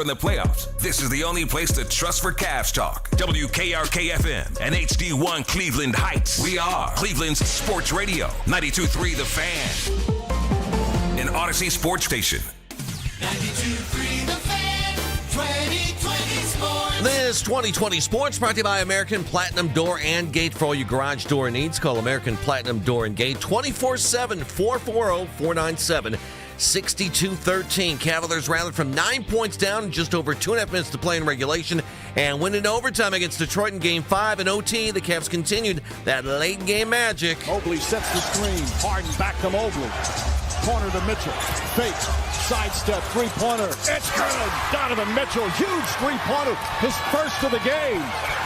during the playoffs, this is the only place to trust for Cavs talk. WKRK-FM and HD1 Cleveland Heights. We are Cleveland's sports radio. 92.3 The Fan. An Odyssey sports station. 92.3 The Fan. 2020 Sports. This 2020 Sports brought to you by American Platinum Door and Gate. For all your garage door needs, call American Platinum Door and Gate 24/7, 440-497-6213. Cavaliers rallied from 9 points down in just over 2.5 minutes to play in regulation and win in overtime against Detroit in Game 5. In OT, the Cavs continued that late game magic. Mobley sets the screen. Harden back to Mobley. Corner to Mitchell. Fake. Sidestep. Three-pointer. It's good. Donovan Mitchell. Huge three-pointer. His first of the game.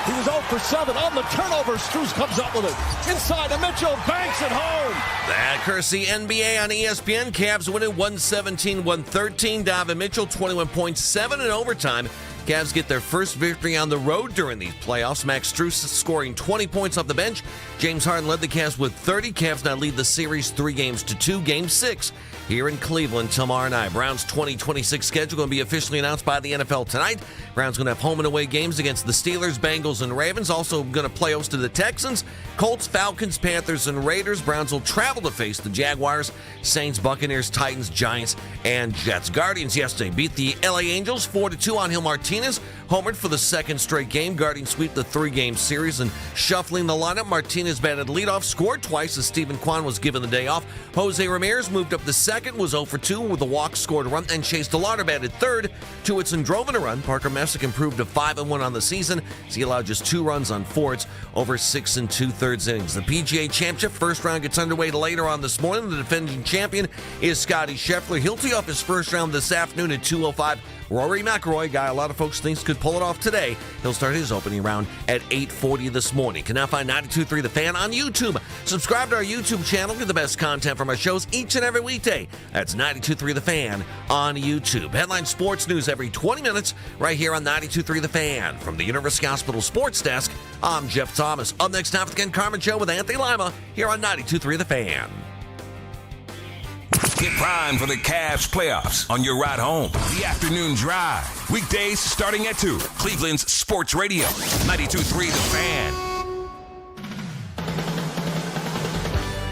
He was 0 for 7 on the turnover. Strus comes up with it. Inside to Mitchell. Banks it home. That courtesy NBA on ESPN. Cavs winning 117-113. Donovan Mitchell 21.7 in overtime. Cavs get their first victory on the road during these playoffs. Max Strus scoring 20 points off the bench. James Harden led the Cavs with 30. Cavs now lead the series 3-2. Game 6 here in Cleveland tomorrow night. Browns' 2026 schedule going to be officially announced by the NFL tonight. Browns going to have home and away games against the Steelers, Bengals, and Ravens. Also going to play host to the Texans, Colts, Falcons, Panthers, and Raiders. Browns will travel to face the Jaguars, Saints, Buccaneers, Titans, Giants, and Jets. Guardians yesterday beat the LA Angels 4-2 on Hill Martinez. Homered for the second straight game. Guardians sweep the 3-game series, and shuffling the lineup, Martinez batted leadoff, scored twice as Stephen Kwan was given the day off. Jose Ramirez moved up the second, was 0 for 2 with a walk, scored a run, and Chase DeLauder batted third. Two hits and drove in a run. Parker Messick improved to 5-1 on the season as he allowed just 2 runs on 4 hits over 6 2/3 innings. The PGA Championship first round gets underway later on this morning. The defending champion is Scottie Scheffler. He'll tee off his first round this afternoon at 2:05. Rory McIlroy, guy a lot of folks think could pull it off today. He'll start his opening round at 8:40 this morning. Can now find 92.3 The Fan on YouTube. Subscribe to our YouTube channel. Get the best content from our shows each and every weekday. That's 92.3 The Fan on YouTube. Headline sports news every 20 minutes right here on 92.3 The Fan. From the University Hospital Sports Desk, I'm Jeff Thomas. Up next, time for the Ken Carman Show with Anthony Lima here on 92.3 The Fan. Get primed for the Cavs playoffs on your ride home. The Afternoon Drive. Weekdays starting at 2. Cleveland's Sports Radio. 92.3 The Fan.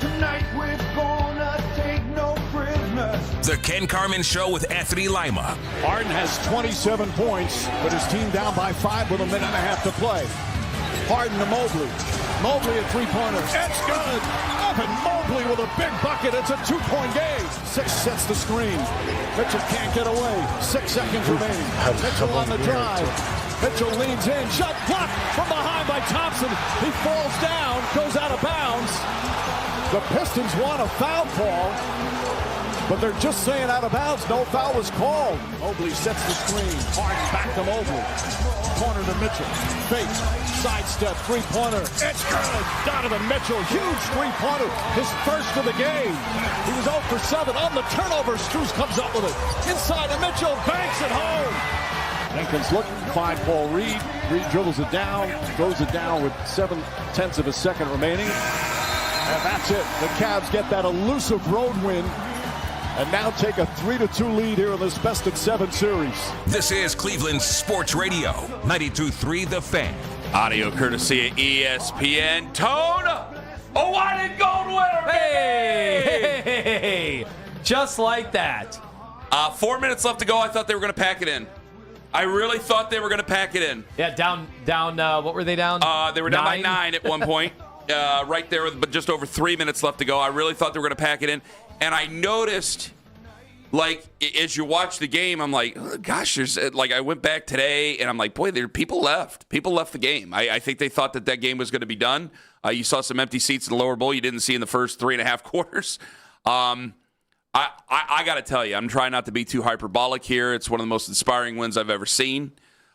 Tonight we're gonna take no prisoners. The Ken Carman Show with Anthony Lima. Harden has 27 points, but his team down by 5 with a minute and a half to play. Harden to Mobley. Mobley a three-pointer. It's good. Up and Mobley with a big bucket. It's a 2-point game. 6 sets the screen. Mitchell can't get away. 6 seconds remaining. Mitchell on the drive. Mitchell leans in. Shot blocked from behind by Thompson. He falls down. Goes out of bounds. The Pistons want a foul call, but they're just saying out of bounds. No foul was called. Mobley sets the screen. Harden back to Mobley. Corner to Mitchell. Fake. Sidestep. Three-pointer. It's good. Donovan Mitchell. Huge three-pointer. His first of the game. He was 0 for 7 on the turnover. Strus comes up with it. Inside to Mitchell. Banks it home. Jenkins looking. Find Paul Reed. Reed dribbles it down. Throws it down with 7/10 of a second remaining. And that's it. The Cavs get that elusive road win and now take a 3-2 lead here in this best-of-7 series. This is Cleveland's Sports Radio. 92.3 The Fan. Audio courtesy of ESPN. Tone, a white and gold winner, Hey! Just like that. 4 minutes left to go. I thought they were going to pack it in. I really thought they were going to pack it in. Yeah, down. What were they down? They were down by 9 at one point. Right there, but just over 3 minutes left to go. I really thought they were going to pack it in. And I noticed, like, as you watch the game, I'm like, oh, gosh, I went back today, and I'm like, boy, people left. People left the game. I think they thought that game was going to be done. You saw some empty seats in the lower bowl you didn't see in the first 3.5 quarters. I got to tell you, I'm trying not to be too hyperbolic here. It's one of the most inspiring wins I've ever seen.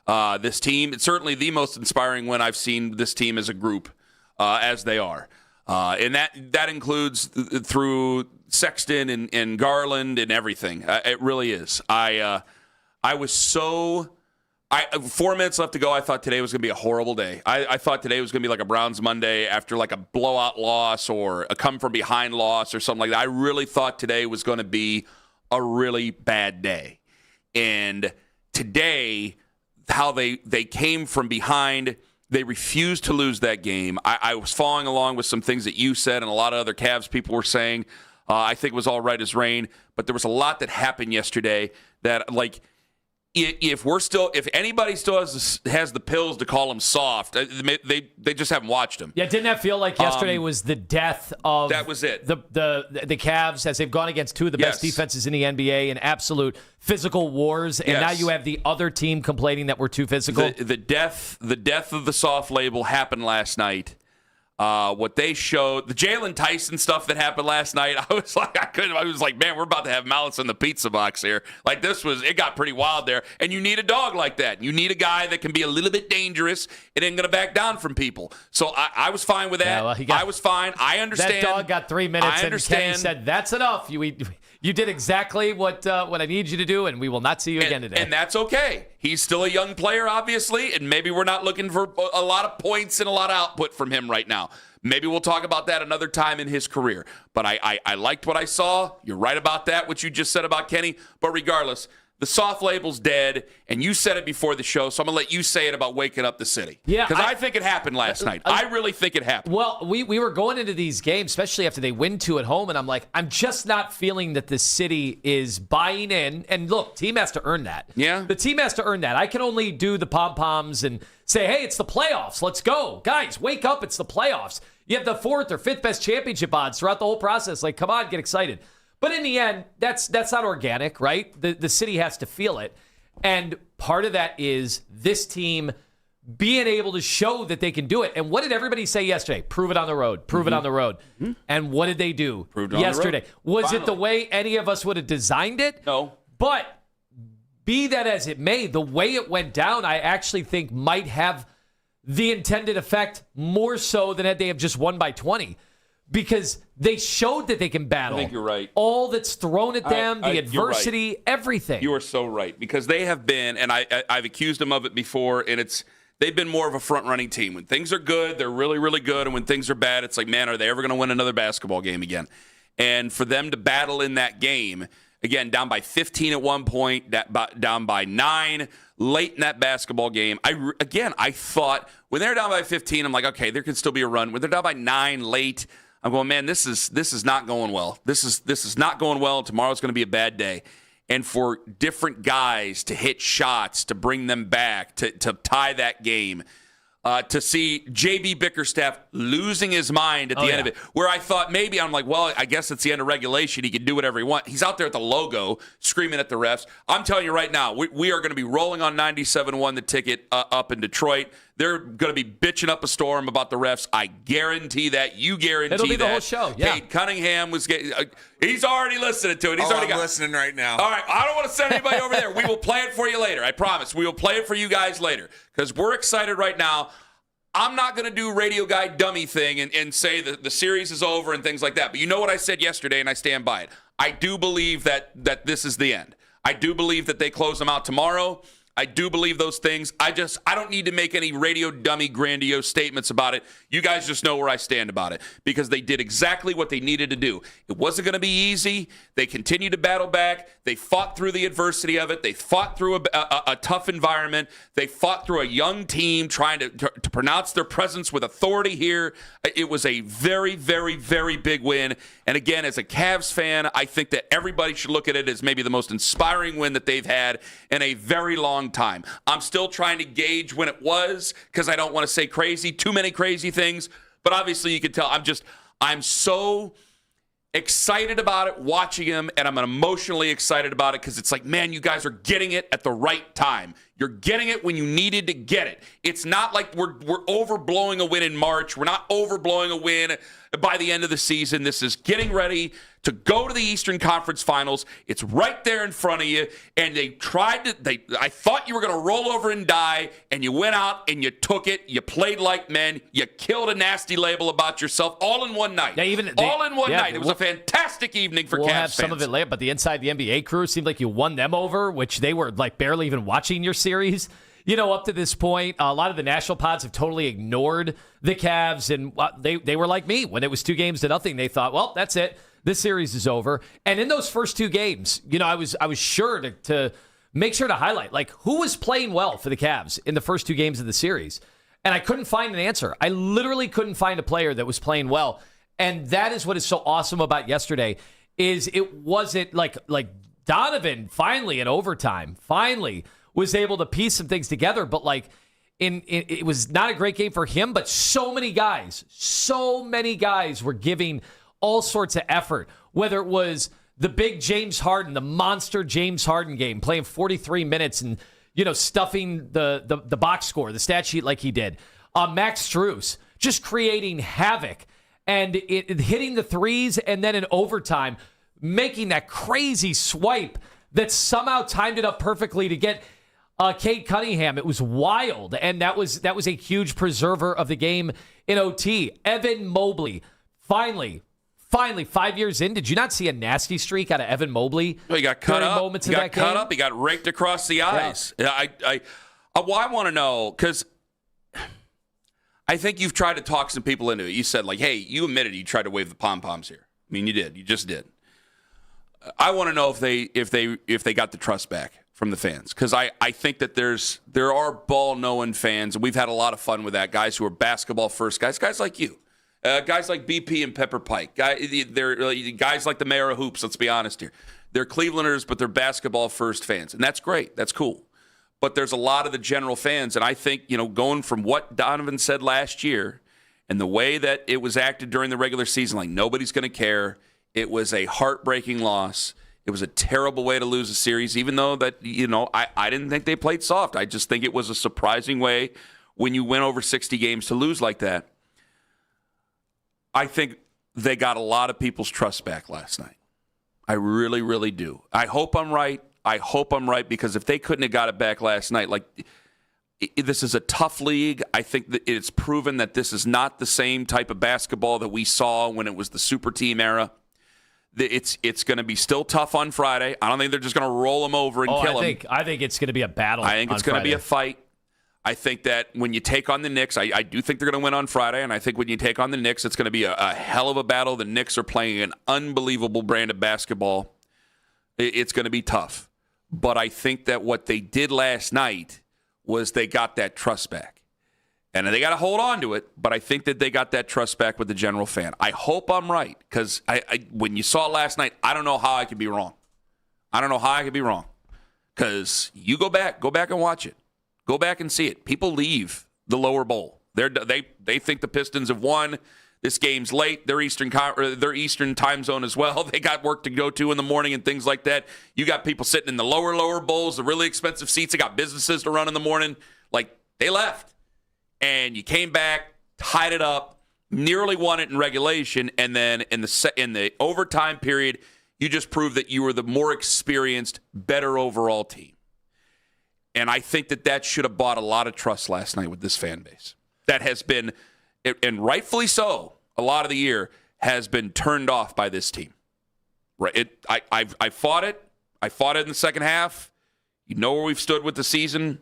This team, it's certainly the most inspiring win I've seen this team as a group, as they are. And that includes through Sexton and Garland and everything. It really is. I was so 4 minutes left to go. I thought today was going to be a horrible day. I thought today was going to be like a Browns Monday after like a blowout loss or a come from behind loss or something like that. I really thought today was going to be a really bad day. And today, how they came from behind. They refused to lose that game. I was following along with some things that you said and a lot of other Cavs people were saying. I think it was all right as rain, but there was a lot that happened yesterday that, like, if anybody still has the pills to call them soft, they just haven't watched them. Yeah, didn't that feel like yesterday was the death of that was it. The Cavs, as they've gone against two of the best defenses in the NBA in absolute physical wars, and now you have the other team complaining that we're too physical. The death of the soft label happened last night. What they showed, the Jalen Tyson stuff that happened last night, I was like, man, we're about to have malice in the pizza box here. Like, it got pretty wild there. And you need a dog like that. You need a guy that can be a little bit dangerous and ain't going to back down from people. So I was fine with that. Yeah, well, I was fine. I understand. That dog got 3 minutes, and Kenny said, that's enough. You did exactly what I need you to do, and we will not see you again today. And that's okay. He's still a young player, obviously, and maybe we're not looking for a lot of points and a lot of output from him right now. Maybe we'll talk about that another time in his career. But I liked what I saw. You're right about that, what you just said about Kenny. But regardless, the soft label's dead, and you said it before the show, so I'm going to let you say it about waking up the city. Yeah, because I think it happened last night. I really think it happened. Well, we were going into these games, especially after they win 2 at home, and I'm like, I'm just not feeling that the city is buying in. And look, team has to earn that. Yeah. The team has to earn that. I can only do the pom-poms and say, hey, it's the playoffs. Let's go. Guys, wake up. It's the playoffs. You have the 4th or 5th best championship odds throughout the whole process. Like, come on, get excited. But in the end, that's not organic, right? The city has to feel it. And part of that is this team being able to show that they can do it. And what did everybody say yesterday? Prove it on the road. Prove it on the road. Mm-hmm. And what did they do yesterday? Was it the way any of us would have designed it? No. But be that as it may, the way it went down, I actually think might have the intended effect more so than had they have just won by 20. Because they showed that they can battle. I think you're right. All that's thrown at them, the adversity, everything. You are so right. Because they have been, and I've accused them of it before, and they've been more of a front-running team. When things are good, they're really, really good. And when things are bad, it's like, man, are they ever going to win another basketball game again? And for them to battle in that game, again, down by 15 at one point, down by 9 late in that basketball game. I thought when they're down by 15, I'm like, okay, there can still be a run. When they're down by 9 late, I'm going, man, this is not going well. This is not going well. Tomorrow's going to be a bad day. And for different guys to hit shots, to bring them back, to tie that game, to see J.B. Bickerstaff losing his mind at the end of it, where I thought maybe, I'm like, well, I guess it's the end of regulation. He can do whatever he wants. He's out there at the logo screaming at the refs. I'm telling you right now, we are going to be rolling on 97-1 the ticket up in Detroit. They're going to be bitching up a storm about the refs. I guarantee that. You guarantee that. It'll be the whole show. Yeah. Cade Cunningham was getting. He's already listening to it. I'm listening right now. All right. I don't want to send anybody over there. We will play it for you later. I promise. We will play it for you guys later because we're excited right now. I'm not going to do radio guy dummy thing and say that the series is over and things like that. But you know what I said yesterday, and I stand by it. I do believe that this is the end. I do believe that they close them out tomorrow. I do believe those things. I don't need to make any radio dummy grandiose statements about it. You guys just know where I stand about it because they did exactly what they needed to do. It wasn't going to be easy. They continued to battle back. They fought through the adversity of it. They fought through a tough environment. They fought through a young team trying to pronounce their presence with authority here. It was a very, very, very big win. And again, as a Cavs fan, I think that everybody should look at it as maybe the most inspiring win that they've had in a very long time. I'm still trying to gauge when it was because I don't want to say too many crazy things. But obviously you can tell I'm so excited about it, watching him, and I'm emotionally excited about it because it's like, man, you guys are getting it at the right time. You're getting it when you needed to get it. It's not like we're overblowing a win in March. We're not overblowing a win by the end of the season. This is getting ready to go to the Eastern Conference Finals. It's right there in front of you, and I thought you were going to roll over and die, and you went out and you took it. You played like men. You killed a nasty label about yourself all in one night. All in one night. It was a fantastic evening for Cavs fans. We'll have some of it later, but the Inside the NBA crew seemed like you won them over, which they were like barely even watching your series. You know, up to this point, a lot of the national pods have totally ignored the Cavs, and they were like me. When it was 2-0, they thought, well, that's it. This series is over. And in those first 2 games, you know, I was sure to make sure to highlight, like, who was playing well for the Cavs in the first 2 games of the series. And I couldn't find an answer. I literally couldn't find a player that was playing well. And that is what is so awesome about yesterday is it wasn't like Donovan finally in overtime, finally was able to piece some things together. But like it was not a great game for him, but so many guys were giving all sorts of effort, whether it was the big James Harden, the monster James Harden game, playing 43 minutes and, stuffing the box score, the stat sheet like he did. Max Strus just creating havoc and hitting the threes, and then in overtime, making that crazy swipe that somehow timed it up perfectly to get Cade Cunningham. It was wild, and that was a huge preserver of the game in OT. Evan Mobley, finally, 5 years in, did you not see a nasty streak out of Evan Mobley? Well, he got cut up. He got cut up. He got raked across the eyes. Yeah. I want to know, because I think you've tried to talk some people into it. You said, like, hey, you admitted you tried to wave the pom-poms here. I mean, you did. You just did. I want to know if they got the trust back from the fans, because I think that there are ball-knowing fans, and we've had a lot of fun with that, guys who are basketball-first guys like you. Guys like BP and Pepper Pike. They're guys like the mayor of hoops, let's be honest here. They're Clevelanders, but they're basketball-first fans, and that's great. That's cool. But there's a lot of the general fans, and I think, going from what Donovan said last year and the way that it was acted during the regular season, like nobody's going to care. It was a heartbreaking loss. It was a terrible way to lose a series, even though that, I didn't think they played soft. I just think it was a surprising way when you win over 60 games to lose like that. I think they got a lot of people's trust back last night. I really, really do. I hope I'm right. Because if they couldn't have got it back last night, this is a tough league. I think that it's proven that this is not the same type of basketball that we saw when it was the super team era. It's going to be still tough on Friday. I don't think they're just going to roll them over and kill them. I think it's going to be a battle. I think it's going to be a fight. I think that when you take on the Knicks, I do think they're going to win on Friday, and I think when you take on the Knicks, it's going to be a hell of a battle. The Knicks are playing an unbelievable brand of basketball. It's going to be tough. But I think that what they did last night was they got that trust back. And they got to hold on to it, but I think that they got that trust back with the general fan. I hope I'm right, because when you saw it last night, I don't know how I could be wrong. Because you go back and watch it. Go back and see it. People leave the lower bowl. They think the Pistons have won. This game's late. They're Eastern time zone as well. They got work to go to in the morning and things like that. You got people sitting in the lower bowls, the really expensive seats. They got businesses to run in the morning. They left. And you came back, tied it up, nearly won it in regulation, and then in the overtime period, you just proved that you were the more experienced, better overall team. And I think that should have bought a lot of trust last night with this fan base. That has been, and rightfully so, a lot of the year has been turned off by this team. Right? I fought it. I fought it in the second half. You know where we've stood with the season.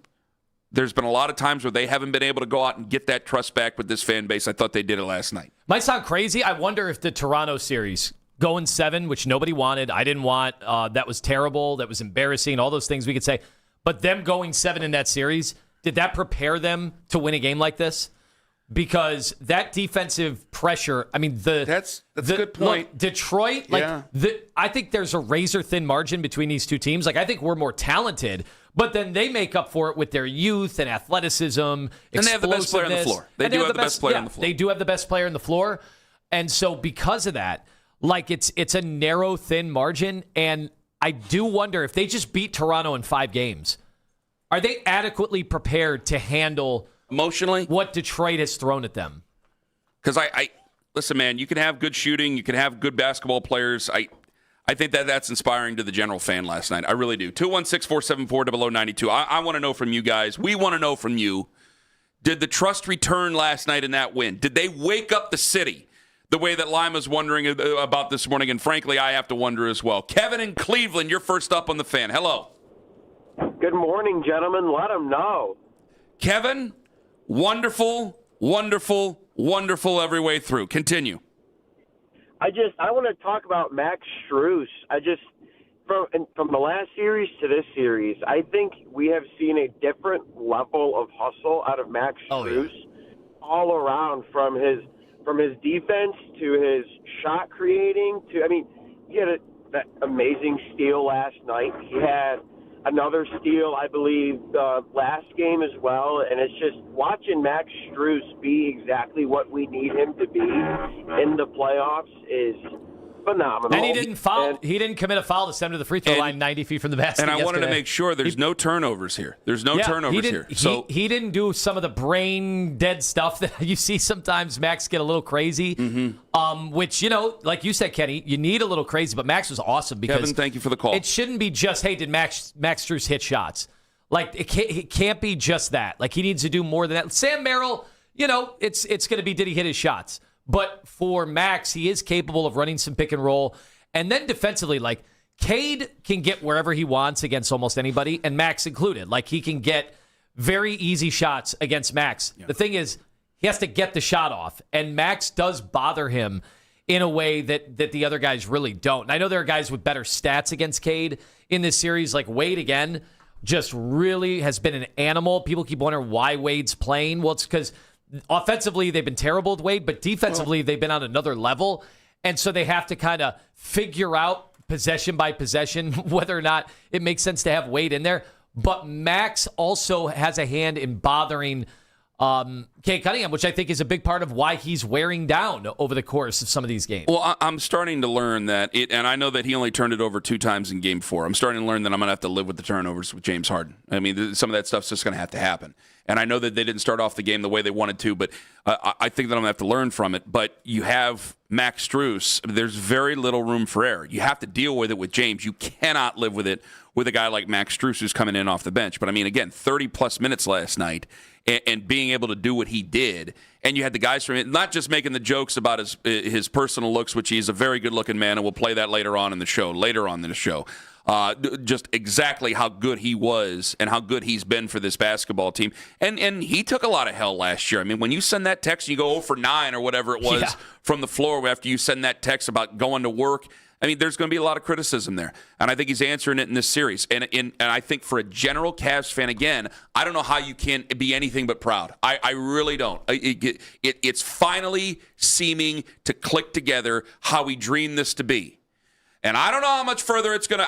There's been a lot of times where they haven't been able to go out and get that trust back with this fan base. I thought they did it last night. Might sound crazy. I wonder if the Toronto series, going 7, which nobody wanted, I didn't want, that was terrible, that was embarrassing, all those things we could say. But them going 7 in that series, did that prepare them to win a game like this? Because that defensive pressure, I mean, that's a good point. Look, Detroit, I think there's a razor-thin margin between these two teams. I think we're more talented, but then they make up for it with their youth and athleticism, and they have the best player on the floor. They do have the best player on the floor. They do have the best player on the floor. And so because of that, it's a narrow, thin margin, and I do wonder if they just beat Toronto in 5 games, are they adequately prepared to handle emotionally what Detroit has thrown at them? Because I listen, man, you can have good shooting, you can have good basketball players. I think that's inspiring to the general fan last night. I really do. 216-474-0092. I want to know from you guys. We want to know from you. Did the trust return last night in that win? Did they wake up the city the way that Lima's wondering about this morning? And frankly, I have to wonder as well. Kevin in Cleveland, you're first up on the Fan. Hello. Good morning, gentlemen. Let them know. Kevin, wonderful, wonderful, wonderful every way through. Continue. I want to talk about Max Strus. from the last series to this series, I think we have seen a different level of hustle out of Max Strus all around, from his defense to his shot creating to, I mean, he had that amazing steal last night. He had another steal, I believe, last game as well. And it's just watching Max Strus be exactly what we need him to be in the playoffs is phenomenal. And he didn't foul. He didn't commit a foul to send to the free throw line 90 feet from the basket. And I wanted to yesterday. make sure there's no turnovers here. There's no turnovers here. So he didn't do some of the brain dead stuff that you see sometimes. Max get a little crazy, which, you know, like you said, Kenny, you need a little crazy. But Max was awesome because Kevin, thank you for the call. It shouldn't be just, hey, did Max Strus hit shots? Like it can't be just that. Like he needs to do more than that. Sam Merrill, you know, it's going to be, did he hit his shots? But for Max, he is capable of running some pick and roll. And then defensively, like, Cade can get wherever he wants against almost anybody, and Max included. Like, he can get very easy shots against Max. Yeah. The thing is, he has to get the shot off, and Max does bother him in a way that the other guys really don't. And I know there are guys with better stats against Cade in this series, like Wade, again, just really has been an animal. People keep wondering why Wade's playing. Well, it's because offensively, they've been terrible with Wade, but defensively, they've been on another level. And so they have to kind of figure out possession by possession whether or not it makes sense to have Wade in there. But Max also has a hand in bothering Cade Cunningham, which I think is a big part of why he's wearing down over the course of some of these games. Well, I'm starting to learn that, and I know that he only turned it over 2 times in Game 4. I'm starting to learn that I'm going to have to live with the turnovers with James Harden. I mean, some of that stuff's just going to have to happen. And I know that they didn't start off the game the way they wanted to, but I think that I'm going to have to learn from it. But you have Max Strus. There's very little room for error. You have to deal with it with James. You cannot live with it with a guy like Max Strus who's coming in off the bench. But, I mean, again, 30-plus minutes last night and being able to do what he did. And you had the guys from it, not just making the jokes about his personal looks, which he's a very good-looking man, and we'll play that later on in the show. Just exactly how good he was and how good he's been for this basketball team. And he took a lot of hell last year. I mean, when you send that text, you go 0 for 9 or whatever it was from the floor after you send that text about going to work. I mean, there's going to be a lot of criticism there. And I think he's answering it in this series. And I think for a general Cavs fan, again, I don't know how you can be anything but proud. I really don't. It's finally seeming to click together how we dreamed this to be. And I don't know how much further it's going to.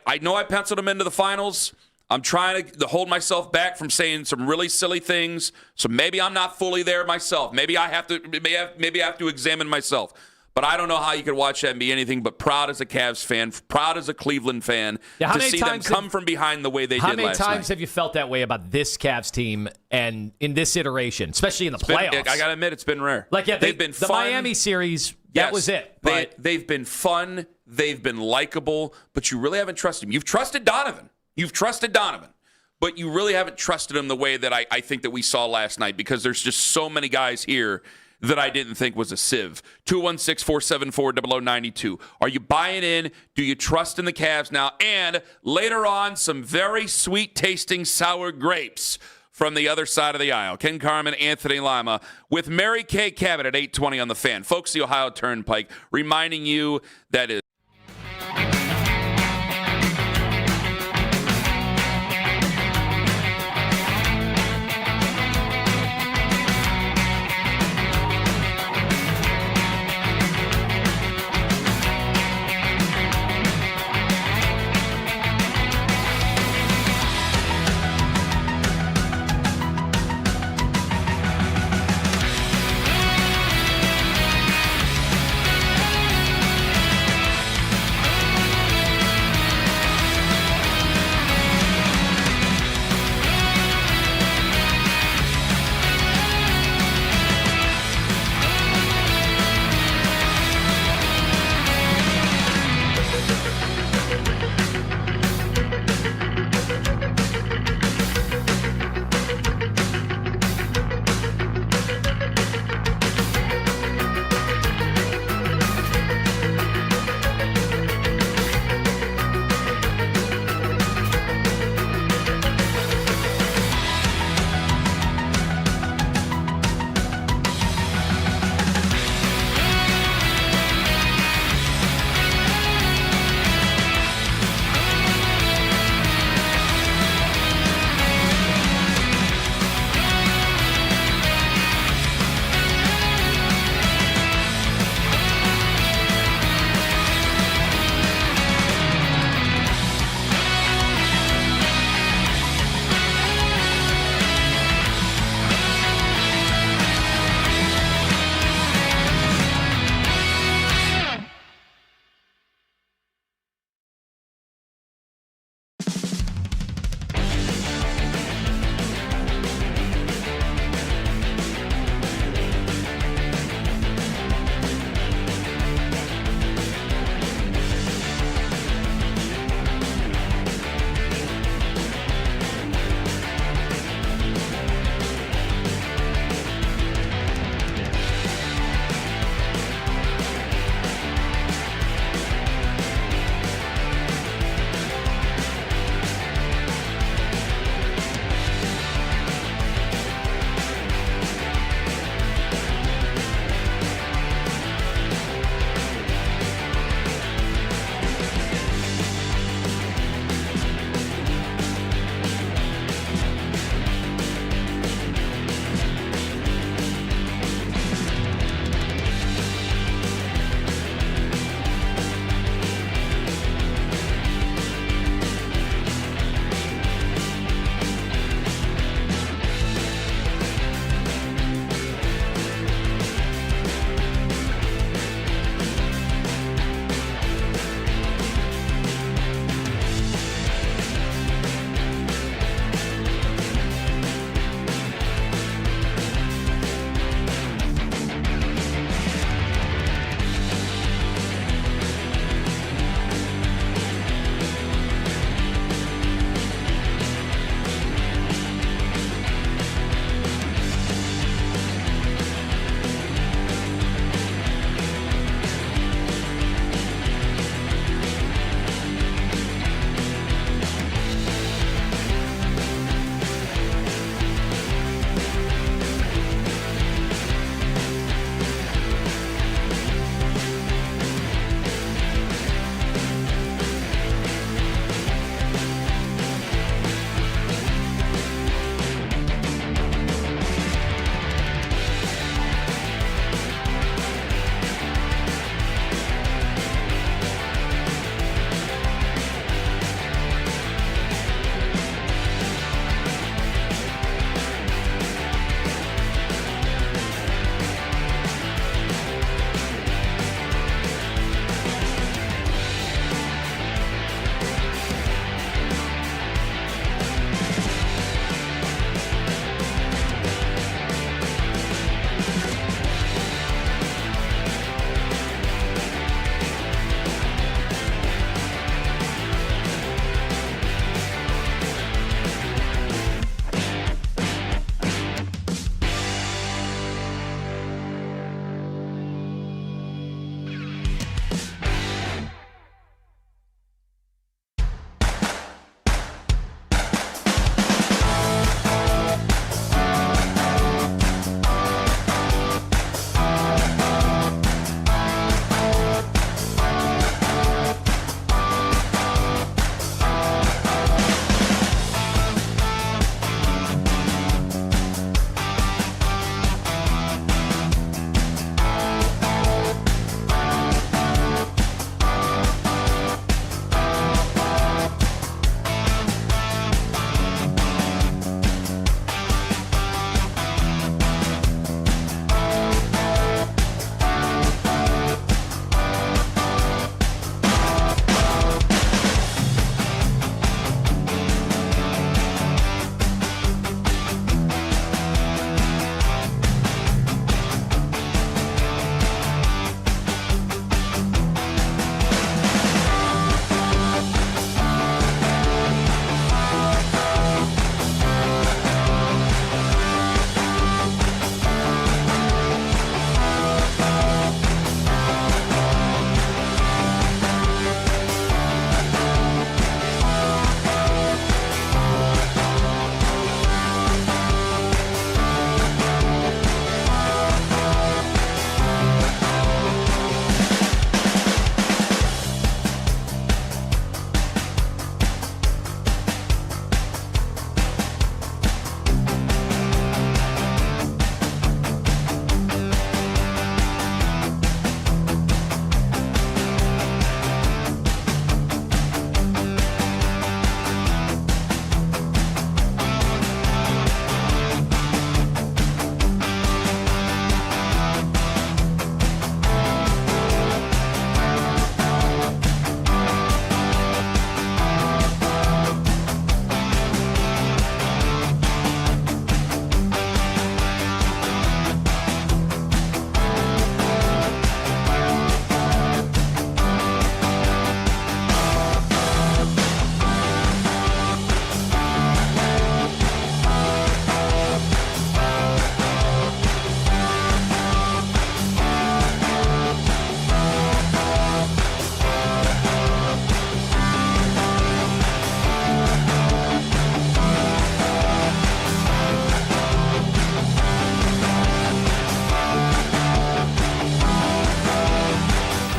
I know I penciled them into the finals. I'm trying to hold myself back from saying some really silly things. So maybe I'm not fully there myself. Maybe I have to examine myself. But I don't know how you could watch that and be anything but proud as a Cavs fan, proud as a Cleveland fan, to see them come from behind the way they did last night. How many times have you felt that way about this Cavs team and in this iteration, especially in the playoffs? I got to admit, it's been rare. Like, yeah, they've been the fun. Miami series, that was it. But they've been fun. They've been likable, but you really haven't trusted him. You've trusted Donovan. But you really haven't trusted him the way that I think that we saw last night, because there's just so many guys here that I didn't think was a sieve. 216-474-0092. Are you buying in? Do you trust in the Cavs now? And later on, some very sweet-tasting sour grapes from the other side of the aisle. Ken Carman, Anthony Lima, with Mary Kay Cabot at 8:20 on the Fan. Folks, the Ohio Turnpike, reminding you that is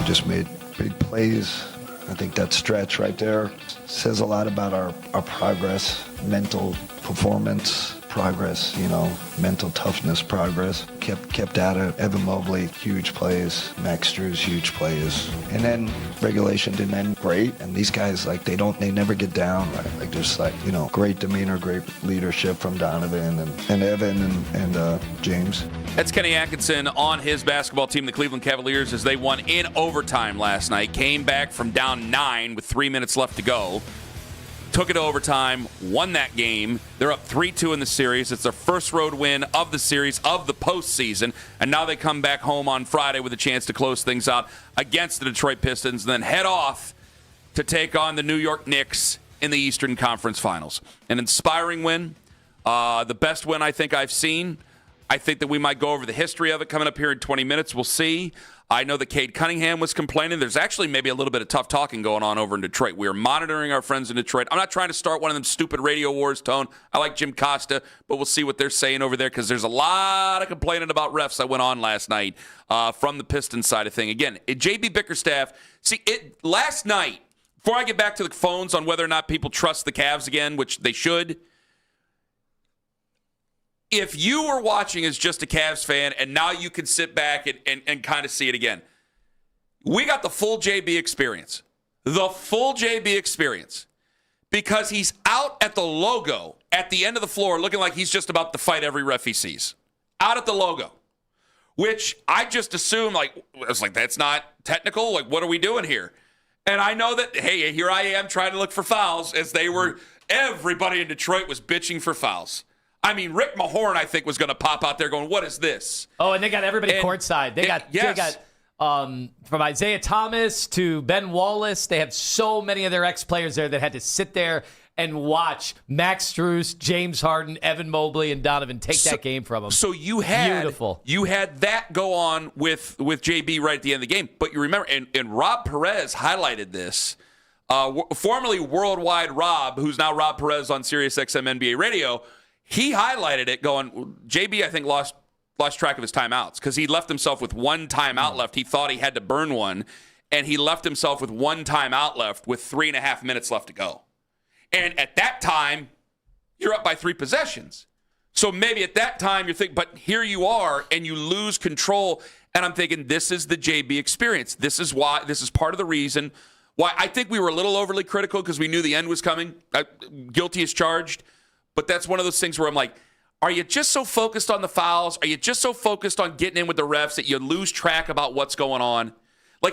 just made big plays. I think that stretch right there says a lot about our progress, mental performance progress, mental toughness progress. Kept at it. Evan Mobley, huge plays. Max Strus, huge plays. And then regulation didn't end great. And these guys, they never get down. Right? Just great demeanor, great leadership from Donovan and Evan and James. That's Kenny Atkinson on his basketball team, the Cleveland Cavaliers, as they won in overtime last night. Came back from down 9 with 3 minutes left to go. Took it to overtime, won that game. They're up 3-2 in the series. It's their first road win of the series, of the postseason. And now they come back home on Friday with a chance to close things out against the Detroit Pistons and then head off to take on the New York Knicks in the Eastern Conference Finals. An inspiring win, the best win I think I've seen. I think that we might go over the history of it coming up here in 20 minutes. We'll see. I know that Cade Cunningham was complaining. There's actually maybe a little bit of tough talking going on over in Detroit. We are monitoring our friends in Detroit. I'm not trying to start one of them stupid radio wars, Tone. I like Jim Costa, but we'll see what they're saying over there because there's a lot of complaining about refs that went on last night from the Pistons side of thing. Again, JB Bickerstaff, last night, before I get back to the phones on whether or not people trust the Cavs again, which they should, if you were watching as just a Cavs fan and now you can sit back and kind of see it again, we got the full JB experience. The full JB experience. Because he's out at the logo at the end of the floor looking like he's just about to fight every ref he sees. Out at the logo. Which I just assumed, I was like, that's not technical. What are we doing here? And I know that, hey, here I am trying to look for fouls as everybody in Detroit was bitching for fouls. I mean, Rick Mahorn, I think, was going to pop out there going, what is this? Oh, and they got everybody courtside. They got from Isaiah Thomas to Ben Wallace. They have so many of their ex-players there that had to sit there and watch Max Strus, James Harden, Evan Mobley, and Donovan take that game from them. So you had that go on with JB right at the end of the game. But you remember, and Rob Perez highlighted this, formerly Worldwide Rob, who's now Rob Perez on SiriusXM NBA Radio. He highlighted it going, JB, I think, lost track of his timeouts because he left himself with one timeout left. He thought he had to burn one, and he left himself with one timeout left with 3.5 minutes left to go. And at that time, you're up by 3 possessions. So maybe at that time you're thinking, but here you are, and you lose control. And I'm thinking, this is the JB experience. This is part of the reason why I think we were a little overly critical because we knew the end was coming. Guilty as charged. But that's one of those things where I'm like, are you just so focused on the fouls? Are you just so focused on getting in with the refs that you lose track about what's going on?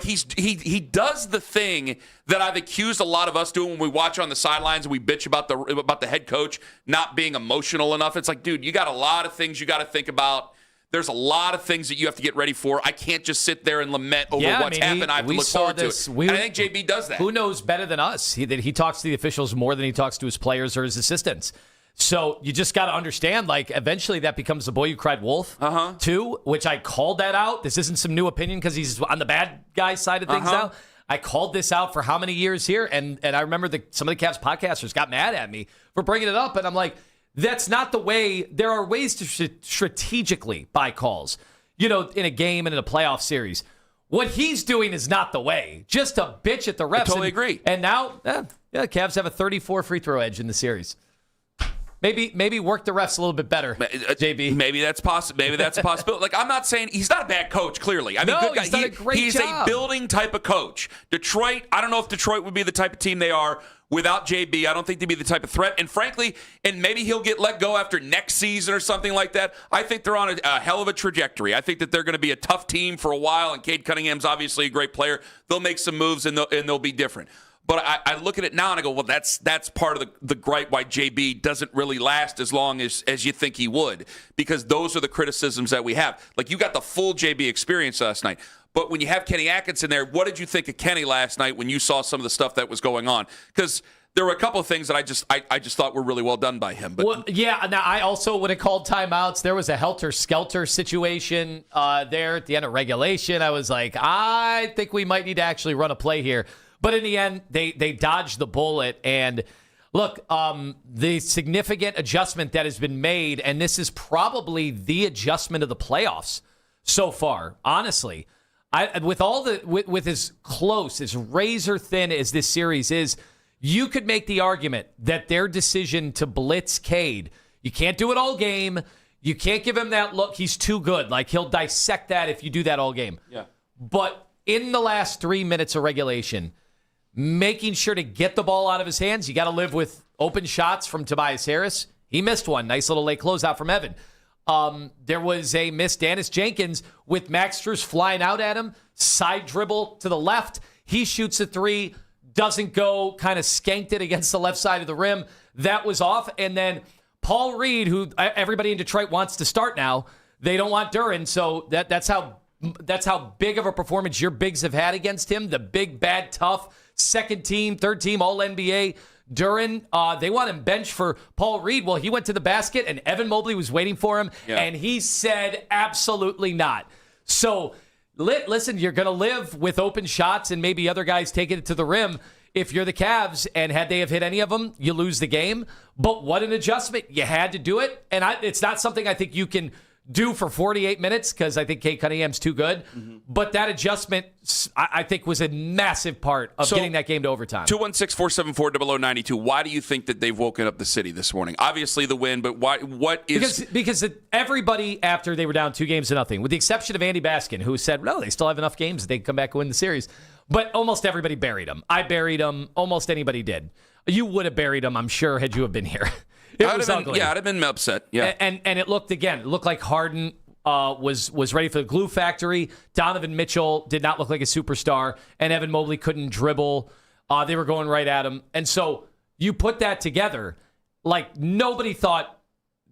He does the thing that I've accused a lot of us doing when we watch on the sidelines and we bitch about the head coach not being emotional enough. It's like, dude, you got a lot of things you got to think about. There's a lot of things that you have to get ready for. I can't just sit there and lament over what's happened. I have to look forward to it. And I think JB does that. Who knows better than us? He talks to the officials more than he talks to his players or his assistants. So you just got to understand, eventually that becomes the boy who cried wolf, too, which I called that out. This isn't some new opinion because he's on the bad guy side of things now. I called this out for how many years here, and I remember some of the Cavs podcasters got mad at me for bringing it up, and I'm like, that's not the way. There are ways to strategically buy calls, in a game and in a playoff series. What he's doing is not the way. Just to bitch at the refs. I totally agree. And now, Cavs have a 34 free throw edge in the series. Maybe work the refs a little bit better, JB. Maybe that's possible. Maybe that's a possibility. I'm not saying he's not a bad coach. Clearly, I mean, good guy. He's done a great job. He's a building type of coach. Detroit. I don't know if Detroit would be the type of team they are without JB. I don't think they'd be the type of threat. And frankly, maybe he'll get let go after next season or something like that. I think they're on a hell of a trajectory. I think that they're going to be a tough team for a while. And Cade Cunningham's obviously a great player. They'll make some moves and they'll be different. But I look at it now and I go, well, that's part of the gripe why JB doesn't really last as long as you think he would, because those are the criticisms that we have. You got the full JB experience last night. But when you have Kenny Atkinson there, what did you think of Kenny last night when you saw some of the stuff that was going on? Because there were a couple of things that I just thought were really well done by him. But now I also would have called timeouts. There was a helter-skelter situation there at the end of regulation. I was like, I think we might need to actually run a play here. But in the end, they dodged the bullet. And look, the significant adjustment that has been made, and this is probably the adjustment of the playoffs so far, honestly. With as close, as razor thin as this series is, you could make the argument that their decision to blitz Cade, you can't do it all game. You can't give him that look. He's too good. Like, he'll dissect that if you do that all game. Yeah. But in the last 3 minutes of regulation, making sure to get the ball out of his hands, you got to live with open shots from Tobias Harris. He missed one. Nice little late closeout from Evan. There was a missed Dennis Jenkins with Max Strus flying out at him. Side dribble to the left. He shoots a three. Doesn't go. Kind of skanked it against the left side of the rim. That was off. And then Paul Reed, who everybody in Detroit wants to start now, they don't want Duren. So that's how big of a performance your bigs have had against him. The big, bad, tough, second team, third team, all NBA. Duren, they want him bench for Paul Reed. Well, he went to the basket, and Evan Mobley was waiting for him, and he said absolutely not. So, listen, you're going to live with open shots and maybe other guys taking it to the rim. If you're the Cavs, and had they have hit any of them, you lose the game. But what an adjustment. You had to do it, and it's not something I think you can do for 48 minutes because I think Cade Cunningham's too good. Mm-hmm. But that adjustment, I think, was a massive part of getting that game to overtime. 216-474-0092. Why do you think that they've woken up the city this morning? Obviously the win, but why? What is... Because everybody, after they were down 2-0, with the exception of Andy Baskin, who said, no, they still have enough games that they can come back and win the series. But almost everybody buried them. I buried them. Almost anybody did. You would have buried them, I'm sure, had you have been here. It was ugly. Yeah, I'd have been upset. Yeah, and it looked like Harden was ready for the glue factory. Donovan Mitchell did not look like a superstar, and Evan Mobley couldn't dribble. They were going right at him, and so you put that together. Like, nobody thought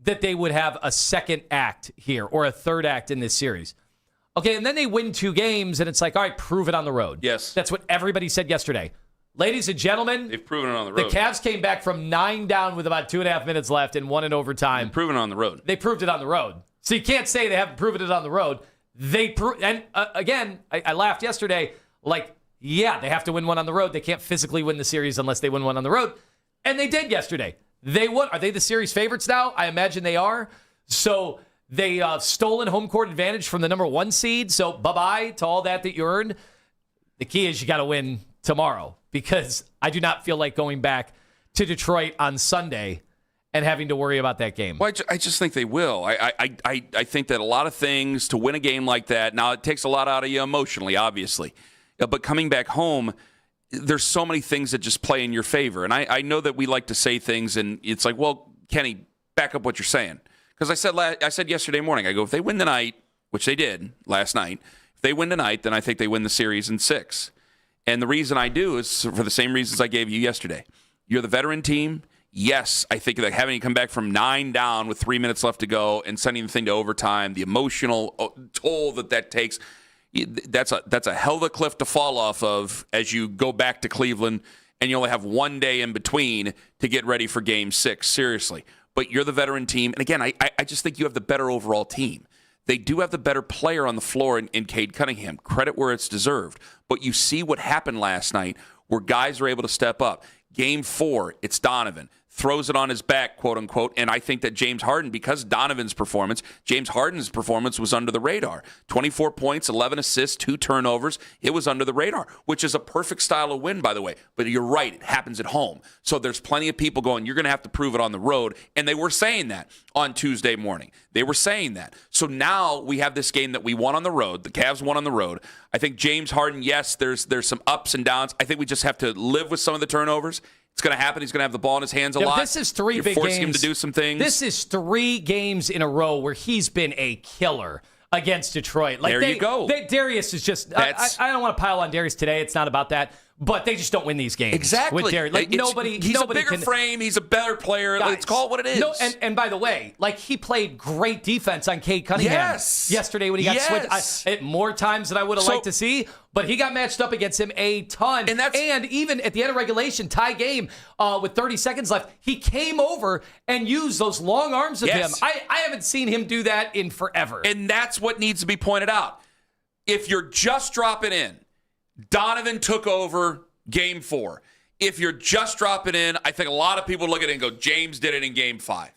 that they would have a second act here or a third act in this series. Okay, and then they win 2 games, and it's like, all right, prove it on the road. Yes, that's what everybody said yesterday. Ladies and gentlemen, they've proven it on the road. The Cavs came back from 9 down with about 2.5 minutes left and won in overtime. They've proven it on the road. They proved it on the road. So you can't say they haven't proven it on the road. They again, I laughed yesterday. Like, yeah, they have to win one on the road. They can't physically win the series unless they win one on the road. And they did yesterday. They won. Are they the series favorites now? I imagine they are. So they stolen home court advantage from the number 1 seed. So bye-bye to all that you earned. The key is you got to win tomorrow, because I do not feel like going back to Detroit on Sunday and having to worry about that game. Well, I just think they will. I think that a lot of things to win a game like that, now it takes a lot out of you emotionally, obviously. But coming back home, there's so many things that just play in your favor. And I know that we like to say things, and it's like, well, Kenny, back up what you're saying. Because I said yesterday morning, I go, if they win tonight, which they did last night, if they win tonight, then I think they win the series in 6. And the reason I do is for the same reasons I gave you yesterday. You're the veteran team. Yes, I think that having you come back from 9 down with 3 minutes left to go and sending the thing to overtime, the emotional toll that takes, that's a hell of a cliff to fall off of as you go back to Cleveland, and you only have 1 day in between to get ready for Game 6. Seriously. But you're the veteran team. And again, I just think you have the better overall team. They do have the better player on the floor in Cade Cunningham. Credit where it's deserved. But you see what happened last night where guys are able to step up. Game 4, it's Donovan. Throws it on his back, quote unquote. And I think that James Harden, because Donovan's performance, James Harden's performance was under the radar. 24 points, 11 assists, 2 turnovers. It was under the radar, which is a perfect style of win, by the way. But you're right, it happens at home. So there's plenty of people going, you're going to have to prove it on the road. And they were saying that on Tuesday morning. They were saying that. So now we have this game that we won on the road. The Cavs won on the road. I think James Harden, yes, there's some ups and downs. I think we just have to live with some of the turnovers. It's going to happen. He's going to have the ball in his hands a lot. This is 3 You're big games. forcing him to do some things. This is 3 games in a row where he's been a killer against Detroit. Like, there you go. Darius is just... I don't want to pile on Darius today. It's not about that. But they just don't win these games. Exactly. With Darius. Like, he's a bigger frame. He's a better player. Guys, let's call it what it is. No, and by the way, like, he played great defense on Cade Cunningham yesterday when he got switched. More times than I would have liked to see. But he got matched up against him a ton. And even at the end of regulation, tie game with 30 seconds left, he came over and used those long arms of him. I haven't seen him do that in forever. And that's what needs to be pointed out. If you're just dropping in, Donovan took over Game 4. If you're just dropping in, I think a lot of people look at it and go, James did it in Game 5.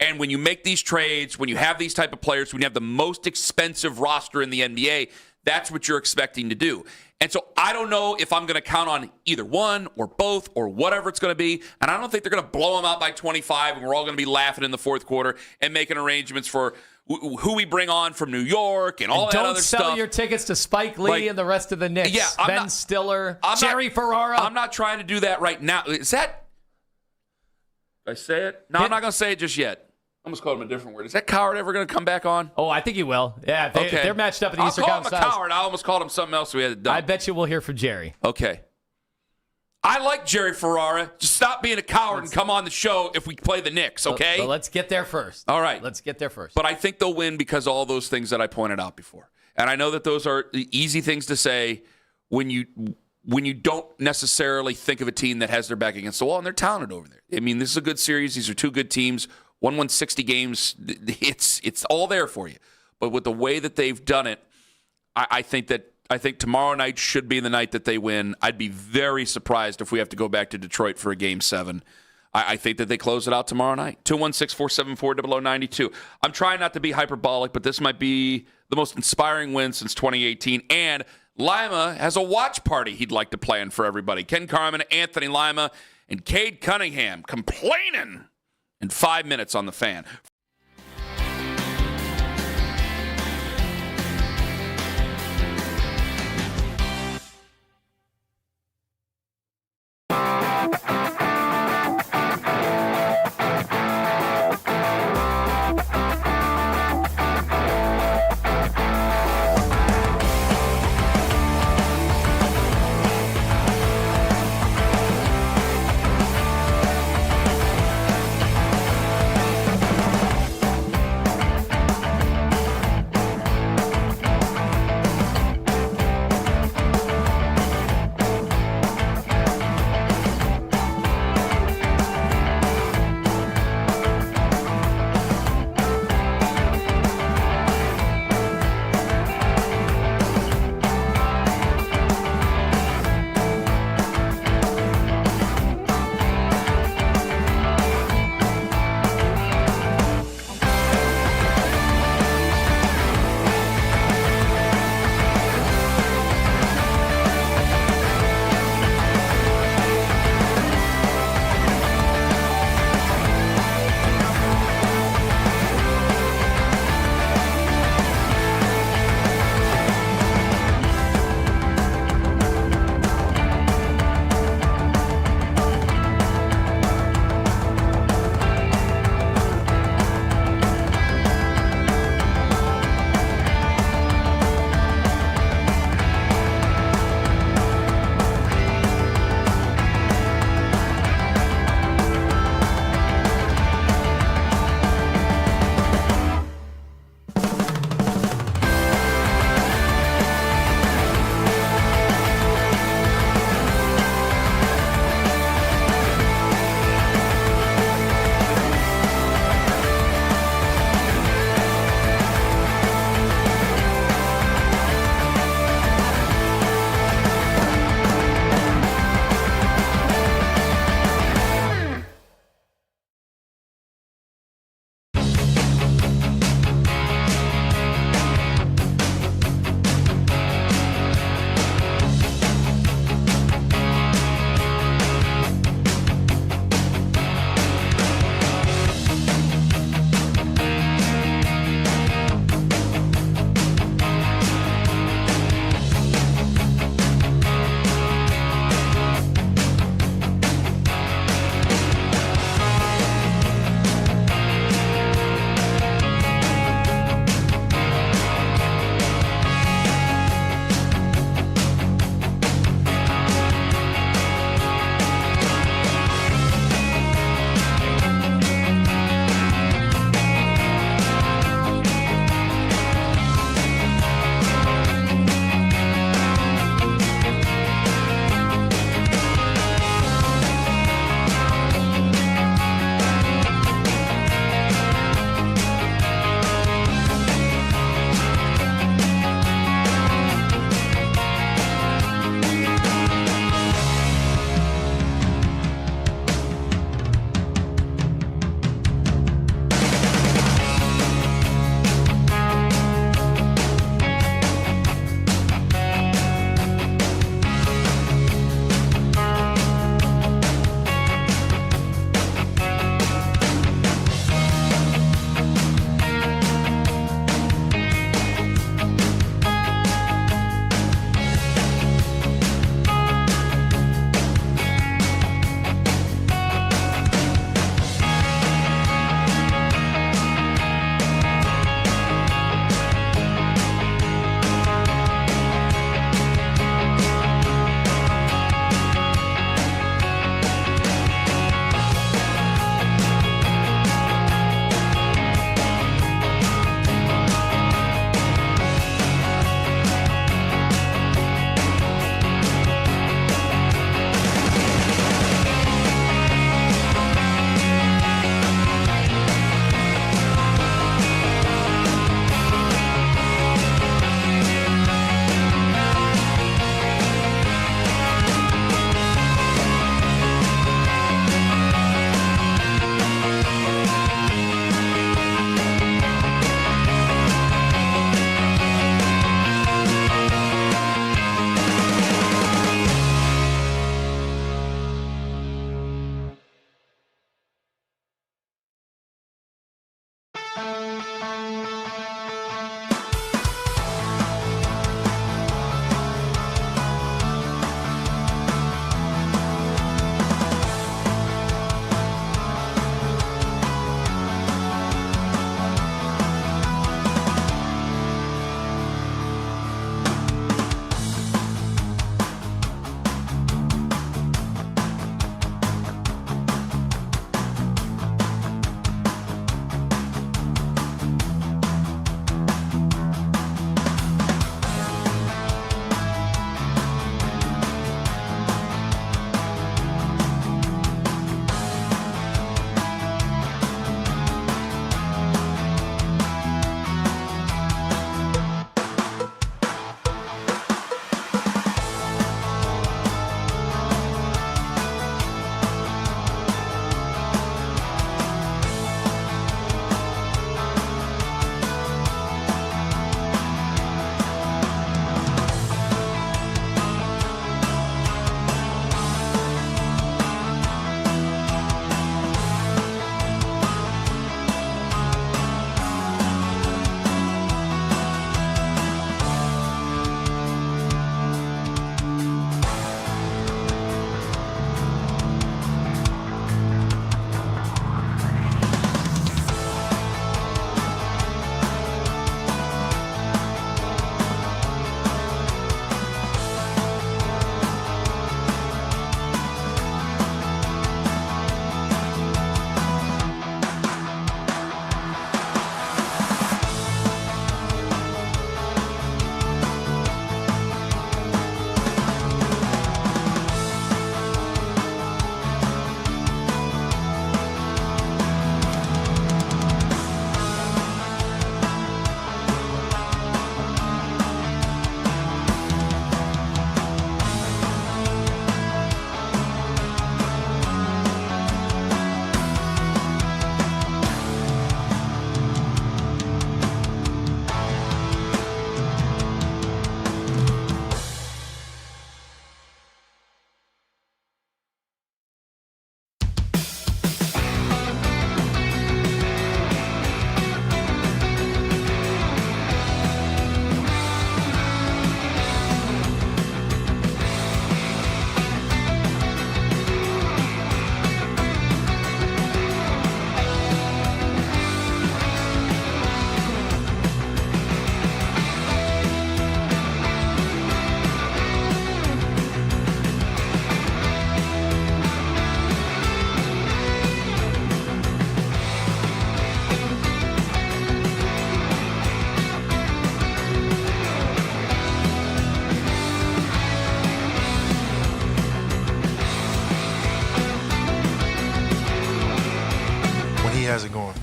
And when you make these trades, when you have these type of players, when you have the most expensive roster in the NBA, That's what you're expecting to do. And so I don't know if I'm going to count on either one or both or whatever it's going to be. And I don't think they're going to blow them out by 25 and we're all going to be laughing in the fourth quarter and making arrangements for who we bring on from New York and all that other stuff. Don't sell your tickets to Spike Lee and the rest of the Knicks. Yeah, Ben Stiller, Jerry Ferrara. I'm not trying to do that right now. Is that... Did I say it? No, I'm not going to say it just yet. I almost called him a different word. Is that coward ever going to come back on? Oh, I think he will. Yeah, if they're matched up in the Eastern Conference. I'll call him a coward. I almost called him something else we had to do. I bet you we'll hear from Jerry. Okay. I like Jerry Ferrara. Just stop being a coward and come on the show if we play the Knicks, okay? But let's get there first. All right. Let's get there first. But I think they'll win because of all those things that I pointed out before. And I know that those are easy things to say when you don't necessarily think of a team that has their back against the wall, and they're talented over there. I mean, this is a good series. These are two good teams. One won 60 games. It's all there for you. But with the way that they've done it, I think tomorrow night should be the night that they win. I'd be very surprised if we have to go back to Detroit for a Game 7. I think that they close it out tomorrow night. 216-474-0092. I'm trying not to be hyperbolic, but this might be the most inspiring win since 2018. And Lima has a watch party he'd like to plan for everybody. Ken Carman, Anthony Lima, and Cade Cunningham complaining in 5 minutes on The Fan.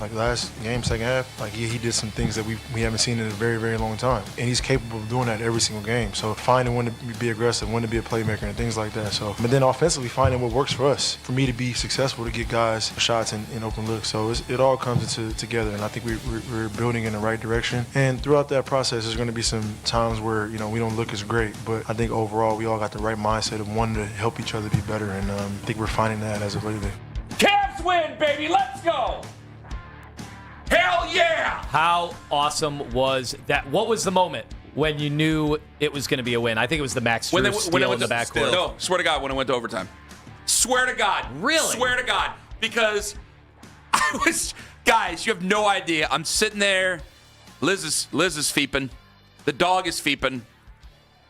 Like last game, second half, like he did some things that we haven't seen in a very, very long time. And he's capable of doing that every single game. So finding when to be aggressive, when to be a playmaker and things like that. So, but then offensively, finding what works for us. For me to be successful, to get guys shots in open looks. So it all comes together, and I think we're building in the right direction. And throughout that process, there's going to be some times where, you know, we don't look as great, but I think overall we all got the right mindset of wanting to help each other be better, and I think we're finding that as of lately. Cavs win, baby. Let's go. Hell yeah. How awesome was that? What was the moment when you knew it was going to be a win? I think it was the Max Strus steal in the backcourt. No, swear to God, when it went to overtime. Swear to God. Really? Swear to God. Because I was, guys, you have no idea. I'm sitting there. Liz is feeping. The dog is feeping.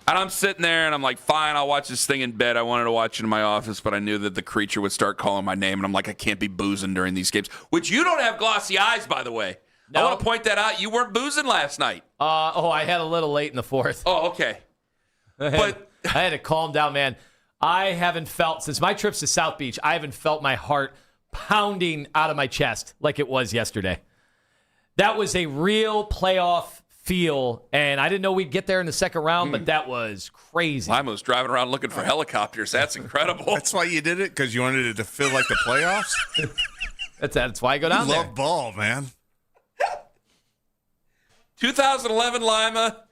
And I'm sitting there, and I'm like, fine, I'll watch this thing in bed. I wanted to watch it in my office, but I knew that the creature would start calling my name, and I'm like, I can't be boozing during these games. Which you don't have glossy eyes, by the way. No. I want to point that out. You weren't boozing last night. I had a little late in the fourth. Oh, okay. But I had to calm down, man. I haven't felt, since my trips to South Beach, I haven't felt my heart pounding out of my chest like it was yesterday. That was a real playoff feel, and I didn't know we'd get there in the second round, but that was crazy. Lima was driving around looking for helicopters. That's incredible. That's why you did it? Because you wanted it to feel like the playoffs? That's why I go down there. Love ball, man. 2011 Lima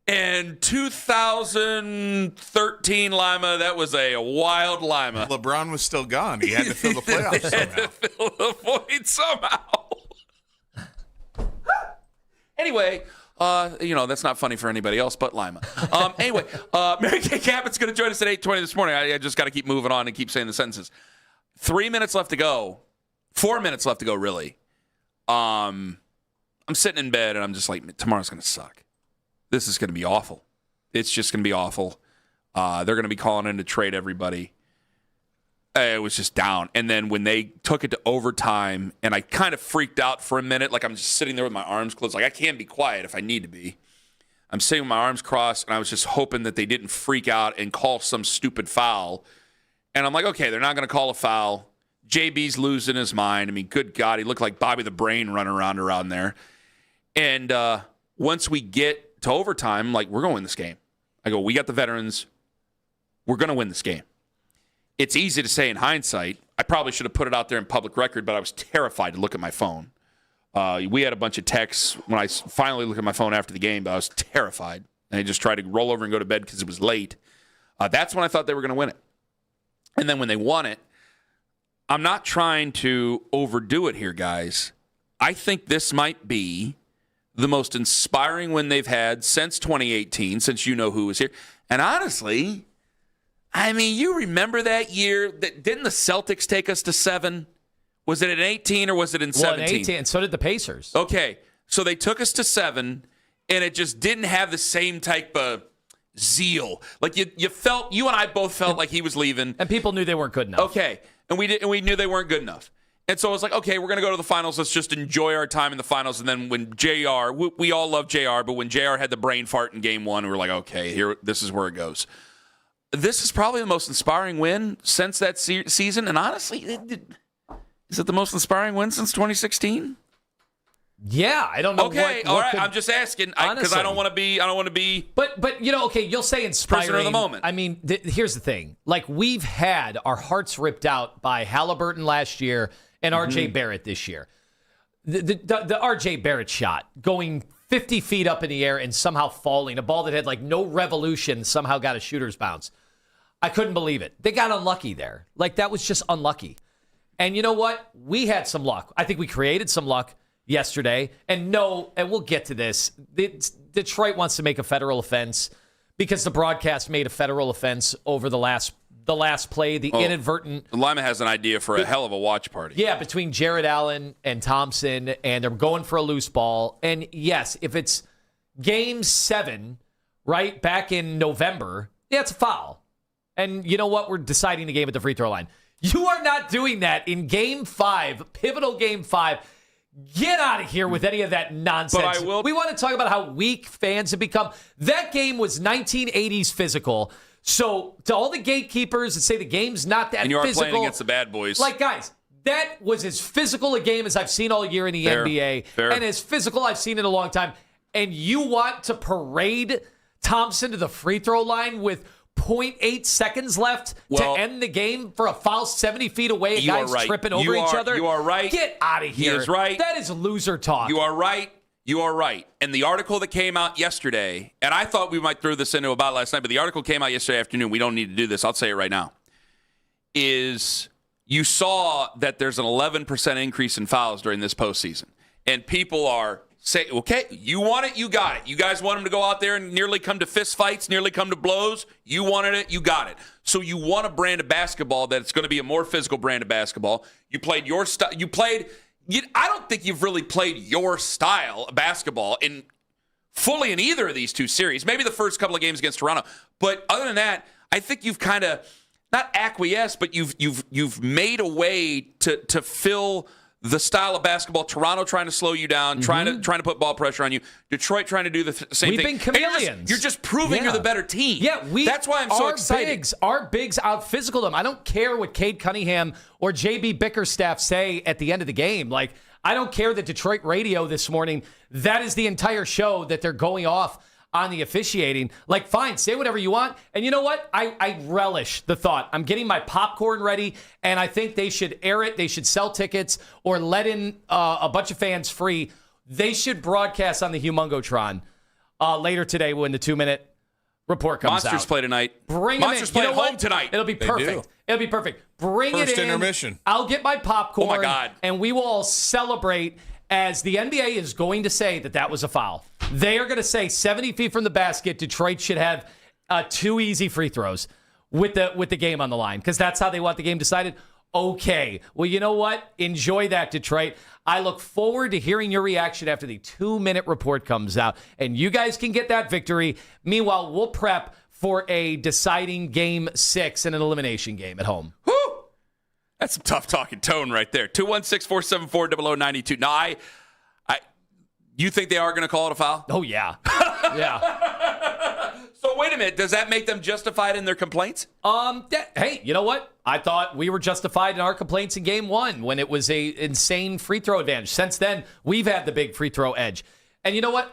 and 2013 Lima, that was a wild Lima. LeBron was still gone. He had to fill the playoffs somehow. Had to fill the void somehow. Anyway, that's not funny for anybody else but Lima. Anyway, Mary Kay Cabot's going to join us at 8:20 this morning. I just got to keep moving on and keep saying the sentences. 3 minutes left to go. 4 minutes left to go, really. I'm sitting in bed, and I'm just like, tomorrow's going to suck. This is going to be awful. It's just going to be awful. They're going to be calling in to trade everybody. It was just down. And then when they took it to overtime, and I kind of freaked out for a minute, like I'm just sitting there with my arms closed. Like I can't be quiet if I need to be. I'm sitting with my arms crossed, and I was just hoping that they didn't freak out and call some stupid foul. And I'm like, okay, they're not going to call a foul. JB's losing his mind. I mean, good God, he looked like Bobby the Brain running around there. And once we get to overtime, I'm like, we're going to win this game. I go, we got the veterans. We're going to win this game. It's easy to say in hindsight. I probably should have put it out there in public record, but I was terrified to look at my phone. We had a bunch of texts when I finally looked at my phone after the game, but I was terrified. And I just tried to roll over and go to bed because it was late. That's when I thought they were going to win it. And then when they won it, I'm not trying to overdo it here, guys. I think this might be the most inspiring win they've had since 2018, since you know who was here. And honestly, I mean, you remember that year? Didn't the Celtics take us to 7? Was it in 18 or was it in 17? Well, in 18, and so did the Pacers. Okay, so they took us to 7, and it just didn't have the same type of zeal. Like you and I both felt like he was leaving, and people knew they weren't good enough. Okay, and we knew they weren't good enough. And so I was like, okay, we're going to go to the finals. Let's just enjoy our time in the finals. And then when JR, we all love JR, but when JR had the brain fart in game 1, we were like, okay, this is where it goes. This is probably the most inspiring win since that season. And honestly, is it the most inspiring win since 2016? Yeah, I don't know. Okay, all right. I'm just asking because I don't want to be. But okay, you'll say inspiring. Prisoner of the moment. I mean, here's the thing. Like we've had our hearts ripped out by Halliburton last year and R.J. Barrett this year. The R.J. Barrett shot going 50 feet up in the air and somehow falling, a ball that had like no revolution somehow got a shooter's bounce. I couldn't believe it. They got unlucky there. Like that was just unlucky. And you know what? We had some luck. I think we created some luck yesterday. And we'll get to this. Detroit wants to make a federal offense because the broadcast made a federal offense over the last play, inadvertent. Lima has an idea for a hell of a watch party. Yeah, between Jared Allen and Thompson, and they're going for a loose ball. And yes, if it's game 7, right, back in November, yeah, it's a foul. And you know what? We're deciding the game at the free throw line. You are not doing that in game 5, pivotal game 5. Get out of here with any of that nonsense. But we want to talk about how weak fans have become. That game was 1980s physical. So to all the gatekeepers that say the game's not that physical. And you are playing against the bad boys. Like, guys, That was as physical a game as I've seen all year in the NBA. Fair. And as physical I've seen in a long time. And you want to parade Thompson to the free throw line with 0.8 seconds left to end the game for a foul 70 feet away, and guys tripping over each other? You are right. Get out of here. He is right. That is loser talk. You are right. You are right. And the article that came out yesterday, and I thought we might throw this into about last night, but the article came out yesterday afternoon. We don't need to do this. I'll say it right now. Is you saw that there's an 11% increase in fouls during this postseason. And people are saying, okay, you want it, you got it. You guys want them to go out there and nearly come to fist fights, nearly come to blows. You wanted it, you got it. So you want a brand of basketball that's going to be a more physical brand of basketball. You played your style. I don't think you've really played your style of basketball fully in either of these two series. Maybe the first couple of games against Toronto. But other than that, I think you've kind of not acquiesced, but you've made a way to fill the style of basketball. Toronto trying to slow you down, trying to put ball pressure on you. Detroit trying to do the same thing. We've been chameleons. You're just proving you're the better team. Yeah, that's why I'm so excited. Our bigs out physical them. I don't care what Cade Cunningham or JB Bickerstaff say at the end of the game. Like, I don't care that Detroit radio this morning, that is the entire show that they're going off on the officiating. Like, fine, say whatever you want. And you know what? I relish the thought. I'm getting my popcorn ready, and I think they should air it. They should sell tickets or let in a bunch of fans free. They should broadcast on the Humongotron later today when the 2-minute report comes out. Monsters play tonight. Monsters play at home tonight. It'll be perfect. It'll be perfect. Bring First it in. intermission. I'll get my popcorn. Oh, my God. And we will all celebrate as the NBA is going to say that was a foul. They are going to say 70 feet from the basket, Detroit should have 2 easy free throws with the game on the line, because that's how they want the game decided. Okay. Well, you know what? Enjoy that, Detroit. I look forward to hearing your reaction after the 2-minute report comes out, and you guys can get that victory. Meanwhile, we'll prep for a deciding Game 6 and an elimination game at home. Whew! That's some tough talking tone right there. 216-474-0092. Now, you think they are going to call it a foul? Oh, yeah. Yeah. So wait a minute. Does that make them justified in their complaints? Hey, you know what? I thought we were justified in our complaints in Game 1 when it was a insane free throw advantage. Since then, we've had the big free throw edge. And you know what?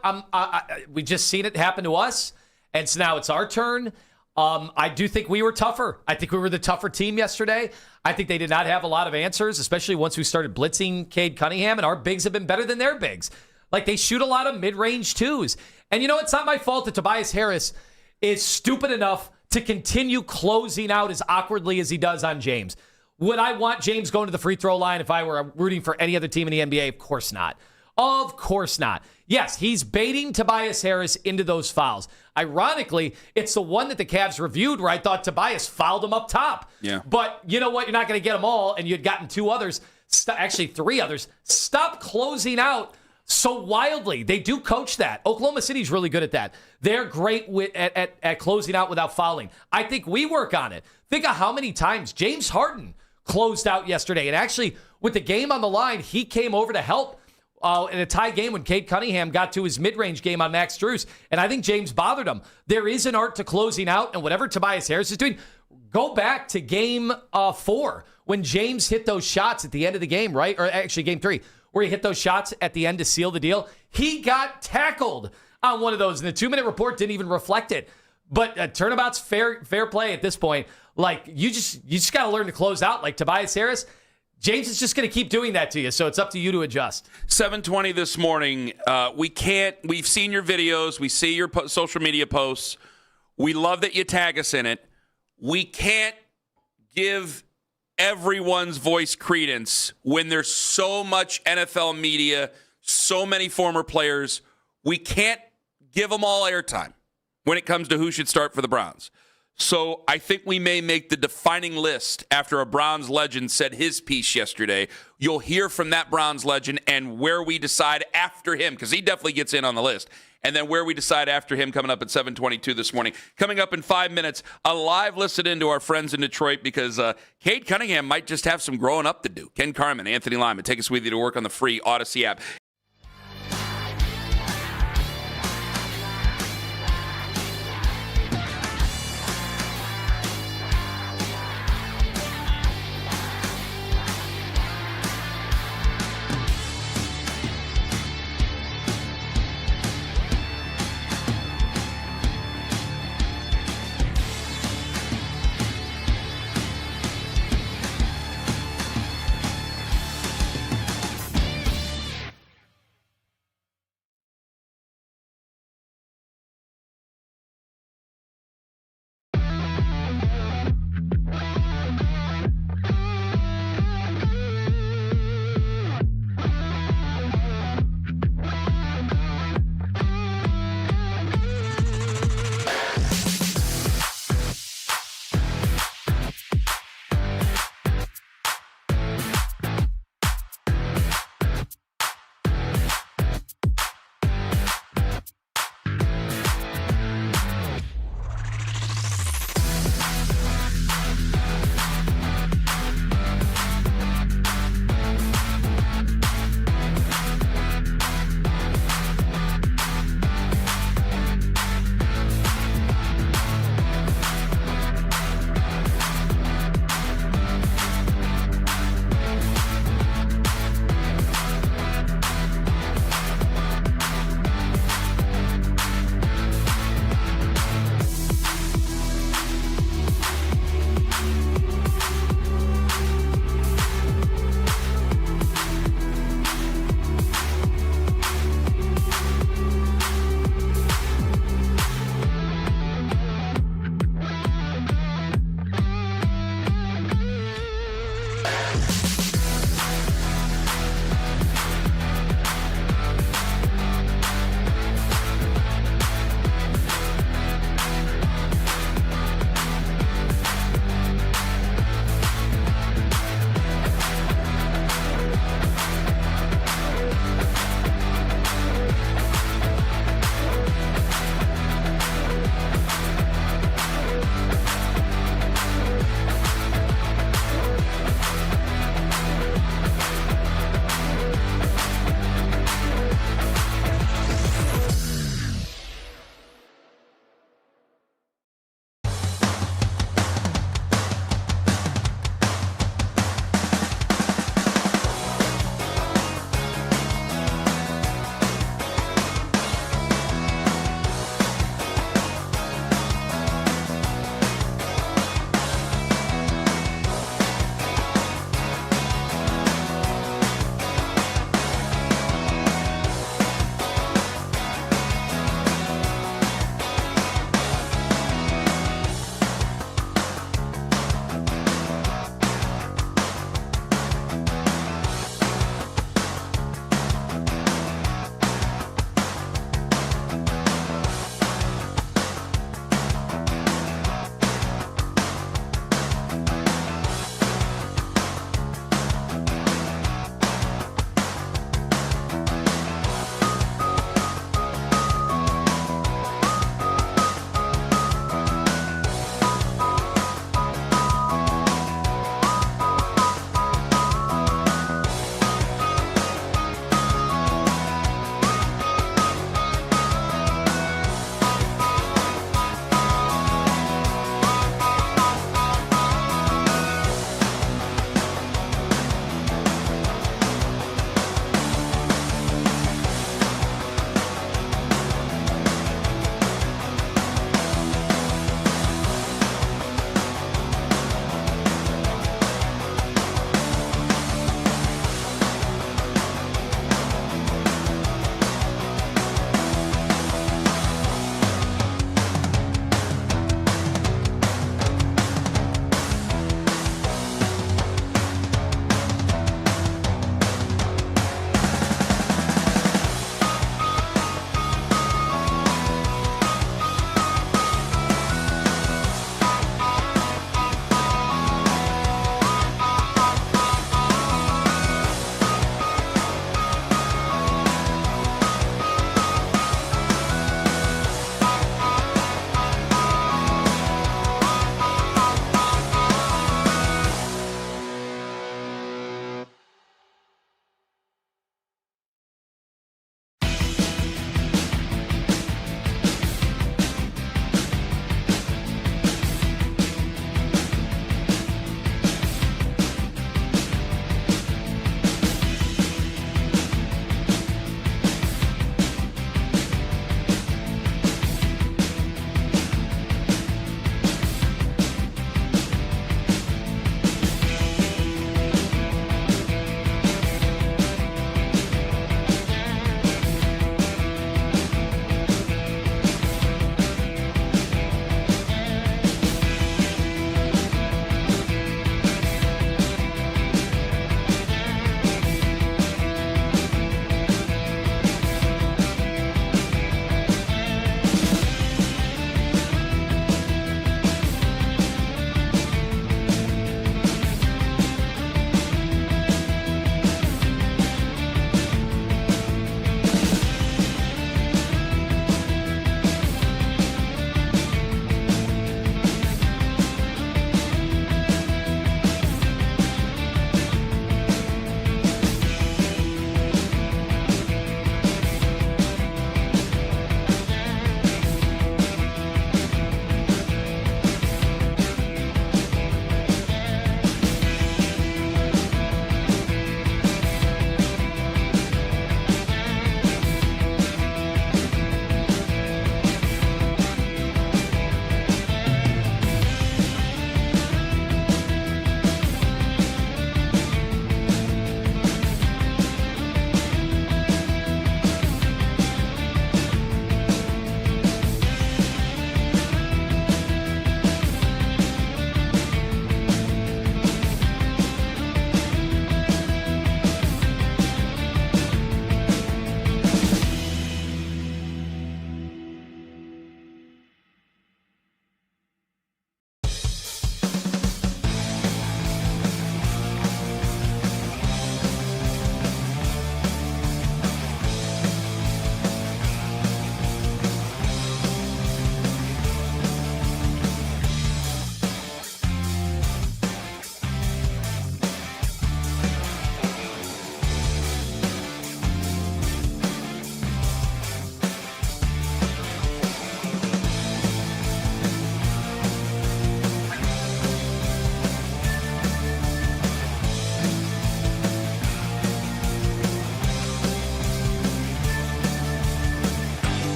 We just seen it happen to us, and so now it's our turn. I do think we were tougher. I think we were the tougher team yesterday. I think they did not have a lot of answers, especially once we started blitzing Cade Cunningham, and our bigs have been better than their bigs. Like, they shoot a lot of mid-range twos. And you know, it's not my fault that Tobias Harris is stupid enough to continue closing out as awkwardly as he does on James. Would I want James going to the free throw line if I were rooting for any other team in the NBA? Of course not. Of course not. Yes, he's baiting Tobias Harris into those fouls. Ironically, it's the one that the Cavs reviewed where I thought Tobias fouled him up top. Yeah. But you know what? You're not going to get them all, and you'd gotten 2 others, actually 3 others. Stop closing out so wildly. They do coach that. Oklahoma City's really good at that. They're great at closing out without fouling. I think we work on it. Think of how many times James Harden closed out yesterday. And actually, with the game on the line, he came over to help in a tie game when Cade Cunningham got to his mid-range game on Max Strus. And I think James bothered him. There is an art to closing out, and whatever Tobias Harris is doing, go back to Game 4 when James hit those shots at the end of the game, right? Or actually Game 3. Where he hit those shots at the end to seal the deal. He got tackled on one of those, and the 2-minute report didn't even reflect it. But turnabout's fair play at this point. Like, you just got to learn to close out. Like Tobias Harris, James is just going to keep doing that to you, so it's up to you to adjust. 7:20 this morning. We've seen your videos. We see your social media posts. We love that you tag us in it. We can't give everyone's voice credence when there's so much NFL media, so many former players. We can't give them all airtime when it comes to who should start for the Browns. So I think we may make the defining list after a Browns legend said his piece yesterday. You'll hear from that Browns legend and where we decide after him, because he definitely gets in on the list. And then where we decide after him coming up at 7:22 this morning. Coming up in 5 minutes, a live listen in to our friends in Detroit, because Cade Cunningham might just have some growing up to do. Ken Carman, Anthony Lima, take us with you to work on the free Odyssey app.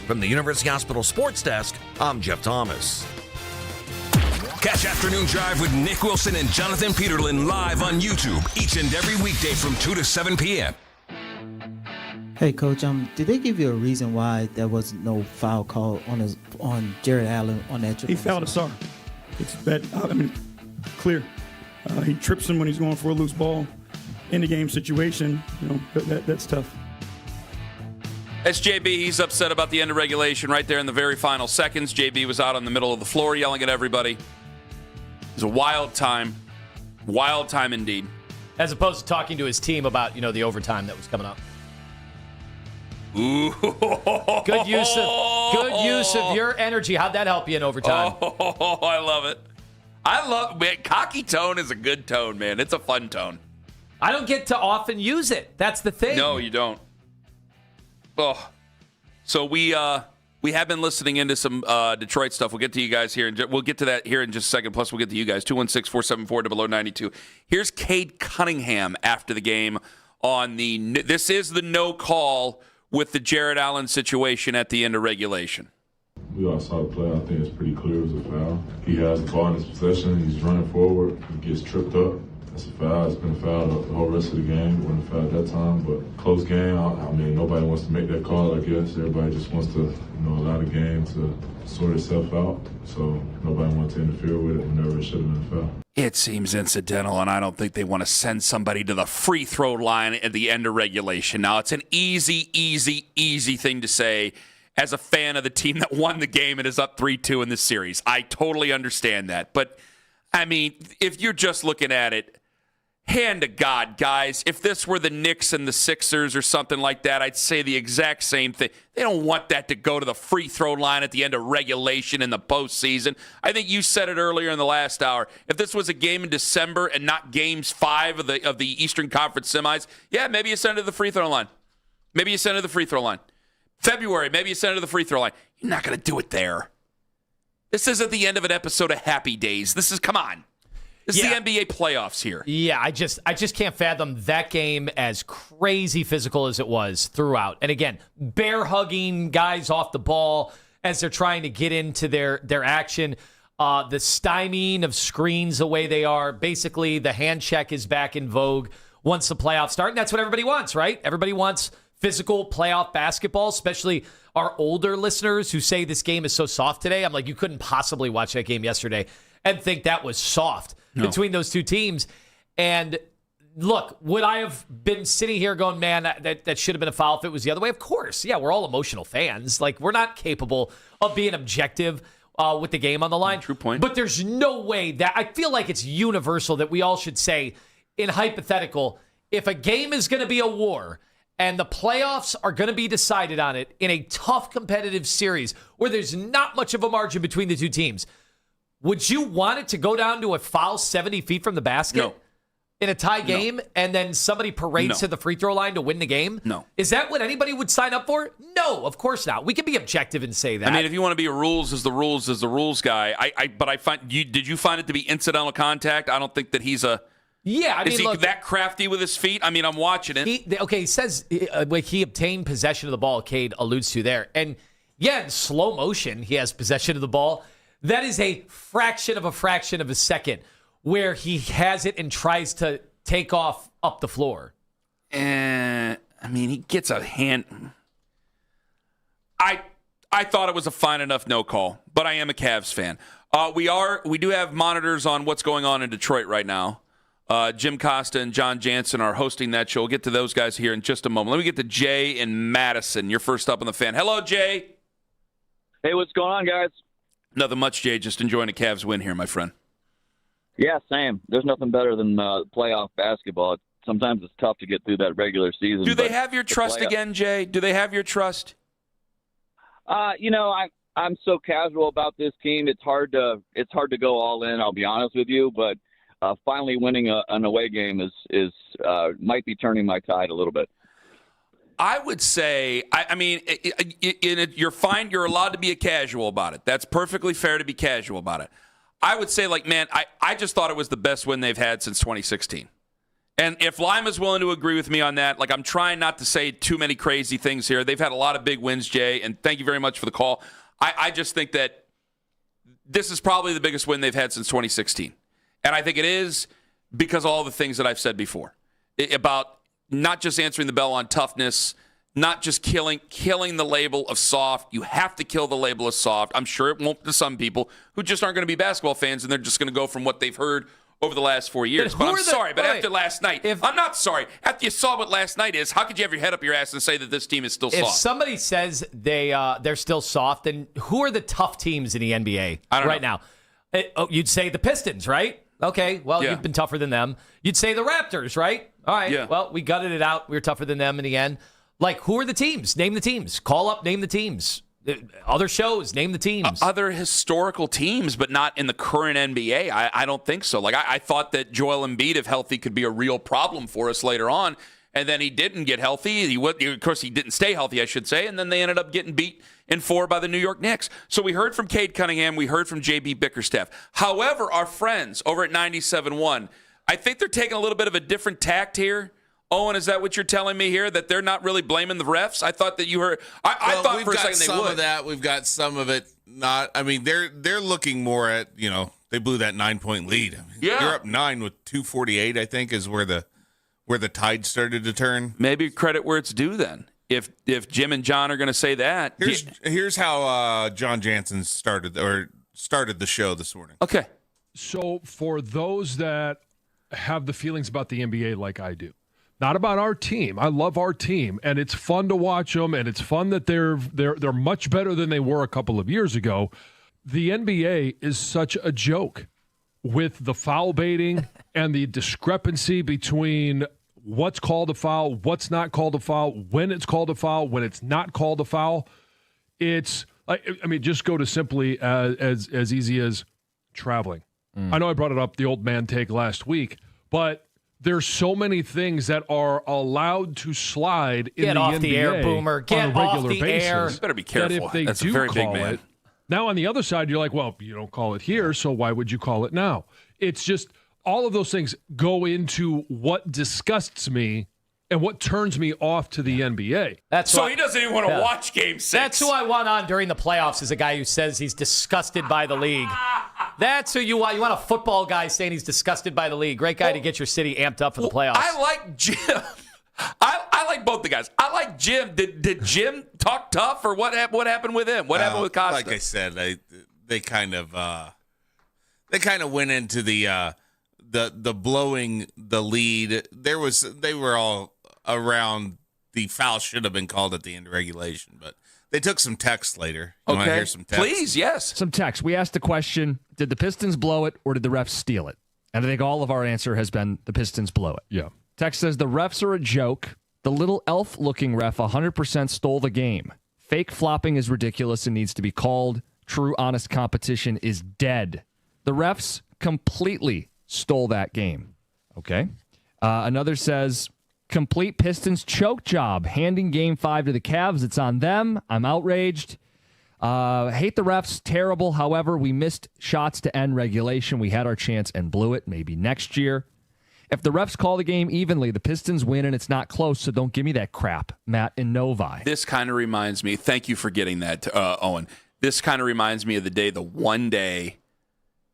From the University Hospital Sports Desk, I'm Jeff Thomas. Catch Afternoon Drive with Nick Wilson and Jonathan Peterlin live on YouTube each and every weekday from 2 to 7 p.m. Hey, Coach, did they give you a reason why there was no foul call on Jared Allen on that trip? He fouled Asar. It's bad. Clear. He trips him when he's going for a loose ball. In the game situation, that's tough. That's JB. He's upset about the end of regulation right there in the very final seconds. JB was out on the middle of the floor yelling at everybody. It was a wild time. Wild time indeed. As opposed to talking to his team about, the overtime that was coming up. Ooh. Good use of your energy. How'd that help you in overtime? Oh, I love it. Man, cocky tone is a good tone, man. It's a fun tone. I don't get to often use it. That's the thing. No, you don't. Oh, so we have been listening into some Detroit stuff. We'll get to you guys here, and we'll get to that here in just a second. Plus, we'll get to you guys. 216-474-0092. Here's Cade Cunningham after the game on this is the no call with the Jared Allen situation at the end of regulation. We all saw the play. I think it's pretty clear it was a foul. He has the ball in his possession. He's running forward. He gets tripped up. That's a foul. It's been a foul the whole rest of the game. It wasn't a foul at that time, but close game. I mean, nobody wants to make that call, I guess. Everybody just wants to, allow the game to sort itself out. So nobody wants to interfere with it whenever it should have been a foul. It seems incidental, and I don't think they want to send somebody to the free throw line at the end of regulation. Now, it's an easy thing to say as a fan of the team that won the game and is up 3-2 in this series. I totally understand that. But, I mean, if you're just looking at it, hand to God, guys, if this were the Knicks and the Sixers or something like that, I'd say the exact same thing. They don't want that to go to the free throw line at the end of regulation in the postseason. I think you said it earlier in the last hour. If this was a game in December and not games 5 of the Eastern Conference semis, yeah, maybe you send it to the free throw line. Maybe you send it to the free throw line. February, maybe you send it to the free throw line. You're not going to do it there. This isn't the end of an episode of Happy Days. Come on. This is the NBA playoffs here. Yeah, I just can't fathom that game as crazy physical as it was throughout. And again, bear hugging guys off the ball as they're trying to get into their action. The stymieing of screens the way they are. Basically, the hand check is back in vogue once the playoffs start. And that's what everybody wants, right? Everybody wants physical playoff basketball, especially our older listeners who say this game is so soft today. I'm like, you couldn't possibly watch that game yesterday and think that was soft. No. Between those two teams. And look, would I have been sitting here going, man, that should have been a foul if it was the other way? Of course. Yeah, we're all emotional fans. Like, we're not capable of being objective with the game on the line. True point. But there's no way that I feel like it's universal that we all should say, in hypothetical, if a game is going to be a war and the playoffs are going to be decided on it in a tough competitive series where there's not much of a margin between the two teams, would you want it to go down to a foul 70 feet from the basket? No. In a tie game, and then somebody parades to the free throw line to win the game? No. Is that what anybody would sign up for? No, of course not. We can be objective and say that. I mean, if you want to be a rules is the rules guy, but I find did you find it to be incidental contact? I don't think that he's a. Yeah, I mean, is he look, that crafty with his feet? I mean, I'm watching it. He says he obtained possession of the ball. Cade alludes to there, and yeah, in slow motion, he has possession of the ball. That is a fraction of a second where he has it and tries to take off up the floor. I mean, he gets a hand. I thought it was a fine enough no call, but I am a Cavs fan. We do have monitors on what's going on in Detroit right now. Jim Costa and John Jansen are hosting that show. We'll get to those guys here in just a moment. Let me get to Jay in Madison. You're first up on the Fan. Hello, Jay. Hey, what's going on, guys? Nothing much, Jay. Just enjoying a Cavs win here, my friend. Yeah, same. There's nothing better than playoff basketball. Sometimes it's tough to get through that regular season. Do they have your trust again, Jay? Do they have your trust? I'm so casual about this team. It's hard to go all in. I'll be honest with you, but finally winning an away game is might be turning my tide a little bit. I would say, you're fine. You're allowed to be a casual about it. That's perfectly fair to be casual about it. I would say, I just thought it was the best win they've had since 2016. And if Lima's willing to agree with me on that, like I'm trying not to say too many crazy things here. They've had a lot of big wins, Jay, and thank you very much for the call. I just think that this is probably the biggest win they've had since 2016. And I think it is because of all the things that I've said before about not just answering the bell on toughness, not just killing the label of soft. You have to kill the label of soft. I'm sure it won't to some people who just aren't going to be basketball fans, and they're just going to go from what they've heard over the last 4 years. But I'm sorry, but after last night, I'm not sorry. After you saw what last night is, how could you have your head up your ass and say that this team is still soft? If somebody says they're still soft, then who are the tough teams in the NBA right now? You'd say the Pistons, right? Okay, well, you've been tougher than them. You'd say the Raptors, right? All right, well, we gutted it out. We were tougher than them in the end. Like, who are the teams? Name the teams. Call up, name the teams. Other shows, name the teams. Other historical teams, but not in the current NBA. I don't think so. Like, I thought that Joel Embiid, if healthy, could be a real problem for us later on, and then he didn't get healthy. Of course, he didn't stay healthy, I should say, and then they ended up getting beat in 4 by the New York Knicks. So we heard from Cade Cunningham. We heard from J.B. Bickerstaff. However, our friends over at 97.1, I think they're taking a little bit of a different tact here. Owen, is that what you're telling me here, that they're not really blaming the refs? I thought that you heard. I thought for a second they would. We've got some of that. We've got some of it not. I mean, they're looking more at, they blew that 9-point lead. I mean, you're up 9 with 2:48, I think, is where the tide started to turn. Maybe credit where it's due then. If Jim and John are going to say that. Here's how John Jansen started the show this morning. Okay. So for those that have the feelings about the NBA like I do, not about our team. I love our team, and it's fun to watch them, and it's fun that they're much better than they were a couple of years ago. The NBA is such a joke with the foul baiting and the discrepancy between what's called a foul, what's not called a foul, when it's called a foul, when it's not called a foul. It's just go to simply as easy as traveling. I know I brought it up, the old man take last week, but there's so many things that are allowed to slide in the NBA. Get off the air, Boomer. Get off the air. You better be careful. If they That's do a very big call man. it, now on the other side, you're like, well, you don't call it here, so why would you call it now? It's just all of those things go into what disgusts me and what turns me off to the NBA. He doesn't even want to watch Game 6. That's who I want on during the playoffs, is a guy who says he's disgusted by the league. That's who you want. You want a football guy saying he's disgusted by the league. Great guy to get your city amped up for the playoffs. I like Jim. I like both the guys. I like Jim. Did Jim talk tough, or what happened with him? What happened with Costa? Like I said, they kind of went into the blowing the lead. They were all around the foul should have been called at the end of regulation, but they took some text later. You want to hear some text? Please, yes. Some text. We asked the question, did the Pistons blow it or did the refs steal it? And I think all of our answer has been the Pistons blow it. Yeah. Text says, the refs are a joke. The little elf-looking ref 100% stole the game. Fake flopping is ridiculous and needs to be called. True, honest competition is dead. The refs completely stole that game. Okay. Another says, complete Pistons choke job. Handing Game 5 to the Cavs. It's on them. I'm outraged. Hate the refs. Terrible. However, we missed shots to end regulation. We had our chance and blew it. Maybe next year. If the refs call the game evenly, the Pistons win and it's not close, so don't give me that crap, Matt in Novi. This kind of reminds me, thank you for getting that, Owen. This kind of reminds me of the one day,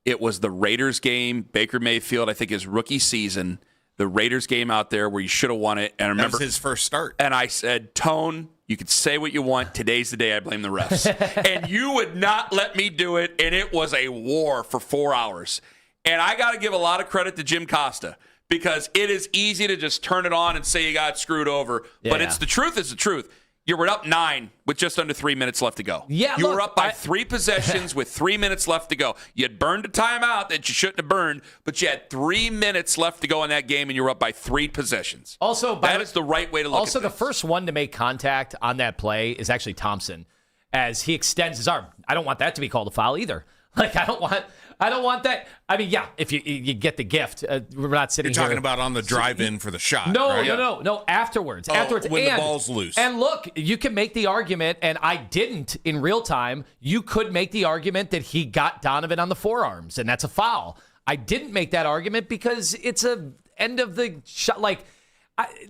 it was the Raiders game, Baker Mayfield, I think his rookie season, the Raiders game out there where you should have won it. And I remember that was his first start. And I said, Tone, you can say what you want. Today's the day I blame the refs. And you would not let me do it, and it was a war for 4 hours. And I got to give a lot of credit to Jim Costa, because it is easy to just turn it on and say you got screwed over. Yeah. But it's the truth is the truth. You were up 9 with just under 3 minutes left to go. Yeah, you were up by 3 possessions with 3 minutes left to go. You had burned a timeout that you shouldn't have burned, but you had 3 minutes left to go in that game, and you were up by 3 possessions. Also, that is the right way to look at it. Also, the first one to make contact on that play is actually Thompson, as he extends his arm. I don't want that to be called a foul either. Like, I don't want that. I mean, yeah, if you get the gift, we're not sitting here. You're talking about on the drive-in for the shot, No, right? No, afterwards. When the ball's loose. And look, you can make the argument, and I didn't in real time, you could make the argument that he got Donovan on the forearms, and that's a foul. I didn't make that argument because it's a end of the shot. Like,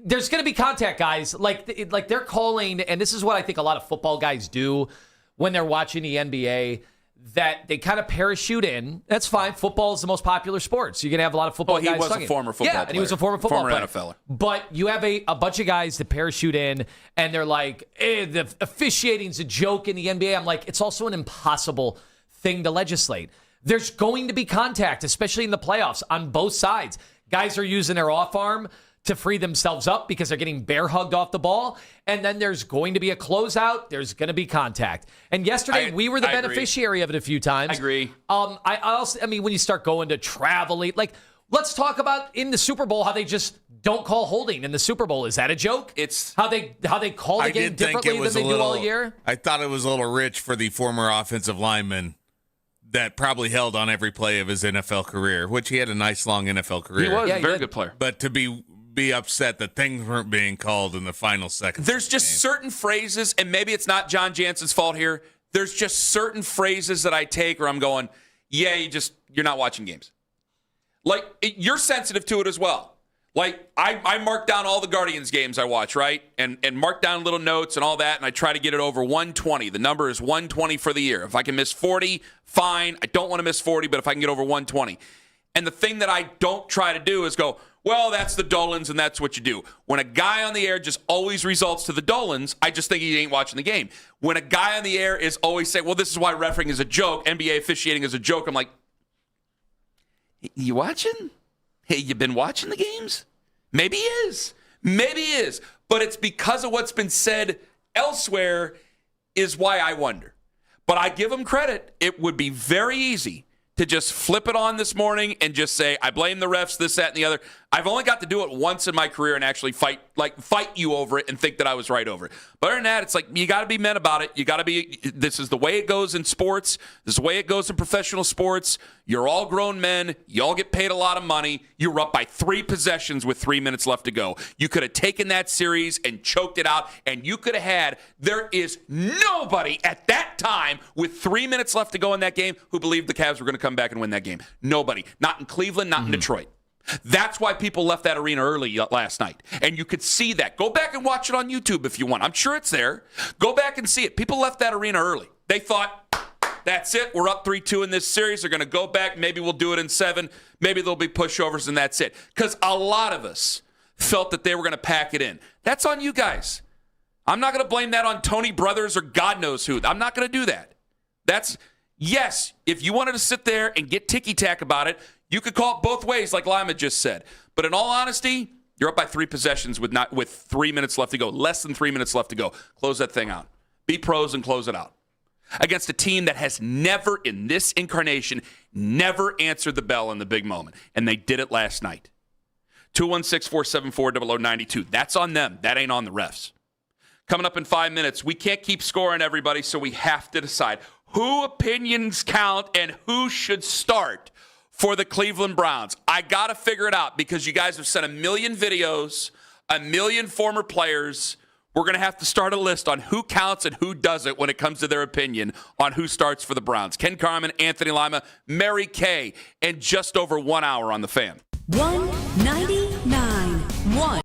there's going to be contact, guys. Like they're calling, and this is what I think a lot of football guys do when they're watching the NBA, that they kind of parachute in. That's fine. Football is the most popular sport, so you're going to have a lot of football guys. He was a former football player. And he was a former football player. NFLer. But you have a bunch of guys that parachute in, and they're like, the officiating's a joke in the NBA. I'm like, it's also an impossible thing to legislate. There's going to be contact, especially in the playoffs, on both sides. Guys are using their off arm to free themselves up because they're getting bear hugged off the ball. And then there's going to be a closeout. There's going to be contact. And yesterday, we were the beneficiary of it a few times. I agree. I mean, when you start going to travel, like, let's talk about in the Super Bowl how they just don't call holding in the Super Bowl. Is that a joke? It's how they call the game differently than they do all year. I thought it was a little rich for the former offensive lineman that probably held on every play of his NFL career, which he had a nice long NFL career. He was a very good player. But to be upset that things weren't being called in the final seconds. There's just certain phrases, and maybe it's not John Jansen's fault here. There's just certain phrases that I take where I'm going, yeah, you're not watching games. Like, you're sensitive to it as well. Like, I mark down all the Guardians games I watch, right? And mark down little notes and all that, and I try to get it over 120. The number is 120 for the year. If I can miss 40, fine. I don't want to miss 40, but if I can get over 120. And the thing that I don't try to do is go, well, that's the Dolans, and that's what you do. When a guy on the air just always results to the Dolans, I just think he ain't watching the game. When a guy on the air is always saying, well, this is why refereeing is a joke, NBA officiating is a joke, I'm like, you watching? Hey, you been watching the games? Maybe he is. Maybe he is. But it's because of what's been said elsewhere is why I wonder. But I give him credit. It would be very easy to just flip it on this morning and just say, I blame the refs, this, that, and the other. I've only got to do it once in my career and actually fight you over it and think that I was right over it. But other than that, it's like, you got to be men about it. You got to be, this is the way it goes in sports. This is the way it goes in professional sports. You're all grown men. You all get paid a lot of money. You were up by 3 possessions with 3 minutes left to go. You could have taken that series and choked it out, and you could have had, there is nobody at that time with 3 minutes left to go in that game who believed the Cavs were going to come back and win that game. Nobody. Not in Cleveland, not in Detroit. That's why people left that arena early last night. And you could see that. Go back and watch it on YouTube if you want. I'm sure it's there. Go back and see it. People left that arena early. They thought, that's it. We're up 3-2 in this series. They're going to go back. Maybe we'll do it in 7. Maybe there'll be pushovers, and that's it. Because a lot of us felt that they were going to pack it in. That's on you guys. I'm not going to blame that on Tony Brothers or God knows who. I'm not going to do that. Yes, if you wanted to sit there and get ticky-tack about it, you could call it both ways, like Lima just said. But in all honesty, you're up by 3 possessions with 3 minutes left to go. Less than 3 minutes left to go. Close that thing out. Be pros and close it out. Against a team that has never, in this incarnation, never answered the bell in the big moment. And they did it last night. 216-474-0092. That's on them. That ain't on the refs. Coming up in 5 minutes, we can't keep scoring, everybody, so we have to decide who opinions count and who should start for the Cleveland Browns. I got to figure it out because you guys have sent a million videos, a million former players. We're going to have to start a list on who counts and who doesn't when it comes to their opinion on who starts for the Browns. Ken Carman, Anthony Lima, Mary Kay, and just over 1 hour on the Fan. 199.1.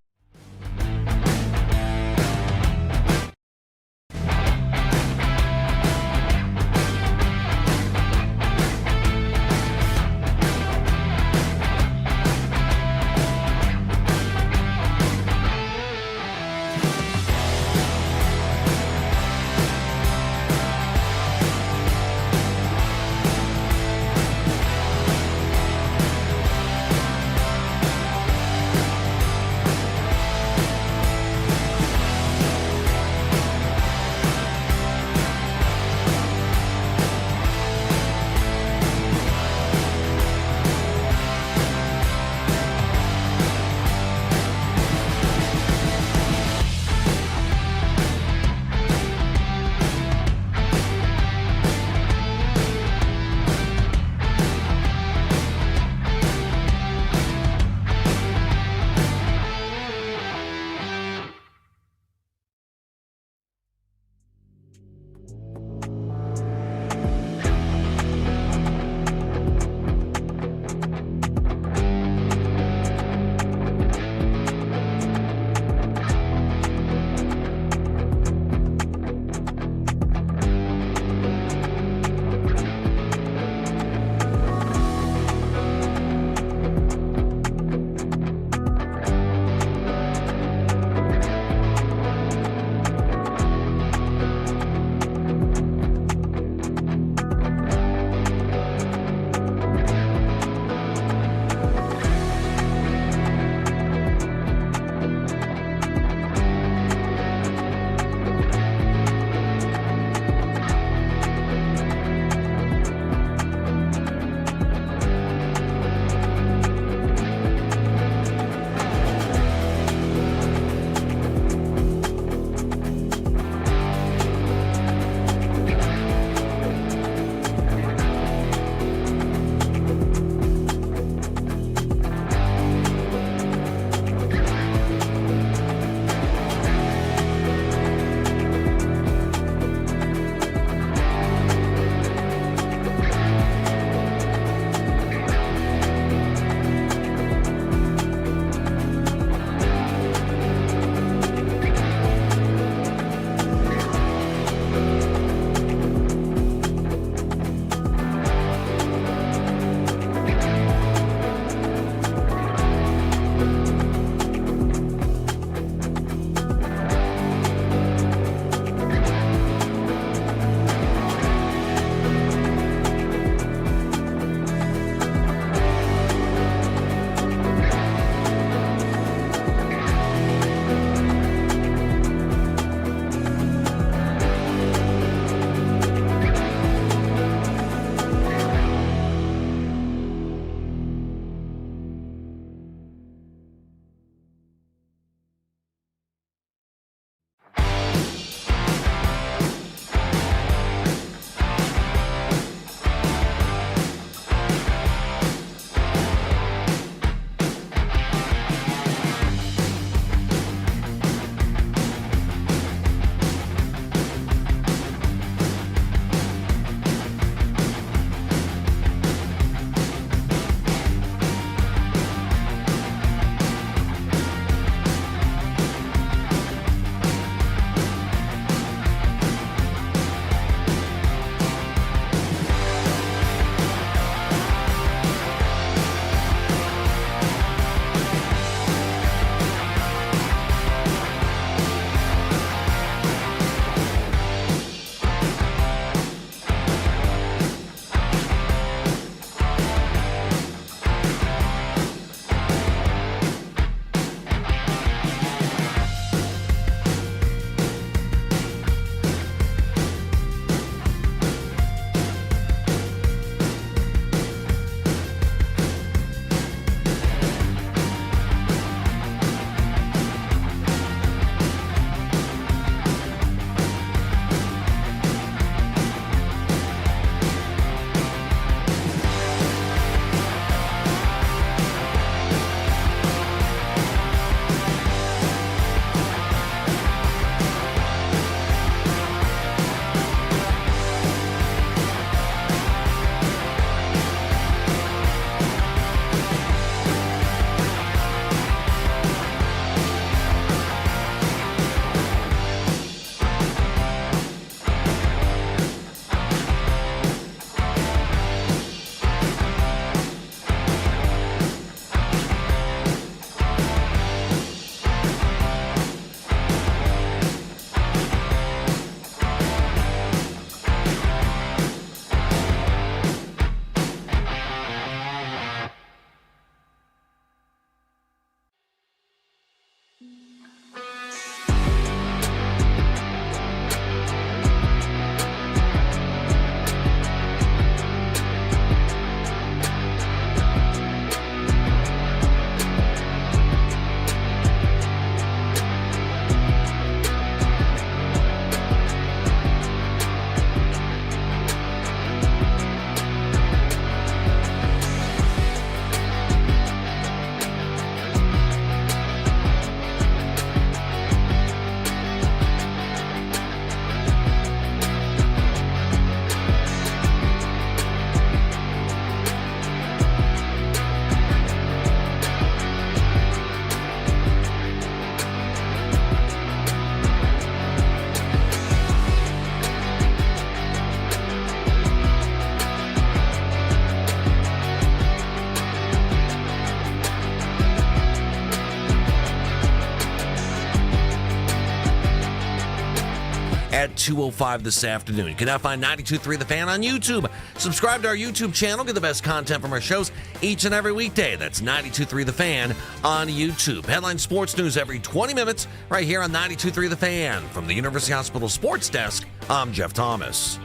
at 2:05 this afternoon. You can now find 92.3 The Fan on YouTube. Subscribe to our YouTube channel. Get the best content from our shows each and every weekday. That's 92.3 The Fan on YouTube. Headline sports news every 20 minutes right here on 92.3 The Fan. From the University Hospital Sports Desk, I'm Jeff Thomas.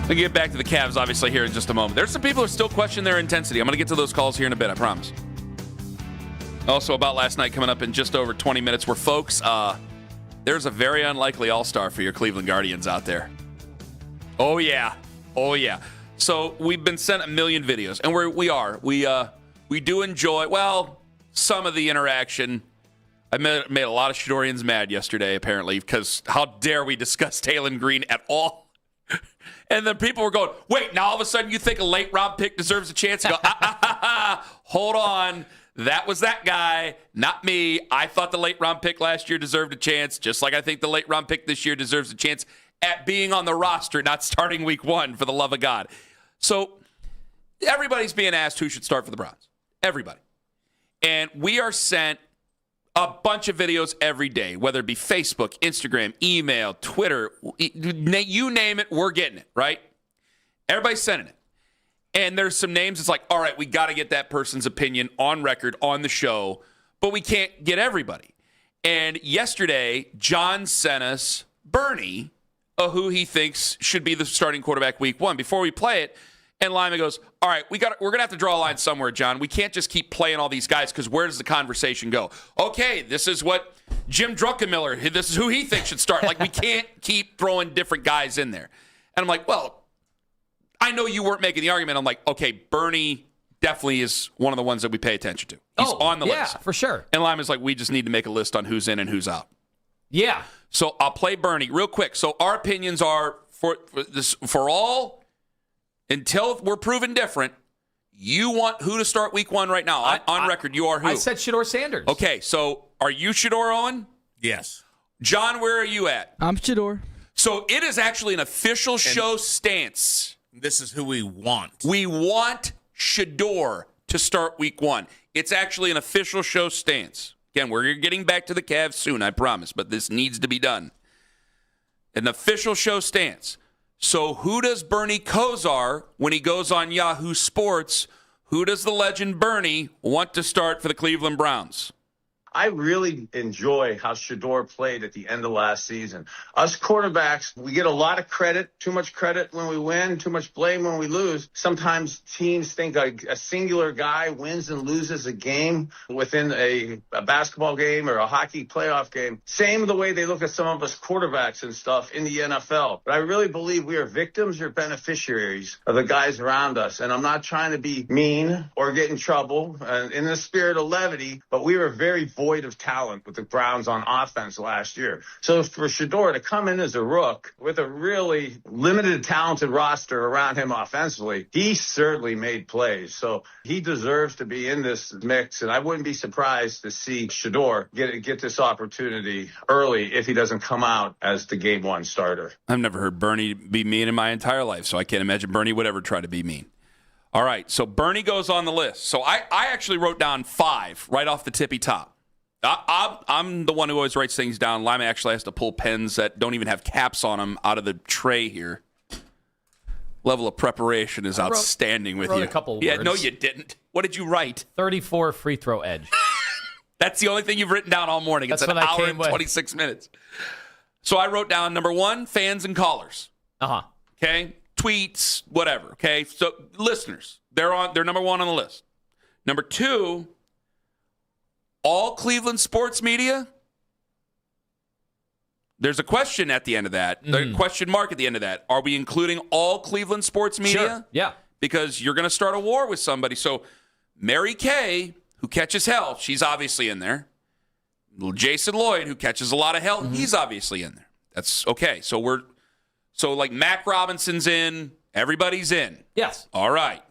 We'll get back to the Cavs, obviously, here in just a moment. There's some people who still question their intensity. I'm going to get to those calls here in a bit, I promise. Also, about last night coming up in just over 20 minutes, where, folks, there's a very unlikely all-star for your Cleveland Guardians out there. Oh, yeah. Oh, yeah. So we've been sent a million videos, and we do enjoy, well, some of the interaction. I made a lot of Shadorians mad yesterday, apparently, because how dare we discuss Taylen Green at all? And then people were going, wait, now all of a sudden you think a late round pick deserves a chance? You go, hold on. That was that guy, not me. I thought the late round pick last year deserved a chance, just like I think the late round pick this year deserves a chance at being on the roster, not starting week one, for the love of God. So everybody's being asked who should start for the Browns. Everybody. And we are sent a bunch of videos every day, whether it be Facebook, Instagram, email, Twitter, you name it, we're getting it, right? Everybody's sending it. And there's some names, it's like, all right, we got to get that person's opinion on record on the show, but we can't get everybody. And yesterday, John sent us Bernie, who he thinks should be the starting quarterback week one. Before we play it, and Lima goes, all right, we're going to have to draw a line somewhere, John. We can't just keep playing all these guys because where does the conversation go? Okay, this is what Jim Druckenmiller, this is who he thinks should start. Like, we can't keep throwing different guys in there. And I'm like, well, I know you weren't making the argument. I'm like, okay, Bernie definitely is one of the ones that we pay attention to. He's on the list. Yeah, for sure. And Lima's like, we just need to make a list on who's in and who's out. Yeah. So I'll play Bernie real quick. So our opinions are for all... Until we're proven different, you want who to start week one right now? On record, you are who? I said Shador Sanders. Okay, so are you Shador Owen? Yes. John, where are you at? I'm Shador. So it is actually an official show stance. This is who we want. We want Shador to start week one. It's actually an official show stance. Again, we're getting back to the Cavs soon, I promise, but this needs to be done. An official show stance. So who does Bernie Kosar, when he goes on Yahoo Sports, who does the legend Bernie want to start for the Cleveland Browns? I really enjoy how Shador played at the end of last season. Us quarterbacks, we get a lot of credit, too much credit when we win, too much blame when we lose. Sometimes teams think a singular guy wins and loses a game within a basketball game or a hockey playoff game. Same the way they look at some of us quarterbacks and stuff in the NFL. But I really believe we are victims or beneficiaries of the guys around us. And I'm not trying to be mean or get in trouble in the spirit of levity, but we were very void of talent with the Browns on offense last year. So for Shador to come in as a rook with a really limited talented roster around him offensively, he certainly made plays. So he deserves to be in this mix, and I wouldn't be surprised to see Shador get this opportunity early if he doesn't come out as the game one starter. I've never heard Bernie be mean in my entire life, so I can't imagine Bernie would ever try to be mean. All right, so Bernie goes on the list. So I actually wrote down 5 right off the tippy top. I'm the one who always writes things down. Lima actually has to pull pens that don't even have caps on them out of the tray here. Level of preparation is outstanding with you. I wrote a couple Yeah, words. no, you didn't. What did you write? 34 free throw edge. That's the only thing you've written down all morning. It's That's an what I hour came and with. 26 minutes. So I wrote down number 1, fans and callers. Uh-huh. Okay? Tweets, whatever. Okay? So listeners, they're number 1 on the list. Number 2, all Cleveland sports media. There's a question at the end of that. The question mark at the end of that. Are we including all Cleveland sports media? Sure. Yeah. Because you're going to start a war with somebody. So Mary Kay, who catches hell, she's obviously in there. Jason Lloyd, who catches a lot of hell, he's obviously in there. That's okay. So like Mac Robinson's in. Everybody's in. Yes. All right.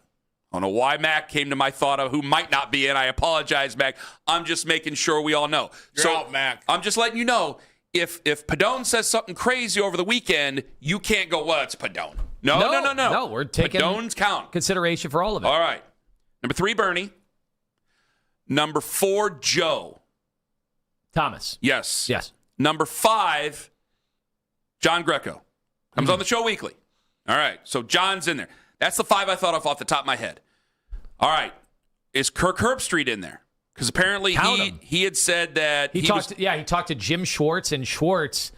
I don't know why Mac came to my thought of who might not be in. I apologize, Mac. I'm just making sure we all know. You're out, Mac. I'm just letting you know, if Padone says something crazy over the weekend, you can't go, well, it's Padone. No. We're taking Madone's count. consideration for all of it. All right. Number 3, Bernie. Number 4, Joe. Thomas. Yes. Yes. Number 5, John Greco. Comes on the show weekly. All right. So John's in there. That's the 5 I thought of off the top of my head. All right. Is Kirk Herbstreit in there? Because apparently he had said that he talked to Jim Schwartz, and Schwartz,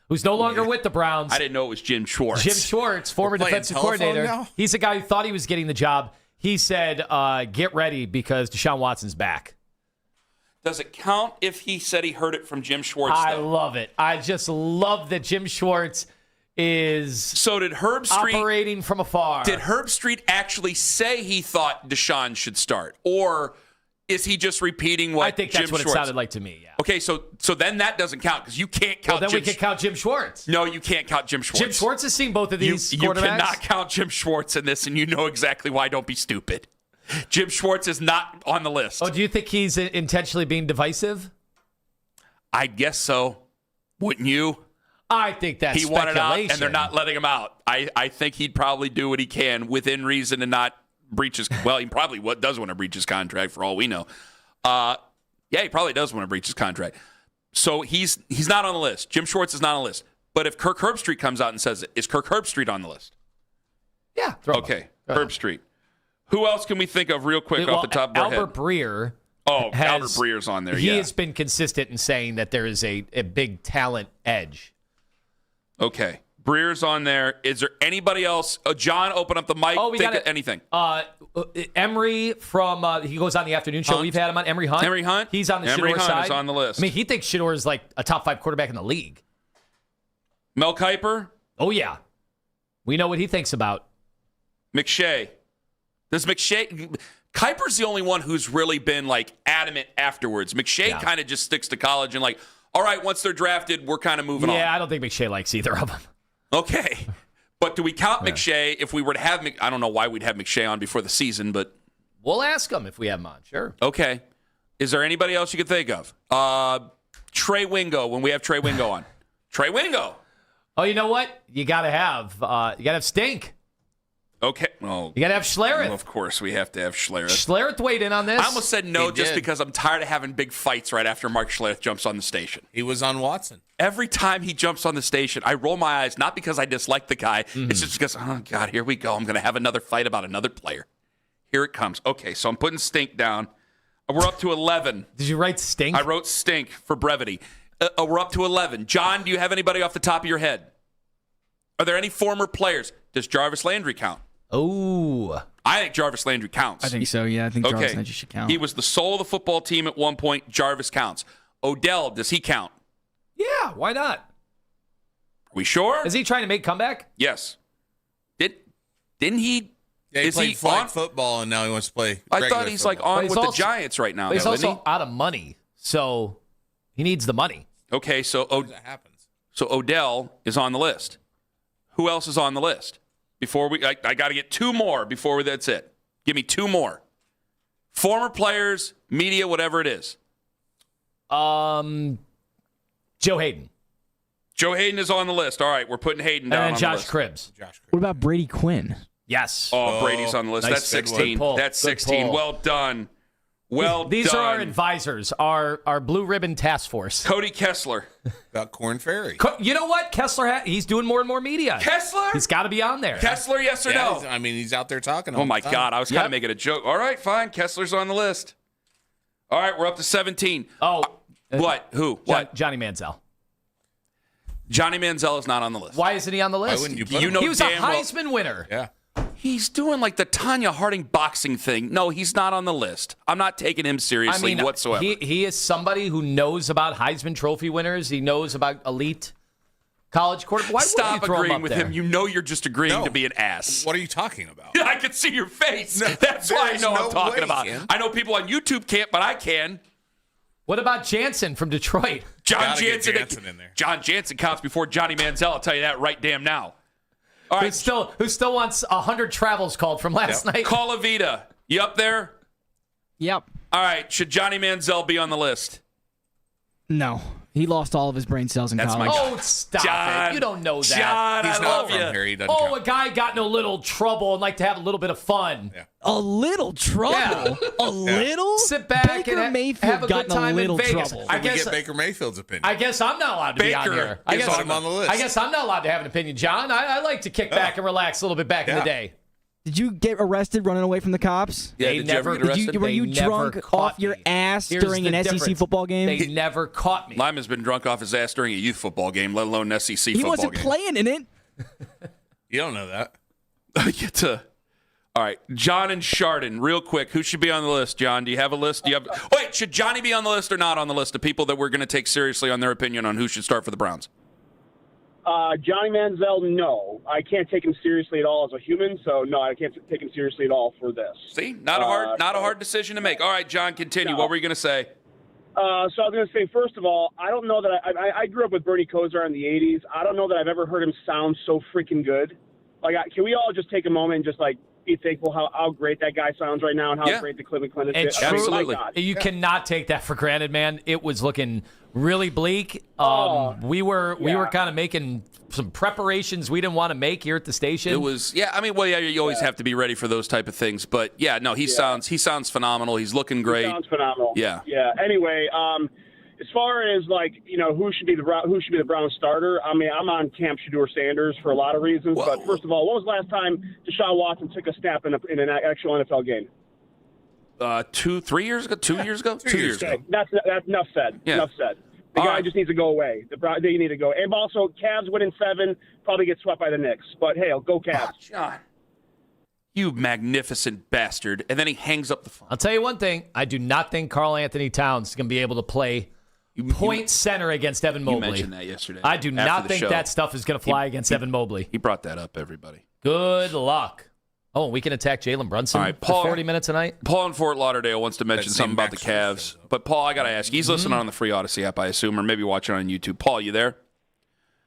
who's no longer with the Browns. I didn't know it was Jim Schwartz. Jim Schwartz, former defensive coordinator. Now? He's the guy who thought he was getting the job. He said, get ready because Deshaun Watson's back. Does it count if he said he heard it from Jim Schwartz? I love it. I just love that Jim Schwartz is did Herbstreit operating from afar. Did Herbstreit actually say he thought Deshaun should start? Or is he just repeating what I think that's Jim what Schwartz? It sounded like to me, yeah. Okay, so then that doesn't count because you can't count Well, then Jim we can count Jim Schwartz. No, you can't count Jim Schwartz. Jim Schwartz has seen both of these you quarterbacks. cannot count Jim Schwartz in this, and you know exactly why. Don't be stupid. Jim Schwartz is not on the list. Oh, do you think he's intentionally being divisive? I guess so. Wouldn't you? I think that's he speculation. wanted out, and they're not letting him out. I think he'd probably do what he can within reason and not breach his. Well, he probably does want to breach his contract for all we know. Yeah, he probably does want to breach his contract. So he's not on the list. Jim Schwartz is not on the list. But if Kirk Herbstreit comes out and says it, is Kirk Herbstreit on the list? Yeah. Okay, Herbstreit. Who else can we think of real quick off the top of our head? Albert Breer. Albert Breer's on there, He yeah. has been consistent in saying that there is a big talent edge. Okay. Breer's on there. Is there anybody else? John, open up the mic. Oh, we think got of anything. Emery from, he goes on the afternoon show. Hunt. We've had him on. Emery Hunt. Emery Hunt? He's on the Emery Shador Hunt side. is on the list. I mean, he thinks Shador is like a top 5 quarterback in the league. Mel Kiper? Oh, yeah. We know what he thinks about. McShay. Does McShay... Kiper's the only one who's really been like adamant afterwards. McShay kind of just sticks to college and like, all right, once they're drafted, we're kind of moving on. Yeah, I don't think McShay likes either of them. Okay. But do we count McShay if we were to have I don't know why we'd have McShay on before the season, but we'll ask him if we have him on. Sure. Okay. Is there anybody else you could think of? Trey Wingo when we have Trey Wingo on. Trey Wingo. Oh, you know what? You gotta have Stink. Okay. Well, you got to have Schlereth. Well, of course, we have to have Schlereth. Schlereth weighed in on this. I almost said no just because I'm tired of having big fights right after Mark Schlereth jumps on the station. He was on Watson. Every time he jumps on the station, I roll my eyes, not because I dislike the guy. It's just because, oh, God, here we go. I'm going to have another fight about another player. Here it comes. Okay, so I'm putting Stink down. We're up to 11. Did you write Stink? I wrote Stink for brevity. We're up to 11. John, do you have anybody off the top of your head? Are there any former players? Does Jarvis Landry count? Oh. I think Jarvis Landry counts. I think so, yeah. I think Jarvis Landry should count. He was the soul of the football team at one point. Jarvis counts. Odell, does he count? Yeah, why not? Are we sure? Is he trying to make comeback? Yes. Didn't he? Yeah, he is played he flag on football, and now he wants to play I thought he's football. like on with the Giants right now. But he's though, also isn't he? out of money, so he needs the money. Okay, so that happens. So Odell is on the list. Who else is on the list? Before I got to get 2 more before that's it. Give me 2 more. Former players, media, whatever it is. Joe Hayden. Joe Hayden is on the list. All right, we're putting Hayden down And on Josh the list. Cribbs. What about Brady Quinn? Yes. Oh, Brady's on the list. Nice. That's Good 16. pull. That's Good 16. pull. Well done. Well These done. are our advisors, our blue ribbon task force. Cody Kessler. About Corn Ferry. You know what? Kessler, he's doing more and more media. Kessler? He's got to be on there. Kessler, yes or Yeah, no? I mean, he's out there talking. Oh, my God. I was kind of making a joke. All right, fine. Kessler's on the list. All right, we're up to 17. Oh. What? Who? What? Johnny Manziel. Johnny Manziel is not on the list. Why isn't he on the list? Why wouldn't you put You him? know he was a damn well- Heisman winner. Yeah. He's doing like the Tanya Harding boxing thing. No, he's not on the list. I'm not taking him seriously whatsoever. He is somebody who knows about Heisman Trophy winners. He knows about elite college quarterback. Why Stop wouldn't you throw agreeing him up with there? him. You know you're just agreeing No. to be an ass. What are you talking about? I can see your face. No, That's why I there's know what no I'm talking way, about. Ken. I know people on YouTube can't, but I can. What about Jansen from Detroit? John Gotta get Jansen. Jansen in there. John Jansen counts before Johnny Manziel. I'll tell you that right damn now. All right, Who still wants 100 travels called from last night? Colavita, you up there? Yep. All right, should Johnny Manziel be on the list? No. He lost all of his brain cells in That's college. my guy. Oh, stop John, it. You don't know that. John, He's I not love from you. here. He doesn't Oh, count. a guy got in a little trouble and like to have a little bit of fun. Yeah. A little trouble? Yeah. A little? Sit back Baker and Mayfield have a got good in a time little in Vegas. trouble. I We guess get Baker Mayfield's opinion. I guess I'm not allowed to be on Baker here. I is guess on the list. I guess I'm not allowed to have an opinion, John. I like to kick back and relax a little bit back in the day. Did you get arrested running away from the cops? Yeah, They did you ever never get arrested? Were you They never drunk caught off your me. ass Here's during the an SEC difference. football game? They never caught me. Lima's been drunk off his ass during a youth football game, let alone an SEC He football wasn't game. playing in it. You don't know that. I get to. All right, John and Chardon, real quick. Who should be on the list, John? Do you have a list? Do you have? Wait, should Johnny be on the list or not on the list of people that we're going to take seriously on their opinion on who should start for the Browns? Johnny Manziel, no. I can't take him seriously at all as a human, so no, I can't take him seriously at all for this. See, not a hard decision to make. All right, John, continue. No. What were you going to say? So I was going to say, first of all, I don't know that I grew up with Bernie Kosar in the 80s. I don't know that I've ever heard him sound so freaking good. Like, can we all just take a moment and just, like, be thankful how great that guy sounds right now and how great the Cleveland Clinic is? Absolutely. My God. You cannot take that for granted, man. It was looking really bleak. We were kind of making some preparations we didn't want to make here at the station. It was, you always have to be ready for those type of things. But yeah, no, he sounds phenomenal. He's looking great. He sounds phenomenal. Yeah. Yeah. Anyway, as far as who should be the Browns starter, I mean, I'm on Camp Shedeur Sanders for a lot of reasons. Whoa. But first of all, when was the last time Deshaun Watson took a snap in an actual NFL game? 3 years ago? 2 years ago? 2 years ago. Okay, that's enough said. Yeah. Enough said. The guy just needs to go away. They need to go. And also, Cavs winning 7 probably get swept by the Knicks. But hey, go Cavs. John. You magnificent bastard. And then he hangs up the phone. I'll tell you one thing. I do not think Karl Anthony Towns is going to be able to play point center against Evan Mobley. You mentioned that yesterday. I do after not the think show. that stuff is going to fly against Evan Mobley. He brought that up, everybody. Good luck. Oh, we can attack Jalen Brunson All right, Paul, for 40 minutes a night? Paul in Fort Lauderdale wants to mention something about the Cavs. But, Paul, I got to ask. He's listening on the free Odyssey app, I assume, or maybe watching on YouTube. Paul, you there?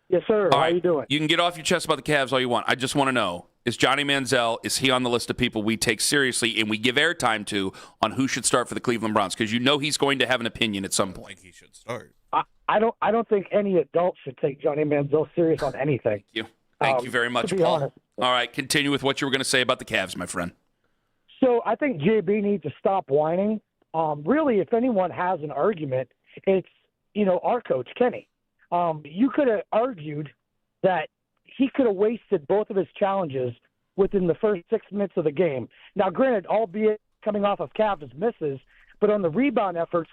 Yes, sir. All How right. you doing? You can get off your chest about the Cavs all you want. I just want to know, is Johnny Manziel, is he on the list of people we take seriously and we give airtime to on who should start for the Cleveland Browns? Because you know he's going to have an opinion at some point. He should start. I don't think any adult should take Johnny Manziel serious on anything. Thank you very much, to be Paul. honest. All right, continue with what you were going to say about the Cavs, my friend. So I think JB needs to stop whining. Really, if anyone has an argument, it's our coach Kenny. You could have argued that he could have wasted both of his challenges within the first 6 minutes of the game. Now, granted, albeit coming off of Cavs misses, but on the rebound efforts,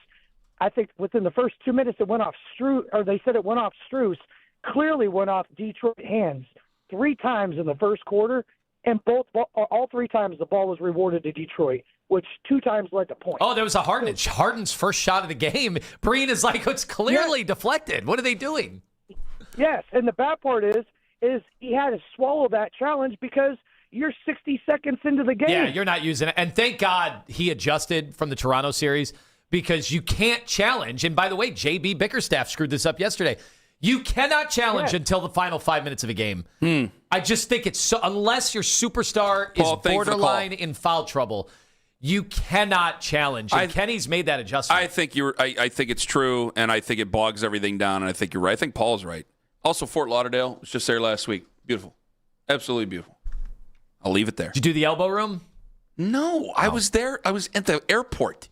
I think within the first 2 minutes it went off Strus, or they said it went off Strus, clearly went off Detroit hands 3 times in the first quarter, and all 3 times the ball was rewarded to Detroit, which 2 times led to points. Oh, there was a Harden's first shot of the game. Breen is like, it's clearly deflected. What are they doing? Yes, and the bad part is he had to swallow that challenge because you're 60 seconds into the game. Yeah, you're not using it. And thank God he adjusted from the Toronto series because you can't challenge. And by the way, JB Bickerstaff screwed this up yesterday. You cannot challenge until the final 5 minutes of a game. I just think it's so, unless your superstar Paul, is borderline in foul trouble, you cannot challenge. And Kenny's made that adjustment. I think I think it's true, and I think it bogs everything down, and I think you're right. I think Paul's right. Also, Fort Lauderdale was just there last week. Beautiful. Absolutely beautiful. I'll leave it there. Did you do the elbow room? No, I was there. I was at the airport.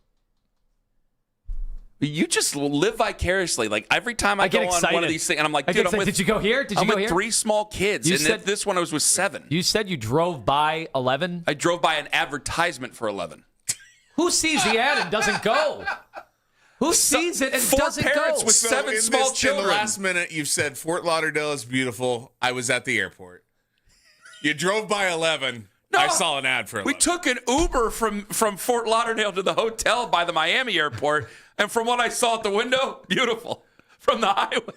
You just live vicariously. Like every time I go on one of these things, and I'm like, dude, I'm with, did you go here? I'm with 3 small kids, You and said- this one I was with 7. You said you drove by 11? I drove by an advertisement for 11. Who sees the ad and doesn't go? Who sees it and 4 doesn't parents go? with 7 small children. In the last minute, you've said Fort Lauderdale is beautiful. I was at the airport. You drove by 11. I saw an ad for 11. We took an Uber from Fort Lauderdale to the hotel by the Miami airport, and from what I saw at the window, beautiful. From the highway.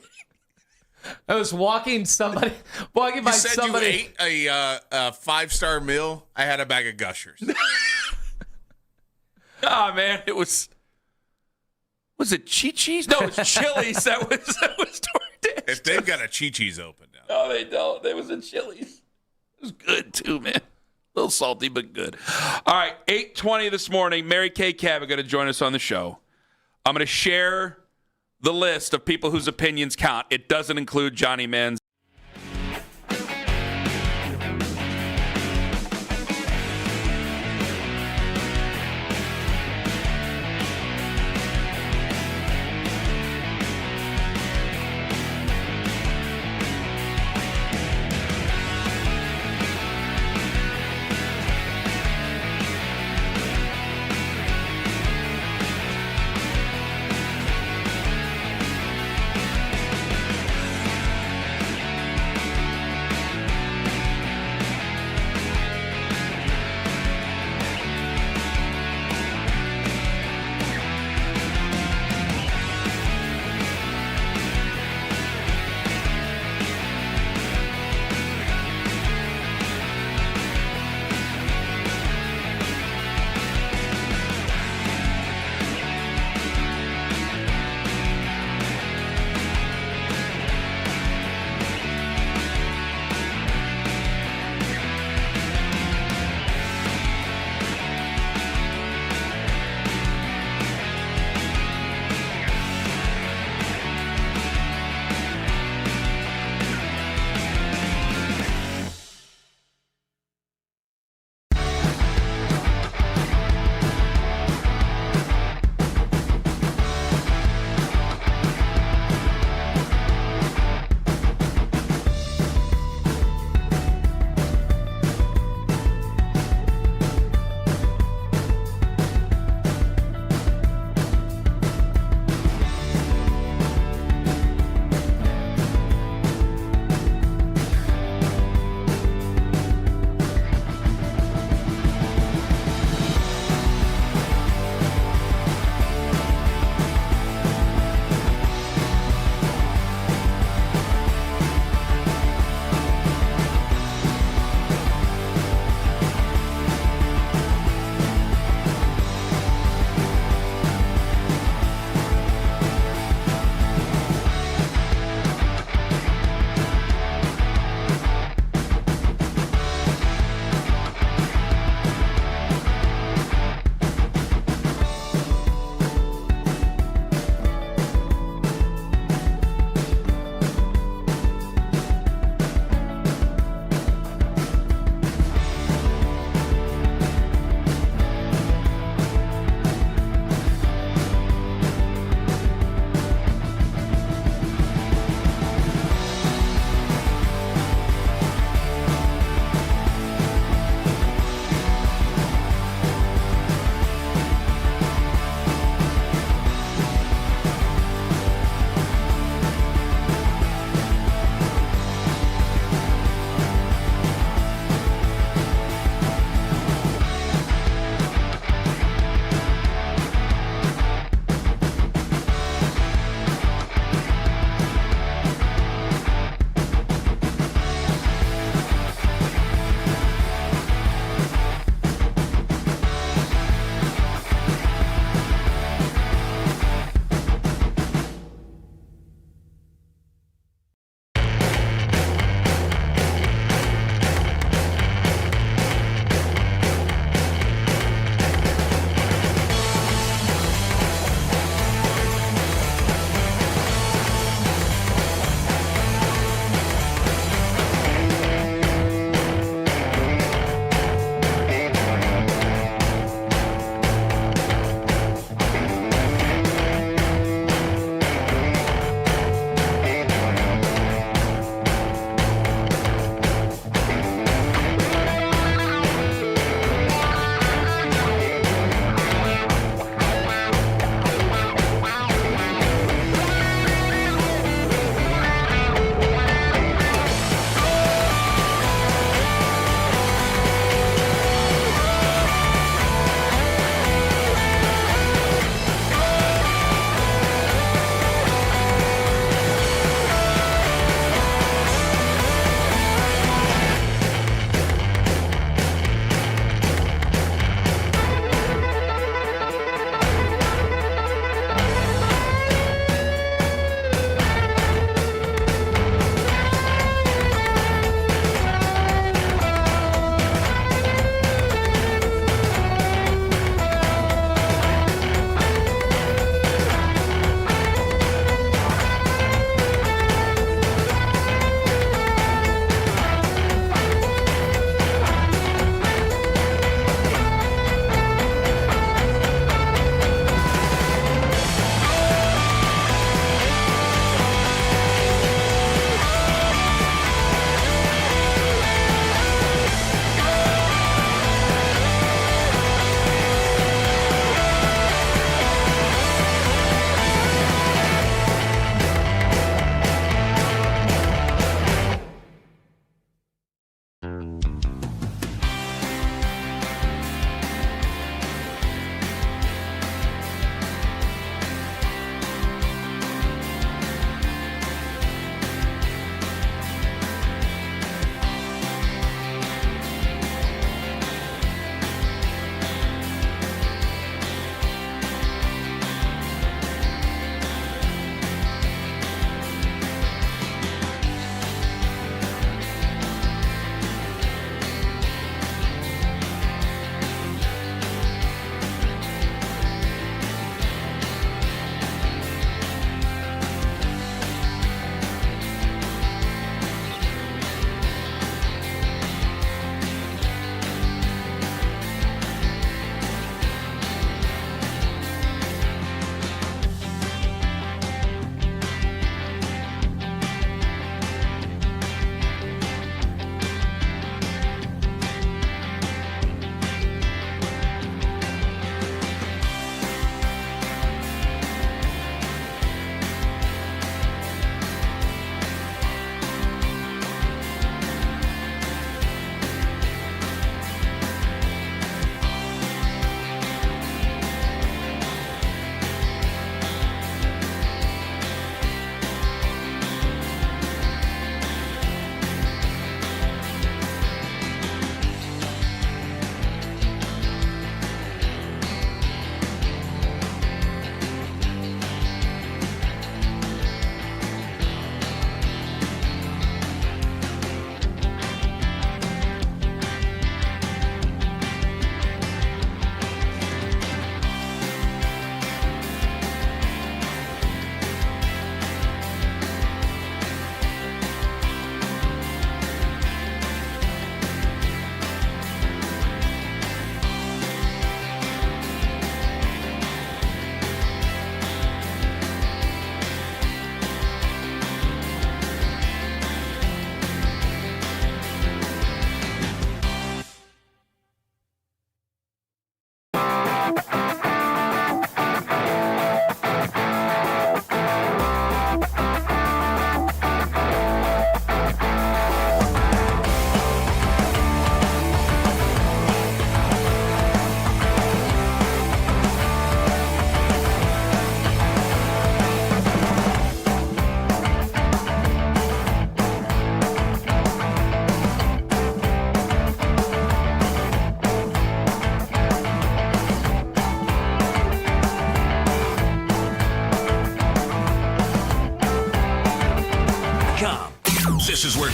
I was walking by somebody. You said you ate a 5-star meal. I had a bag of Gushers. Oh, man, it was it Chi-Chi's? No, it's Chili's. that was DoorDash. If they've got a Chi-Chi's open now. No, they don't. It was a Chili's. It was good, too, man. A little salty, but good. All right, 8:20 this morning. Mary Kay Cabot going to join us on the show. I'm going to share the list of people whose opinions count. It doesn't include Johnny Manziel.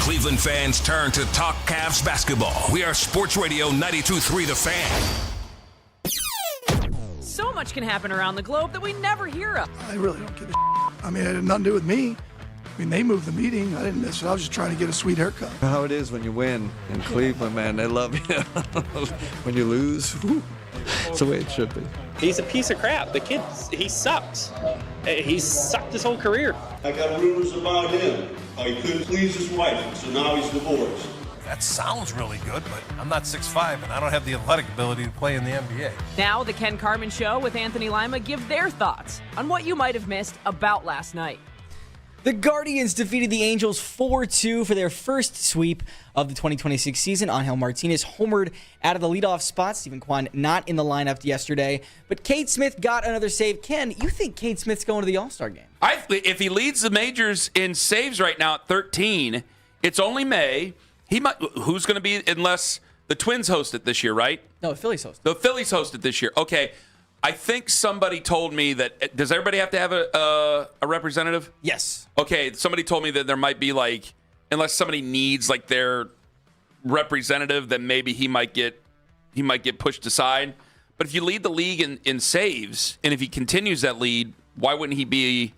Cleveland fans turn to talk Cavs basketball. We are Sports Radio 92.3 The Fan. So much can happen around the globe that we never hear of. I really don't give a I mean, it had nothing to do with me. I mean, they moved the meeting. I didn't miss it. I was just trying to get a sweet haircut. How it is when you win in Cleveland, man. They love you. When you lose, whew, it's the way it should be. He's a piece of crap. The kid, he sucks. He's sucked his whole career. I got rumors about him. How he couldn't please his wife, so now he's divorced. That sounds really good, but I'm not 6'5", and I don't have the athletic ability to play in the NBA. Now, the Ken Carman Show with Anthony Lima give their thoughts on what you might have missed about last night. The Guardians defeated the Angels 4-2 for their first sweep of the 2026 season. Angel Martinez homered out of the leadoff spot. Stephen Kwan not in the lineup yesterday. But Cade Smith got another save. Ken, you think Cade Smith's going to the All-Star game? If he leads the majors in saves right now at 13, it's only May. He might. Who's going to be, unless the Twins host it this year, right? No, the Phillies host it. The Phillies host it this year. Okay. I think somebody told me that. Does everybody have to have a representative? Yes. Okay. Somebody told me that there might be unless somebody needs their representative, then maybe he might get pushed aside. But if you lead the league in saves, and if he continues that lead, why wouldn't he be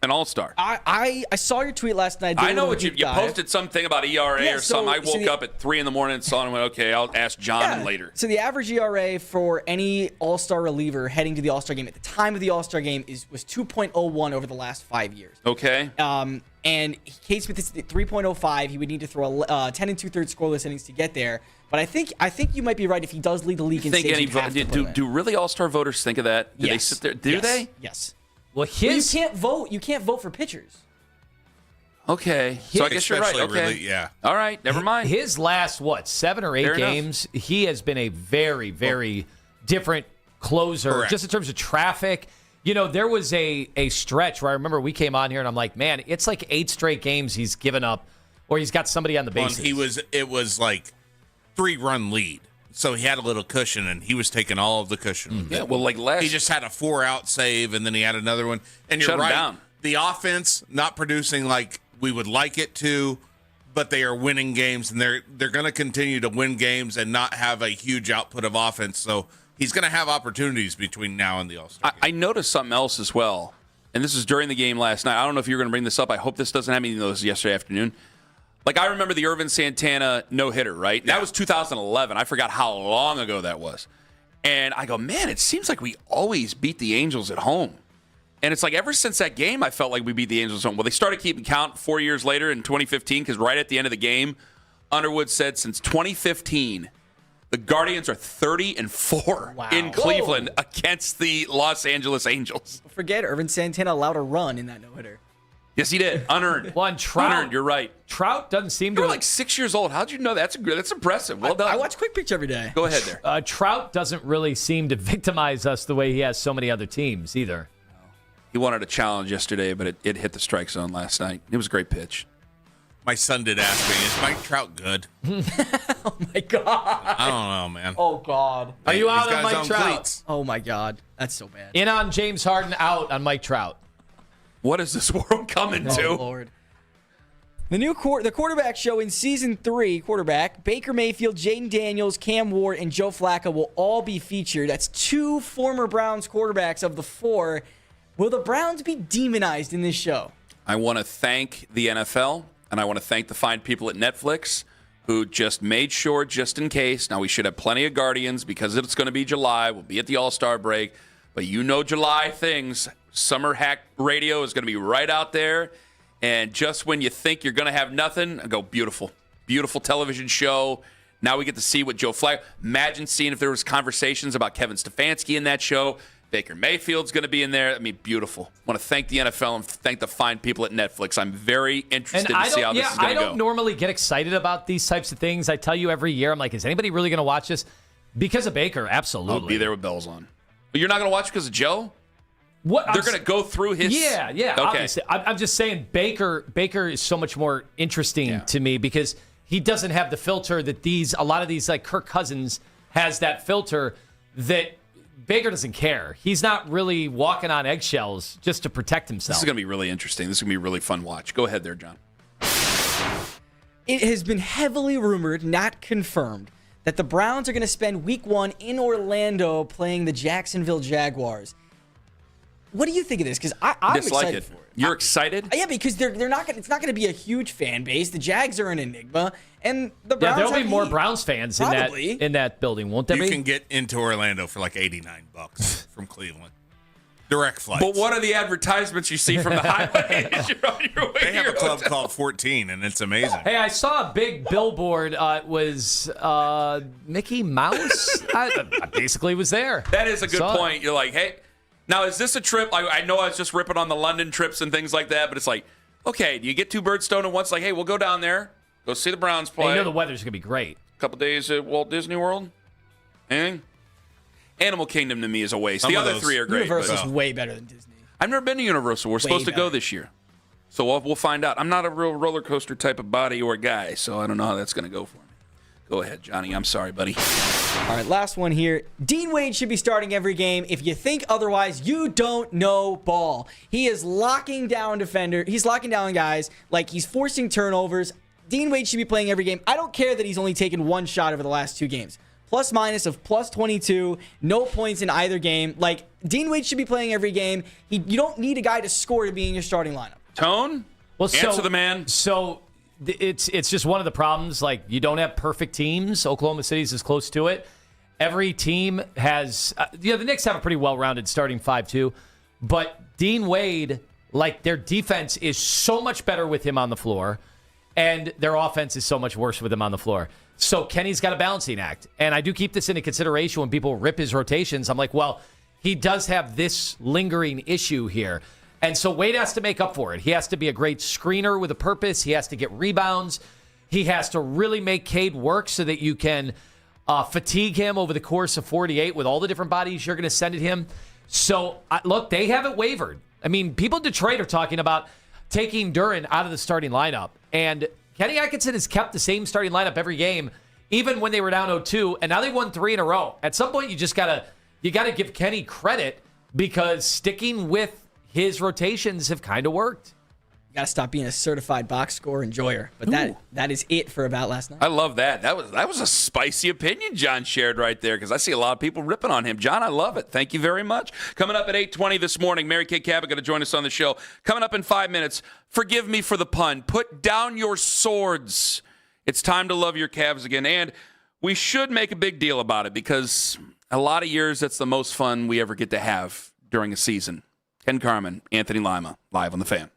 an all-star? I saw your tweet last night. I know what you posted something about ERA or something. I woke up at 3 a.m. and saw it and went, okay, I'll ask John later. So the average ERA for any all-star reliever heading to the all-star game at the time of the all-star game was 2.01 over the last 5 years. Okay. And Cade Smith is at 3.05. He would need to throw 10 2/3 scoreless innings to get there. But I think you might be right. If he does lead the league in saves, do really all-star voters think of that? Do they sit there? Do they? Yes. Well, you can't vote. You can't vote for pitchers. Okay. So I guess you're right. Okay. Really, yeah. All right. Never mind. His last, 7 or 8 Fair games, he has been a very, very different closer. Correct. Just in terms of traffic. There was a stretch where I remember we came on here and I'm like, man, it's like 8 straight games he's given up or he's got somebody on the bases. It was like 3-run lead. So he had a little cushion, and he was taking all of the cushion. Mm-hmm. Yeah, well, he just had a 4-out save, and then he had another one. And you're Shut him right. down. The offense not producing like we would like it to, but they are winning games, and they're going to continue to win games and not have a huge output of offense. So he's going to have opportunities between now and the All-Star game. I noticed something else as well, and this was during the game last night. I don't know if you're going to bring this up. I hope this doesn't have anything to do with this yesterday afternoon. I remember the Irvin Santana no-hitter, right? Yeah. That was 2011. I forgot how long ago that was. And I go, man, it seems like we always beat the Angels at home. And it's like ever since that game, I felt like we beat the Angels at home. Well, they started keeping count 4 years later in 2015 because right at the end of the game, Underwood said since 2015, the Guardians are 30-4 in Cleveland against the Los Angeles Angels. Forget Irvin Santana allowed a run in that no-hitter. Yes, he did. Unearned. Well, and Trout, unearned, you're right. Trout doesn't seem to. You're like 6 years old. How'd you know? That's impressive. Well done. I watch Quick Pitch every day. Go ahead there. Trout doesn't really seem to victimize us the way he has so many other teams either. He wanted a challenge yesterday, but it hit the strike zone last night. It was a great pitch. My son did ask me, is Mike Trout good? Oh, my God. I don't know, man. Oh, God. Are you out He's on got his Mike own Trout? cleats. Oh, my God. That's so bad. In on James Harden, out on Mike Trout. What is this world coming to? Oh, Lord. The quarterback show in Season 3, Baker Mayfield, Jaden Daniels, Cam Ward, and Joe Flacco will all be featured. That's 2 former Browns quarterbacks of the 4. Will the Browns be demonized in this show? I want to thank the NFL, and I want to thank the fine people at Netflix who just made sure, just in case. Now, we should have plenty of Guardians because it's going to be July. We'll be at the All-Star break. But July things, Summer Hack Radio is going to be right out there. And just when you think you're going to have nothing, I go, beautiful. Beautiful television show. Now we get to see what Joe Flacco. Imagine seeing if there was conversations about Kevin Stefanski in that show. Baker Mayfield's going to be in there. I mean, beautiful. I want to thank the NFL and thank the fine people at Netflix. I'm very interested to see how this is going to go. I don't normally get excited about these types of things. I tell you every year, I'm like, is anybody really going to watch this? Because of Baker, absolutely. I'll be there with bells on. But you're not going to watch because of Joe? What they're going to go through his. Yeah. Okay. Obviously. I'm just saying Baker is so much more interesting to me because he doesn't have the filter that a lot of these like Kirk Cousins has that filter that Baker doesn't care. He's not really walking on eggshells just to protect himself. This is going to be really interesting. This is going to be a really fun watch. Go ahead there, John. It has been heavily rumored, not confirmed, that the Browns are going to spend week 1 in Orlando playing the Jacksonville Jaguars. What do you think of this? Because I'm excited for it. You're excited? Yeah, because they're not gonna, it's not going to be a huge fan base. The Jags are an enigma, and the Browns there'll be have more heat. Browns fans Probably. in that building, won't there You be? can get into Orlando for like $89 from Cleveland. Direct flights. But what are the advertisements you see from the highway as you're on your way They have to a your club hotel? called 14, and it's amazing. Hey, I saw a big billboard. It was Mickey Mouse. I basically was there. That is a good Saw it. point. You're like, hey, now is this a trip? I know I was just ripping on the London trips and things like that, but it's like, okay, do you get 2 birds stoned at once? Like, hey, we'll go down there, go see the Browns play. Hey, you know the weather's going to be great. A couple days at Walt Disney World. Anything? Animal Kingdom to me is a waste. Some The of other those- 3 are great. Universal's but- way better than Disney. I've never been to Universal. We're supposed to go better. this year. So we'll find out. I'm not a real roller coaster type of body or guy, so I don't know how that's going to go for me. Go ahead, Johnny. I'm sorry, buddy. All right, last one here. Dean Wade should be starting every game. If you think otherwise, you don't know ball. He is locking down defender. He's locking down guys. Like, he's forcing turnovers. Dean Wade should be playing every game. I don't care that he's only taken 1 shot over the last 2 games. Plus minus of plus 22. No points in either game. Like, Dean Wade should be playing every game. You don't need a guy to score to be in your starting lineup. Tone? Answer the man. So it's just one of the problems. Like, you don't have perfect teams. Oklahoma City's is close to it. Every team has the Knicks have a pretty well-rounded starting 5-2. But Dean Wade, like, their defense is so much better with him on the floor, and their offense is so much worse with him on the floor. So Kenny's got a balancing act. And I do keep this into consideration when people rip his rotations. I'm like, well, he does have this lingering issue here. And so Wade has to make up for it. He has to be a great screener with a purpose. He has to get rebounds. He has to really make Cade work so that you can fatigue him over the course of 48 with all the different bodies you're going to send at him. So, look, they haven't wavered. I mean, people in Detroit are talking about taking Duren out of the starting lineup. And Kenny Atkinson has kept the same starting lineup every game, even when they were down 0-2, and now they won 3 in a row. At some point, you just gotta give Kenny credit because sticking with his rotations have kind of worked. You got to stop being a certified box score enjoyer. But that is it for About Last Night. I love that. That was a spicy opinion John shared right there because I see a lot of people ripping on him. John, I love it. Thank you very much. Coming up at 8:20 this morning, Mary Kay Cabot going to join us on the show. Coming up in 5 minutes, forgive me for the pun. Put down your swords. It's time to love your Cavs again. And we should make a big deal about it because a lot of years that's the most fun we ever get to have during a season. Ken Carman, Anthony Lima, live on The Fan.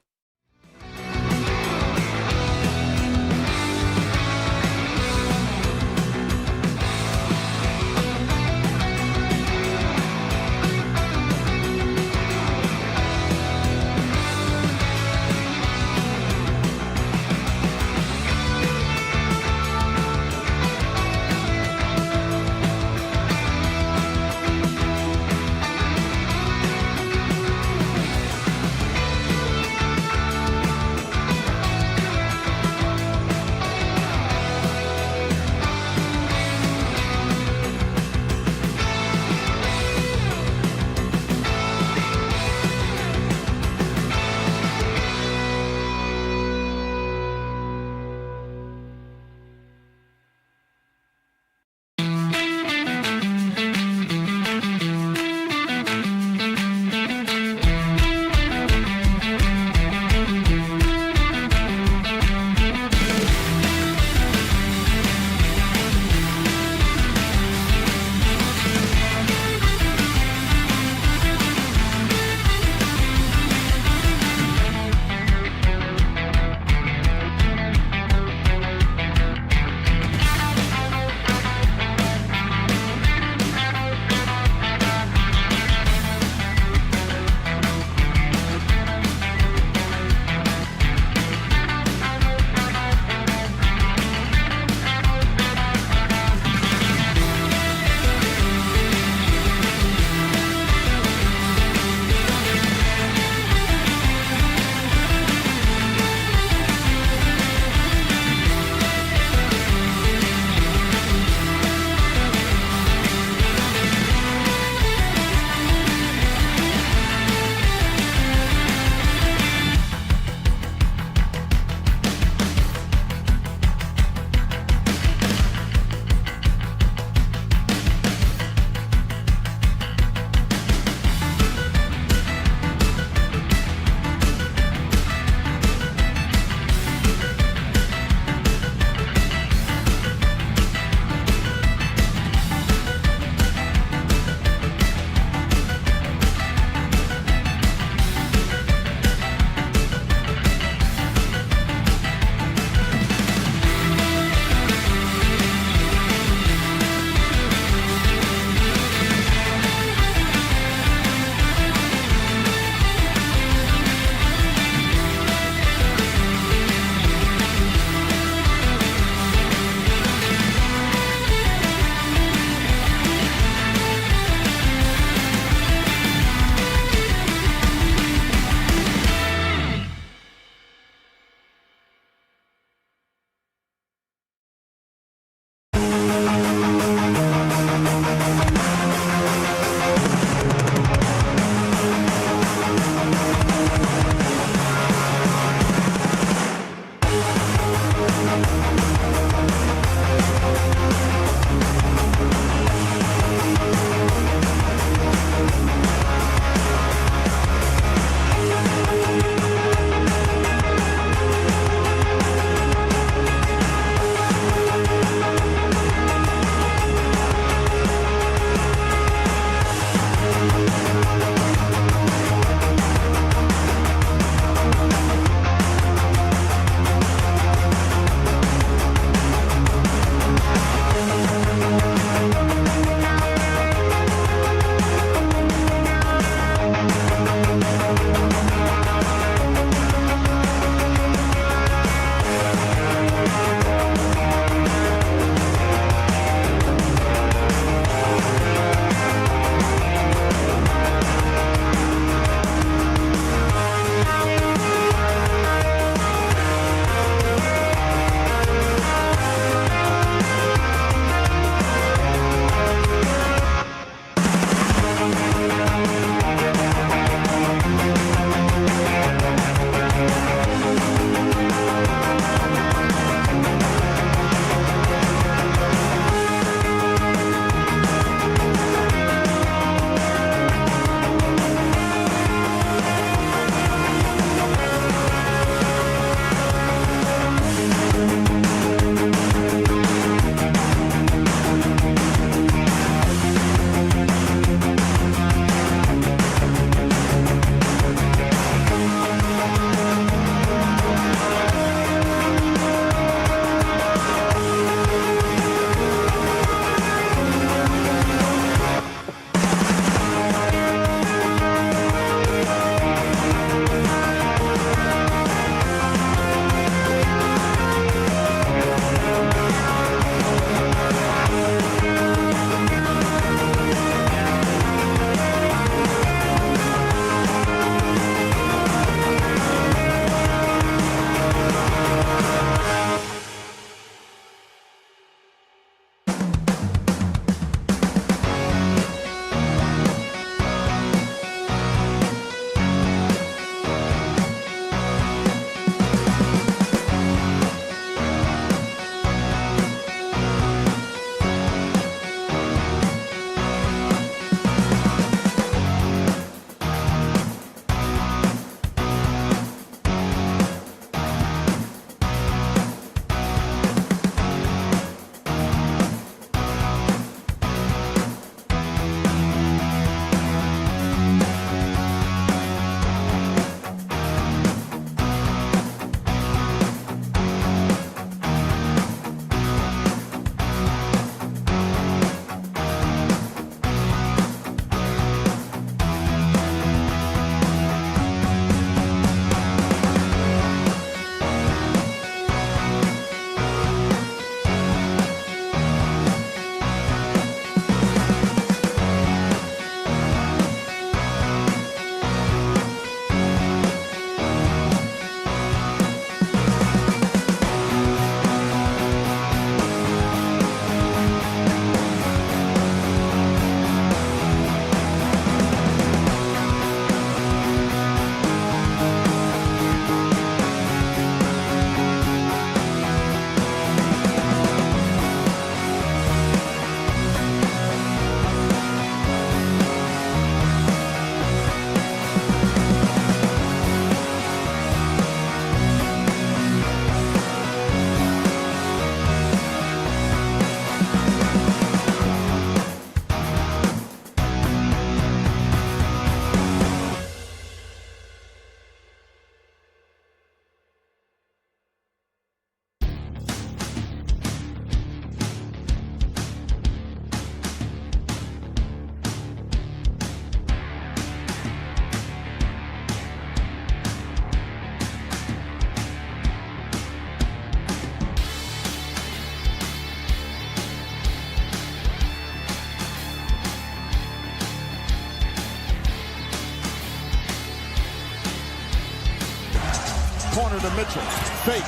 Donovan Mitchell. Fake.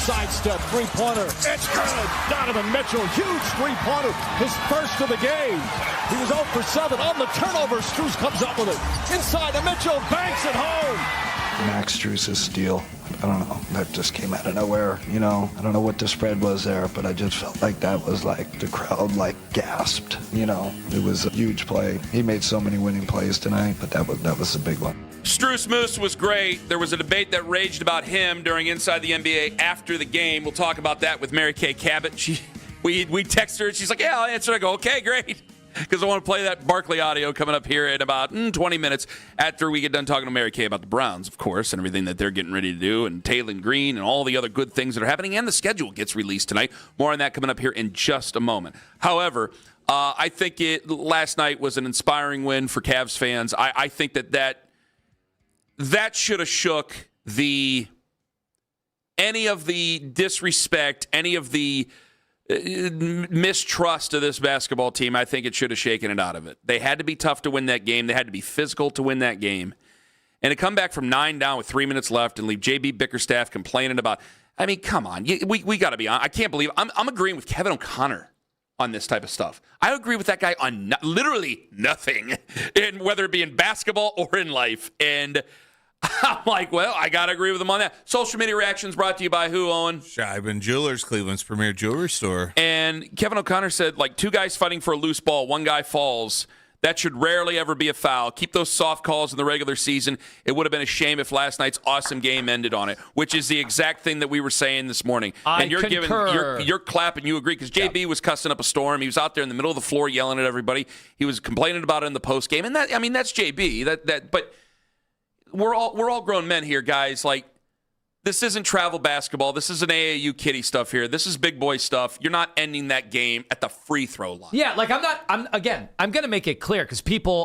Sidestep. Three-pointer. It's good. Donovan Mitchell. Huge three-pointer. His first of the game. He was 0 for 7 on the turnover. Strus comes up with it. Inside to Mitchell. Banks it home. Max Strus' steal. I don't know. That just came out of nowhere. I don't know what the spread was there, but I just felt like that was like the crowd gasped. It was a huge play. He made so many winning plays tonight, but that was a big one. Strus Moose was great. There was a debate that raged about him during Inside the NBA after the game. We'll talk about that with Mary Kay Cabot. We text her, and she's like, yeah, I'll answer. I go, okay, great. Because I want to play that Barkley audio coming up here in about 20 minutes after we get done talking to Mary Kay about the Browns, of course, and everything that they're getting ready to do, and Taylor Green and all the other good things that are happening, and the schedule gets released tonight. More on that coming up here in just a moment. However, I think last night was an inspiring win for Cavs fans. I think that should have shook any of the disrespect, any of the mistrust of this basketball team. I think it should have shaken it out of it. They had to be tough to win that game. They had to be physical to win that game. And to come back from 9 down with 3 minutes left and leave J.B. Bickerstaff complaining about, come on. We got to be on. I can't believe I'm agreeing with Kevin O'Connor on this type of stuff. I agree with that guy on literally nothing, whether it be in basketball or in life. And I'm like, well, I got to agree with him on that. Social media reactions brought to you by who, Owen? Scheibin Jewelers, Cleveland's premier jewelry store. And Kevin O'Connor said, two guys fighting for a loose ball, one guy falls. That should rarely ever be a foul. Keep those soft calls in the regular season. It would have been a shame if last night's awesome game ended on it, which is the exact thing that we were saying this morning. I and you're concur. you're clapping, you agree, because JB was cussing up a storm. He was out there in the middle of the floor yelling at everybody. He was complaining about it in the post game. And that's JB. But we're all grown men here, guys. This isn't travel basketball. This isn't AAU kiddie stuff here. This is big boy stuff. You're not ending that game at the free throw line. Yeah, I'm going to make it clear because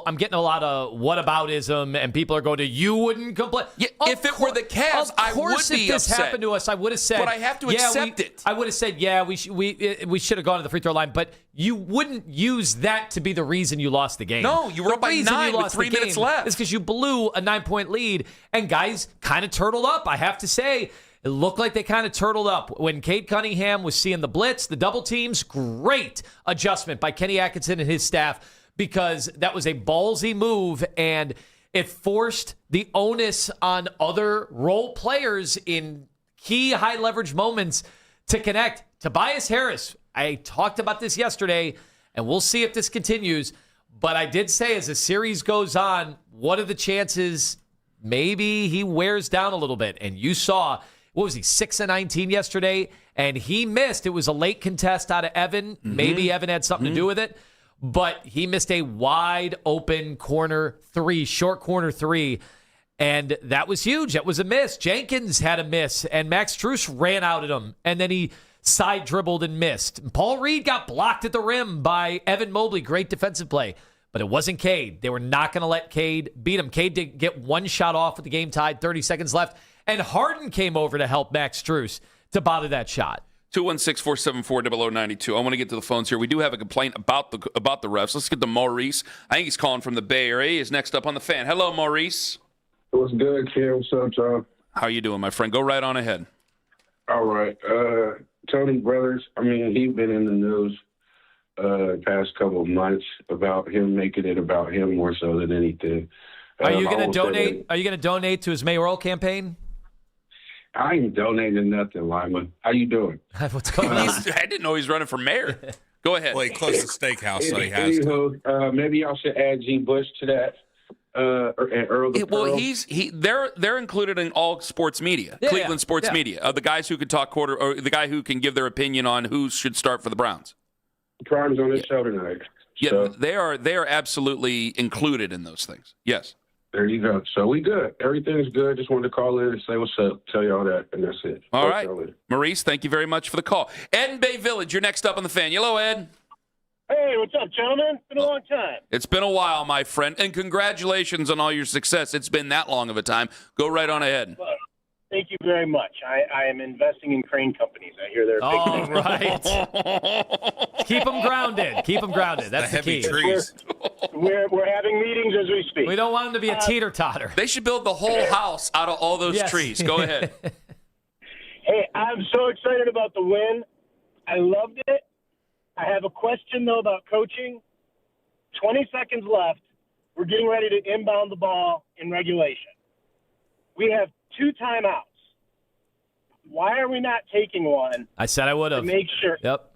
I'm getting a lot of whataboutism and people are going to, you wouldn't complain. Yeah, if it were the Cavs, I would be upset. If this happened to us, I would have said. But I have to accept it. I would have said, yeah, we should have gone to the free throw line. But you wouldn't use that to be the reason you lost the game. No, you were up by 9 with 3 minutes left. It's because you blew a 9-point lead and guys kind of turtled up, I have to say. It looked like they kind of turtled up. When Cade Cunningham was seeing the blitz, the double teams, great adjustment by Kenny Atkinson and his staff because that was a ballsy move and it forced the onus on other role players in key high leverage moments to connect. Tobias Harris, I talked about this yesterday, and we'll see if this continues, but I did say as the series goes on, what are the chances maybe he wears down a little bit? And you saw, what was he, 6 of 19 yesterday? And he missed. It was a late contest out of Evan. Mm-hmm. Maybe Evan had something to do with it. But he missed a wide open short corner three. And that was huge. That was a miss. Jenkins had a miss. And Max Strus ran out at him. And then he side dribbled and missed. Paul Reed got blocked at the rim by Evan Mobley. Great defensive play. But it wasn't Cade. They were not going to let Cade beat him. Cade did get one shot off with the game tied, 30 seconds left. And Harden came over to help Max Strus to bother that shot. 216-474-0092. I want to get to the phones here. We do have a complaint about the refs. Let's get to Maurice. I think he's calling from the Bay Area. He is next up on the fan. Hello, Maurice. What's good, kid? What's up, John? How you doing, my friend? Go right on ahead. All right. Tony Brothers, he's been in the news past couple of months about him making it about him more so than anything. Are you going to donate? Are you going to donate to his mayoral campaign? I ain't donating nothing, Lima. How you doing? What's going on? I didn't know he's running for mayor. Go ahead. Well, he closed the steakhouse, so he has to. Maybe y'all should add G. Bush to that. And Earl the Pearl. They're included in all sports media, Cleveland sports media. The guys who can talk or the guy who can give their opinion on who should start for the Browns. Prime's on this show tonight. Yeah, so. they are absolutely included in those things. Yes. There you go. So we good. Everything's good. Just wanted to call in and say what's up. Tell you all that, and that's it. All right. Maurice, thank you very much for the call. Ed in Bay Village, you're next up on the fan. Hello, Ed. Hey, what's up, gentlemen? It's been a long time. It's been a while, my friend, and congratulations on all your success. It's been that long of a time. Go right on ahead. Well, thank you very much. I am investing in crane companies. I hear they're big. All right. Keep them grounded. Keep them grounded. That's the key. Trees. We're having meetings as we speak. We don't want them to be a teeter-totter. They should build the whole house out of all those trees. Go ahead. Hey, I'm so excited about the win. I loved it. I have a question, though, about coaching. 20 seconds left. We're getting ready to inbound the ball in regulation. We have 2 timeouts. Why are we not taking one? I said I would have. To make sure. Yep.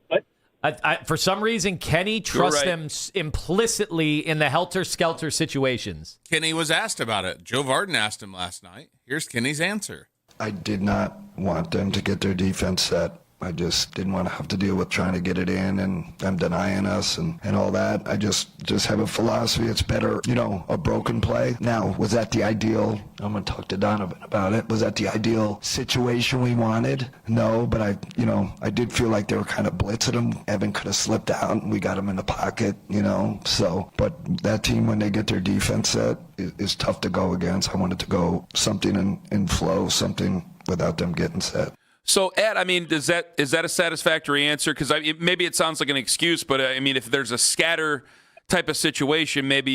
What? For some reason, Kenny trusts right. them implicitly in the helter-skelter situations. Kenny was asked about it. Joe Vardon asked him last night. Here's Kenny's answer. I did not want them to get their defense set. I just didn't want to have to deal with trying to get it in and them denying us and all that. I just have a philosophy. It's better, a broken play. Now, was that the ideal? I'm going to talk to Donovan about it. Was that the ideal situation we wanted? No, but I did feel like they were kind of blitzing him. Evan could have slipped out and we got him in the pocket, So, but that team, when they get their defense set, is tough to go against. I wanted to go something in flow, something without them getting set. So, Ed, is that a satisfactory answer? Because maybe it sounds like an excuse, but if there's a scatter type of situation, maybe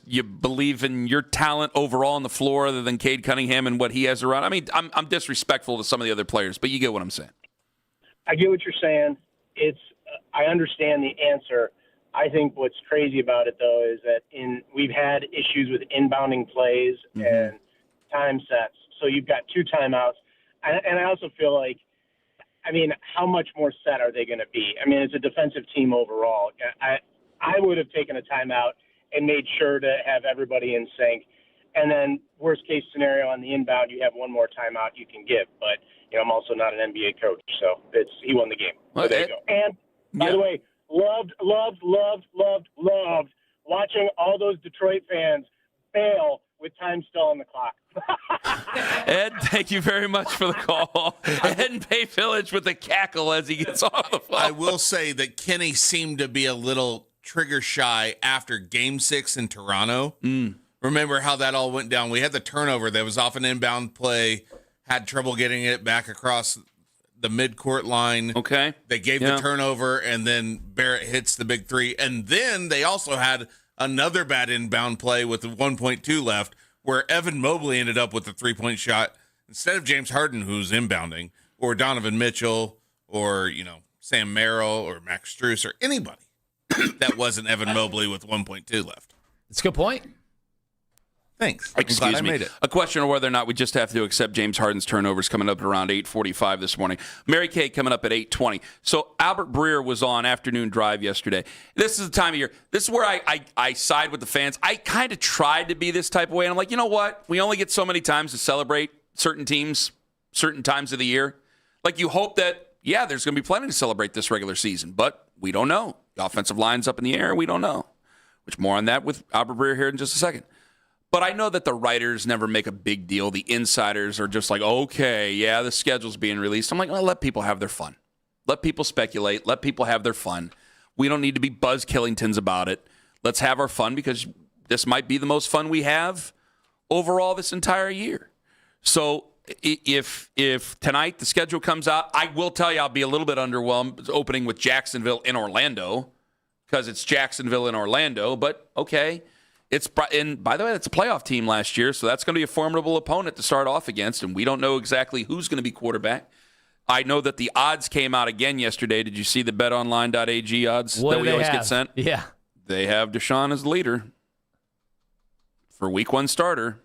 you believe in your talent overall on the floor other than Cade Cunningham and what he has around. I'm disrespectful to some of the other players, but you get what I'm saying. I get what you're saying. I understand the answer. I think what's crazy about it, though, is that we've had issues with inbounding plays and time sets. So you've got 2 timeouts. And I also feel like, how much more set are they going to be? It's a defensive team overall. I would have taken a timeout and made sure to have everybody in sync. And then worst case scenario on the inbound, you have one more timeout you can give. But, I'm also not an NBA coach, so he won the game. So there you go. And, by the way, loved watching all those Detroit fans bail with time still on the clock. Ed, thank you very much for the call. Ed in Bay Village with a cackle as he gets off the phone. I will say that Kenny seemed to be a little trigger shy after Game 6 in Toronto. Remember how that all went down? We had the turnover that was off an inbound play, had trouble getting it back across the midcourt line. Okay. They gave the turnover, and then Barrett hits the big 3. And then they also had another bad inbound play with 1.2 left, where Evan Mobley ended up with a 3-point shot instead of James Harden, who's inbounding, or Donovan Mitchell, or, Sam Merrill, or Max Strus, or anybody that wasn't Evan Mobley with 1.2 left. That's a good point. Thanks. Excuse me. I made it. A question of whether or not we just have to accept James Harden's turnovers coming up at around 8:45 this morning. Mary Kay coming up at 8:20. So Albert Breer was on Afternoon Drive yesterday. This is the time of year. This is where I side with the fans. I kind of tried to be this type of way. And I'm like, you know what? We only get so many times to celebrate certain teams, certain times of the year. Like, you hope that, there's going to be plenty to celebrate this regular season. But we don't know. The offensive line's up in the air. We don't know. Which more on that with Albert Breer here in just a second. But I know that the writers never make a big deal. The insiders are just like, okay, the schedule's being released. I'm like, well, let people have their fun. Let people speculate. Let people have their fun. We don't need to be Buzz Killingtons about it. Let's have our fun, because this might be the most fun we have overall this entire year. So if tonight the schedule comes out, I will tell you I'll be a little bit underwhelmed opening with Jacksonville in Orlando, because it's Jacksonville in Orlando. But okay. And by the way, it's a playoff team last year, so that's going to be a formidable opponent to start off against, and we don't know exactly who's going to be quarterback. I know that the odds came out again yesterday. Did you see the betonline.ag odds that we always get sent? Yeah. They have Deshaun as leader for week 1 starter.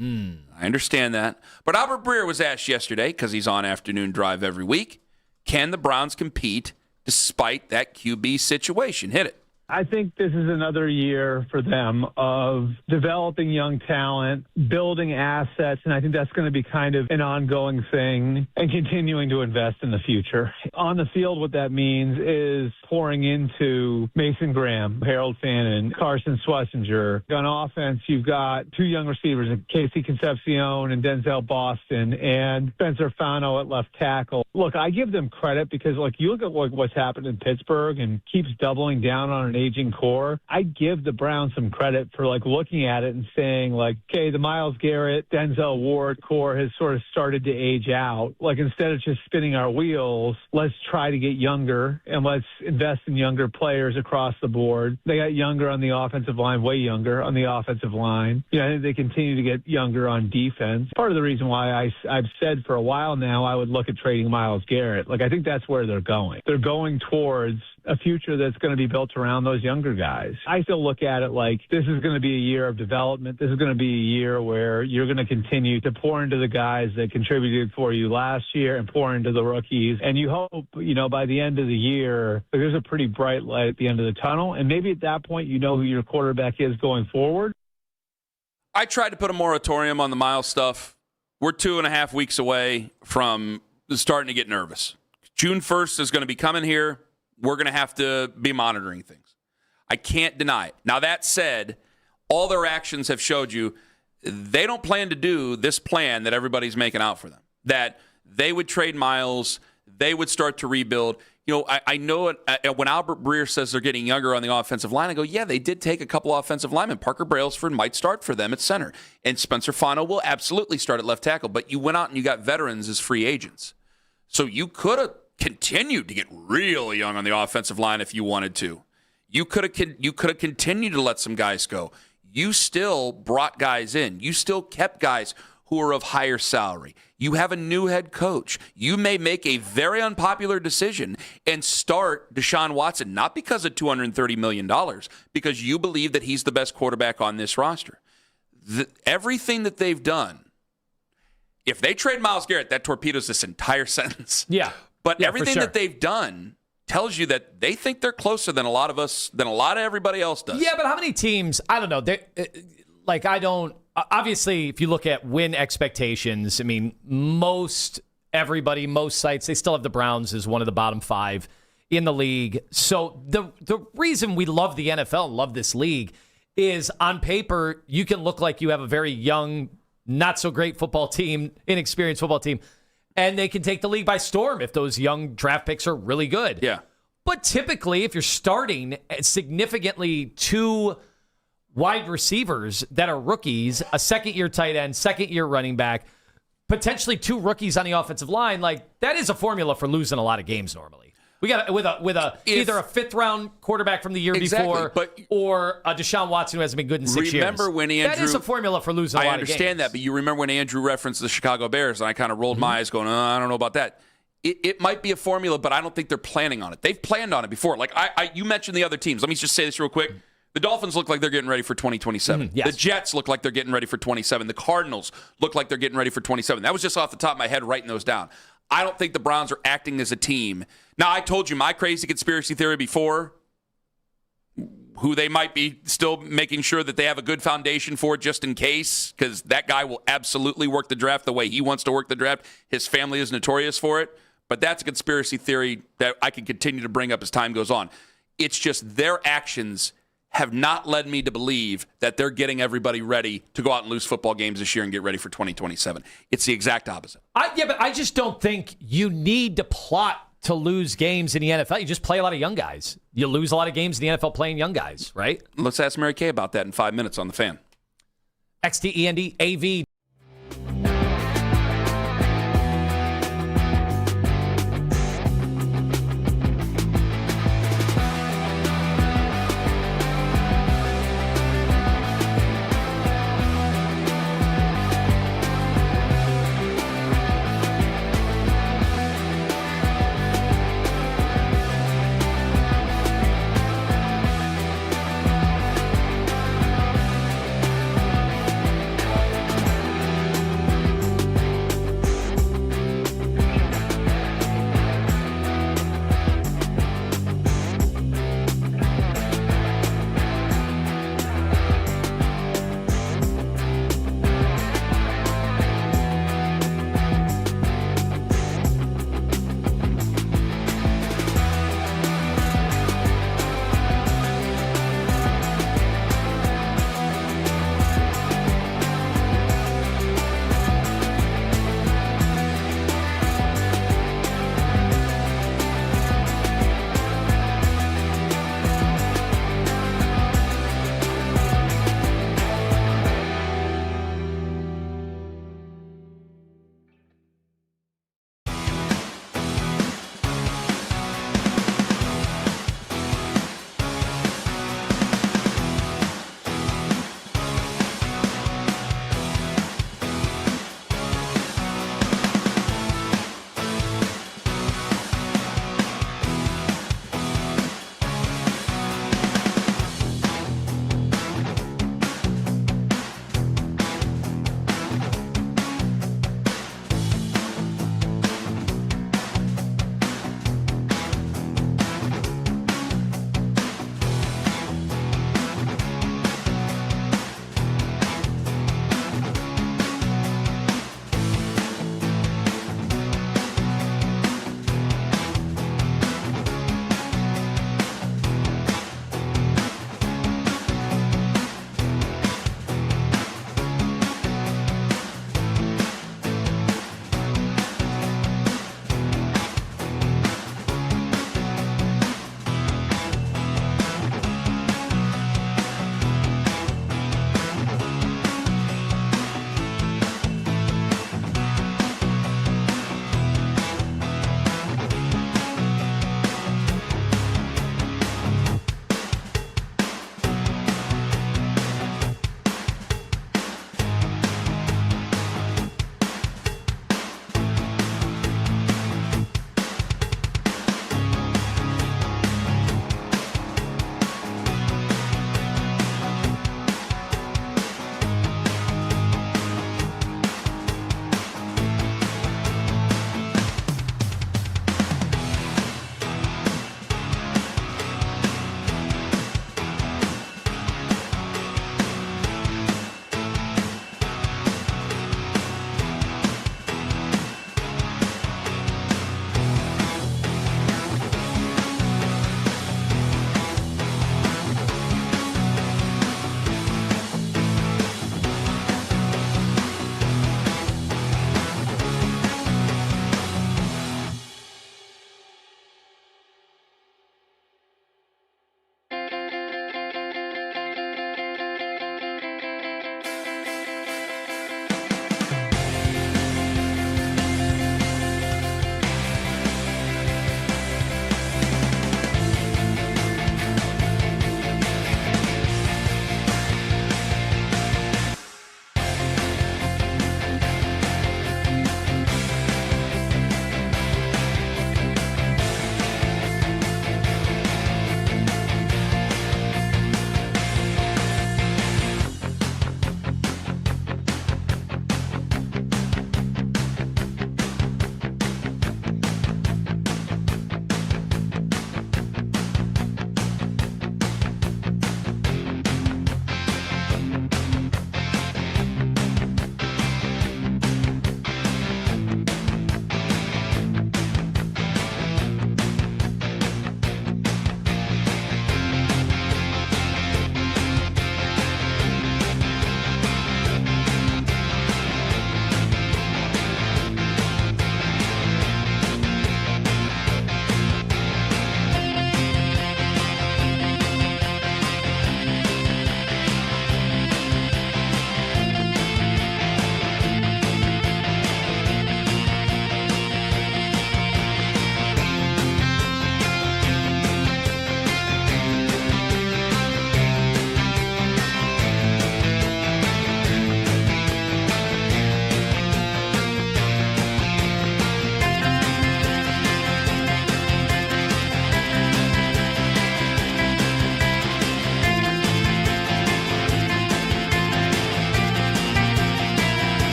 I understand that. But Albert Breer was asked yesterday, because he's on Afternoon Drive every week, can the Browns compete despite that QB situation? Hit it. I think this is another year for them of developing young talent, building assets, and I think that's going to be kind of an ongoing thing, and continuing to invest in the future. On the field, what that means is pouring into Mason Graham, Harold Fannin, Carson Schlesinger. On offense, you've got 2 young receivers, Casey Concepcion and Denzel Boston, and Spencer Fano at left tackle. Look, I give them credit because, you look at what's happened in Pittsburgh and keeps doubling down on an aging core. I give the Browns some credit for like looking at it and saying like, okay, the Myles Garrett, Denzel Ward core has sort of started to age out. Like instead of just spinning our wheels, let's try to get younger and let's invest in younger players across the board. They got younger on the offensive line, way younger on the offensive line. You know, I think they continue to get younger on defense. Part of the reason why I've said for a while now I would look at trading Myles Garrett. Like I think that's where they're going. They're going towards a future that's going to be built around those younger guys. I still look at it like this is going to be a year of development. This is going to be a year where you're going to continue to pour into the guys that contributed for you last year and pour into the rookies. And you hope, you know, by the end of the year, there's a pretty bright light at the end of the tunnel. And maybe at that point, you know who your quarterback is going forward. I tried to put a moratorium on the Myles stuff. We're 2.5 weeks away from starting to get nervous. June 1st is going to be coming here. We're going to have to be monitoring things. I can't deny it. Now, that said, all their actions have showed you they don't plan to do this plan that everybody's making out for them, that they would trade Myles, they would start to rebuild. You know, I know it, when Albert Breer says they're getting younger on the offensive line, I go, yeah, they did take a couple offensive linemen. Parker Brailsford might start for them at center, and Spencer Fano will absolutely start at left tackle, but you went out and you got veterans as free agents. So you could have continued to get really young on the offensive line if you wanted to. You could have continued to let some guys go. You still brought guys in. You still kept guys who are of higher salary. You have a new head coach. You may make a very unpopular decision and start Deshaun Watson, not because of $230 million, because you believe that he's the best quarterback on this roster. Everything that they've done, if they trade Myles Garrett, that torpedoes this entire sentence. Yeah. But everything that they've done tells you that they think they're closer than a lot of us, than a lot of everybody else does. Yeah, but how many teams, I don't know. Obviously, if you look at win expectations, I mean, most sites, they still have the Browns as one of the bottom 5 in the league. So the reason we love the NFL and love this league is on paper, you can look like you have a very young, not so great football team, inexperienced football team, and they can take the league by storm if those young draft picks are really good. Yeah. But typically, if you're starting significantly 2 wide receivers that are rookies, a second-year tight end, second-year running back, potentially 2 rookies on the offensive line, like that is a formula for losing a lot of games normally. We got with either a 5th-round quarterback from the year before, or a Deshaun Watson who hasn't been good in 6 years. Remember when Andrew? That is a formula for losing a lot of games. I understand that, but you remember when Andrew referenced the Chicago Bears, and I kind of rolled my eyes, going, I don't know about that. It might be a formula, but I don't think they're planning on it. They've planned on it before. Like you mentioned the other teams. Let me just say this real quick. The Dolphins look like they're getting ready for 2027. Yes. The Jets look like they're getting ready for 27. The Cardinals look like they're getting ready for 27. That was just off the top of my head writing those down. I don't think the Browns are acting as a team. Now, I told you my crazy conspiracy theory before, who they might be still making sure that they have a good foundation for just in case, because that guy will absolutely work the draft the way he wants to work the draft. His family is notorious for it. But that's a conspiracy theory that I can continue to bring up as time goes on. It's just their actions have not led me to believe that they're getting everybody ready to go out and lose football games this year and get ready for 2027. It's the exact opposite. But I just don't think you need to plot to lose games in the NFL. You just play a lot of young guys. You lose a lot of games in the NFL playing young guys, right? Let's ask Mary Kay about that in 5 minutes on The Fan. XTENDAV.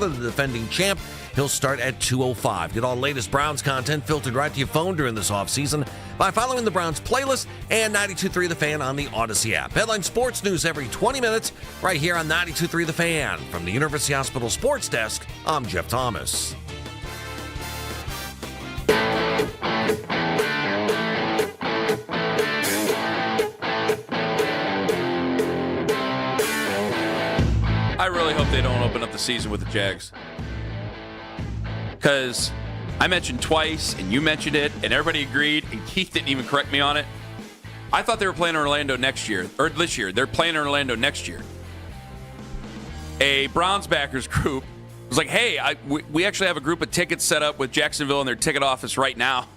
Florida, the defending champ. He'll start at 2:05. Get all the latest Browns content filtered right to your phone during this offseason by following the Browns playlist and 92.3 The Fan on the Odyssey app. Headline sports news every 20 minutes right here on 92.3 The Fan. From the University Hospital Sports Desk, I'm Jeff Thomas. I really hope they don't open up the season with the Jags. Because I mentioned twice, and you mentioned it, and everybody agreed, and Keith didn't even correct me on it. I thought they were playing Orlando next year, or this year. They're playing Orlando next year. A Browns backers group was like, hey, we actually have a group of tickets set up with Jacksonville in their ticket office right now.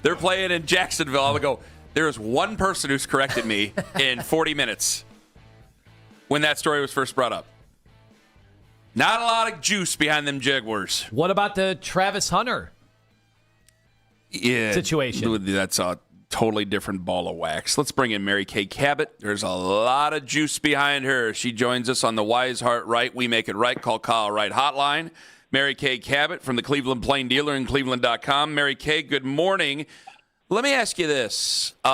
They're playing in Jacksonville. I would go, there is one person who's corrected me in 40 minutes when that story was first brought up. Not a lot of juice behind them Jaguars. What about the Travis Hunter situation? That's a totally different ball of wax. Let's bring in Mary Kay Cabot. There's a lot of juice behind her. She joins us on the Wise Heart Right, We Make It Right, Call Kyle Right hotline. Mary Kay Cabot from the Cleveland Plain Dealer and Cleveland.com. Mary Kay, good morning. Let me ask you this. They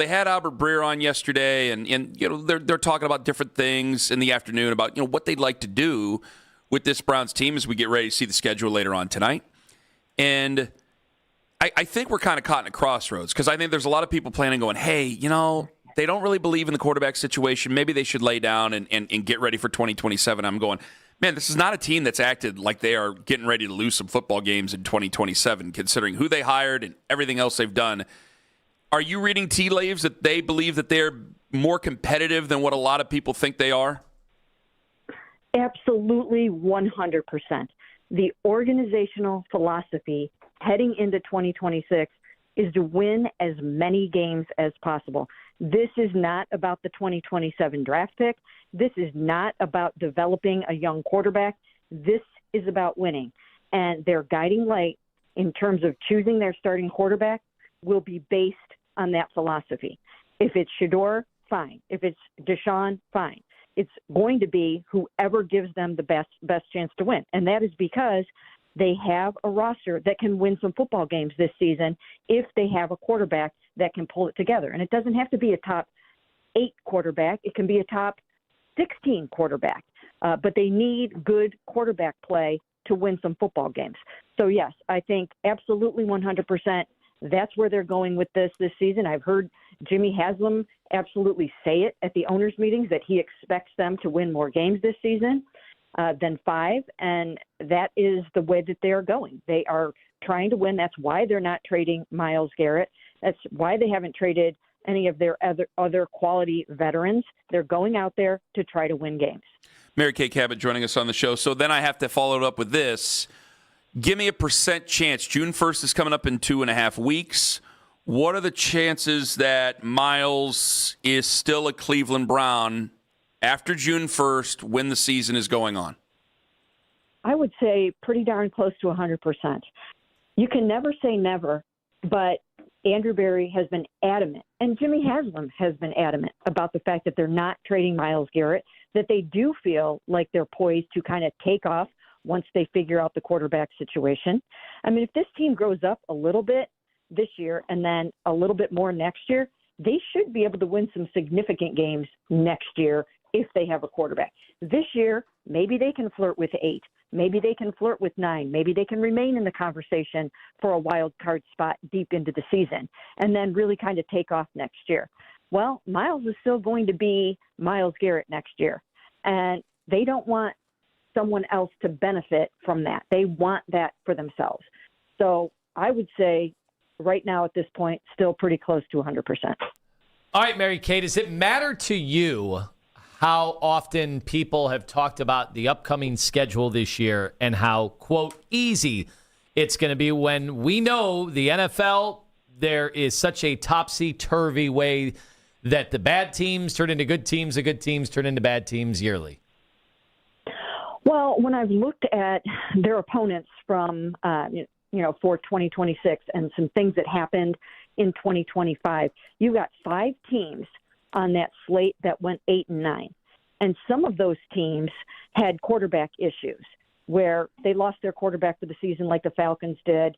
had Albert Breer on yesterday, and they're talking about different things in the afternoon about what they'd like to do with this Browns team as we get ready to see the schedule later on tonight. And I think we're kind of caught in a crossroads because I think there's a lot of people planning going, hey, they don't really believe in the quarterback situation. Maybe they should lay down and get ready for 2027. I'm going, man, this is not a team that's acted like they are getting ready to lose some football games in 2027, considering who they hired and everything else they've done. Are you reading tea leaves that they believe that they're more competitive than what a lot of people think they are? Absolutely, 100%. The organizational philosophy heading into 2026 is to win as many games as possible. This is not about the 2027 draft pick. This is not about developing a young quarterback. This is about winning. And their guiding light in terms of choosing their starting quarterback will be based on that philosophy. If it's Shedeur, fine. If it's Deshaun, fine. It's going to be whoever gives them the best chance to win. And that is because they have a roster that can win some football games this season if they have a quarterback that can pull it together. And it doesn't have to be a top 8 quarterback. It can be a top 16 quarterback. But they need good quarterback play to win some football games. So, yes, I think absolutely 100% that's where they're going with this season. I've heard Jimmy Haslam absolutely say it at the owners' meetings that he expects them to win more games this season than 5, and that is the way that they are going. They are trying to win. That's why they're not trading Myles Garrett. That's why they haven't traded any of their other quality veterans. They're going out there to try to win games. Mary Kay Cabot joining us on the show. So then I have to follow it up with this. Give me a percent chance. June 1st is coming up in 2.5 weeks. What are the chances that Myles is still a Cleveland Brown after June 1st when the season is going on? I would say pretty darn close to 100%. You can never say never, but Andrew Berry has been adamant, and Jimmy Haslam has been adamant about the fact that they're not trading Myles Garrett, that they do feel like they're poised to kind of take off once they figure out the quarterback situation. I mean, if this team grows up a little bit this year and then a little bit more next year, they should be able to win some significant games next year if they have a quarterback. This year, maybe they can flirt with 8. Maybe they can flirt with 9. Maybe they can remain in the conversation for a wild card spot deep into the season and then really kind of take off next year. Well, Myles is still going to be Myles Garrett next year, and they don't want someone else to benefit from that. They want that for themselves. So I would say right now at this point, still pretty close to 100%. All right, Mary Kay, does it matter to you how often people have talked about the upcoming schedule this year and how, quote, easy it's going to be when we know the NFL, there is such a topsy-turvy way that the bad teams turn into good teams, the good teams turn into bad teams yearly? Well, when I've looked at their opponents from, for 2026 and some things that happened in 2025, you got 5 teams on that slate that went 8-9. And some of those teams had quarterback issues. where they lost their quarterback for the season like the Falcons did.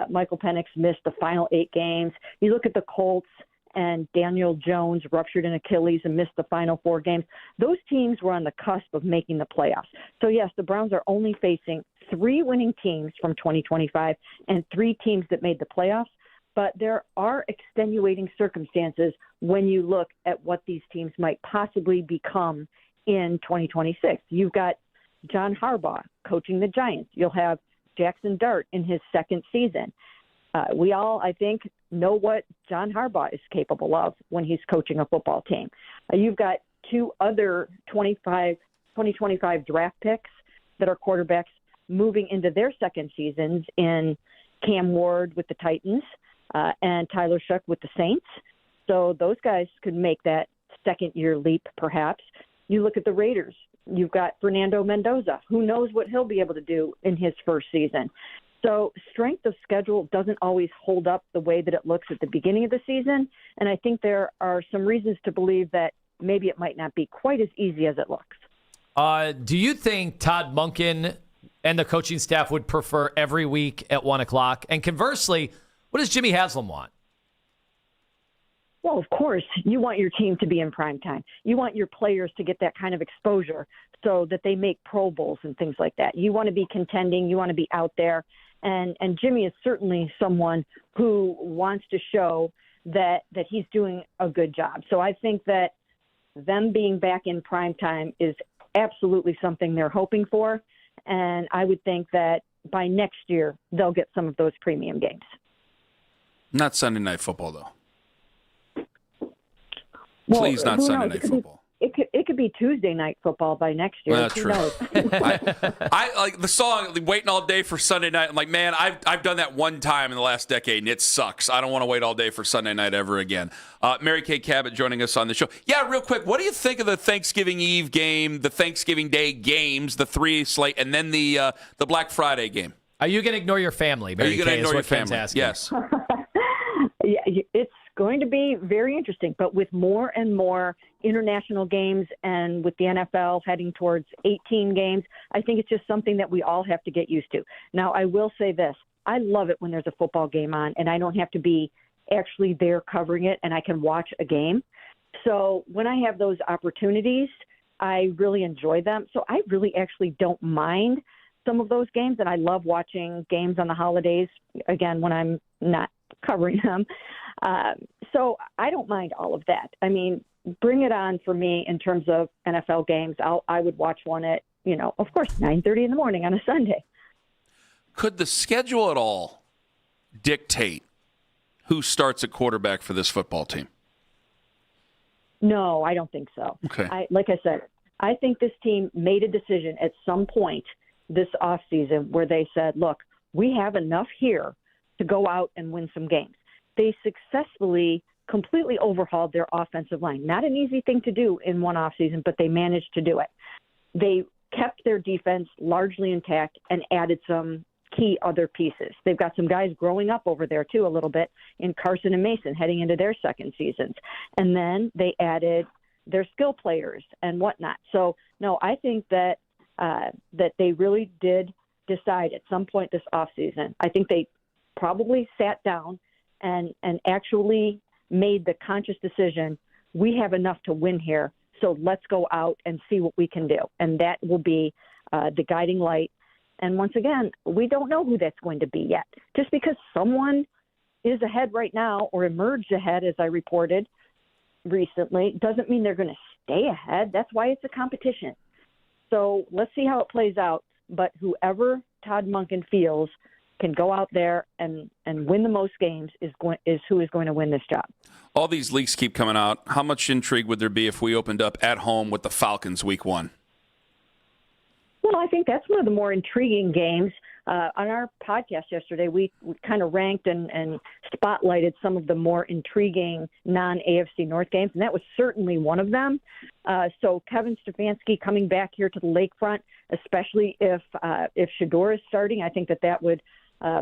Michael Penix missed the final 8 games. You look at the Colts, and Daniel Jones ruptured an Achilles and missed the final 4 games. Those teams were on the cusp of making the playoffs. So, yes, the Browns are only facing 3 winning teams from 2025 and 3 teams that made the playoffs. But there are extenuating circumstances when you look at what these teams might possibly become in 2026. You've got John Harbaugh coaching the Giants. You'll have Jackson Dart in his 2nd season. We all, I think, know what John Harbaugh is capable of when he's coaching a football team. You've got 2 other 2025 draft picks that are quarterbacks moving into their 2nd seasons in Cam Ward with the Titans and Tyler Shuck with the Saints. So those guys could make that 2nd-year leap, perhaps. You look at the Raiders. You've got Fernando Mendoza. Who knows what he'll be able to do in his 1st season. So strength of schedule doesn't always hold up the way that it looks at the beginning of the season, and I think there are some reasons to believe that maybe it might not be quite as easy as it looks. Do you think Todd Monken and the coaching staff would prefer every week at 1 o'clock? And conversely, what does Jimmy Haslam want? Well, of course, you want your team to be in prime time. You want your players to get that kind of exposure so that they make Pro Bowls and things like that. You want to be contending. You want to be out there. And Jimmy is certainly someone who wants to show that he's doing a good job. So I think that them being back in prime time is absolutely something they're hoping for. And I would think that by next year, they'll get some of those premium games. Not Sunday Night Football, though. Well, Please, not Sunday Night Football. It could be Tuesday Night Football by next year. That's Who true. knows? I like the song "Waiting All Day for Sunday Night." I'm like, man, I've done that one time in the last decade, and it sucks. I don't want to wait all day for Sunday night ever again. Mary Kay Cabot joining us on the show. Yeah, real quick, what do you think of the Thanksgiving Eve game, the Thanksgiving Day games, the 3 slate, and then the Black Friday game? Are you going to ignore your family, Mary Kay? Are you going to ignore your family? Asking. Yes. Yeah, it's going to be very interesting, but with more and more international games and with the NFL heading towards 18 games, I think it's just something that we all have to get used to. Now, I will say this. I love it when there's a football game on and I don't have to be actually there covering it and I can watch a game. So when I have those opportunities, I really enjoy them. So I really actually don't mind some of those games, and I love watching games on the holidays, again, when I'm not covering them. So I don't mind all of that. I mean, bring it on for me in terms of NFL games. I would watch one at, of course, 9:30 in the morning on a Sunday. Could the schedule at all dictate who starts at quarterback for this football team? No, I don't think so. Okay. Like I said, I think this team made a decision at some point this offseason where they said, look, we have enough here to go out and win some games. They successfully completely overhauled their offensive line. Not an easy thing to do in one offseason, but they managed to do it. They kept their defense largely intact and added some key other pieces. They've got some guys growing up over there, too, a little bit in Carson and Mason heading into their second seasons. And then they added their skill players and whatnot. So, no, I think that they really did decide at some point this offseason. I think they probably sat down and actually made the conscious decision, we have enough to win here, so let's go out and see what we can do. And that will be the guiding light. And once again, we don't know who that's going to be yet. Just because someone is ahead right now or emerged ahead, as I reported recently, doesn't mean they're going to stay ahead. That's why it's a competition. So let's see how it plays out. But whoever Todd Monken feels can go out there and win the most games is who is going to win this job. All these leaks keep coming out. How much intrigue would there be if we opened up at home with the Falcons week 1? Well, I think that's one of the more intriguing games. On our podcast yesterday, we kind of ranked and spotlighted some of the more intriguing non-AFC North games, and that was certainly one of them. So Kevin Stefanski coming back here to the lakefront, especially if Shedeur is starting, I think that would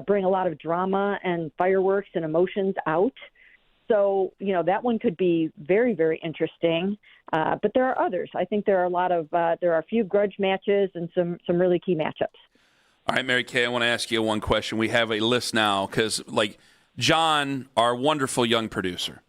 bring a lot of drama and fireworks and emotions out. So, that one could be very, very interesting. But there are others. I think there are a few grudge matches and some really key matchups. All right, Mary Kay, I want to ask you one question. We have a list now because, like, John, our wonderful young producer,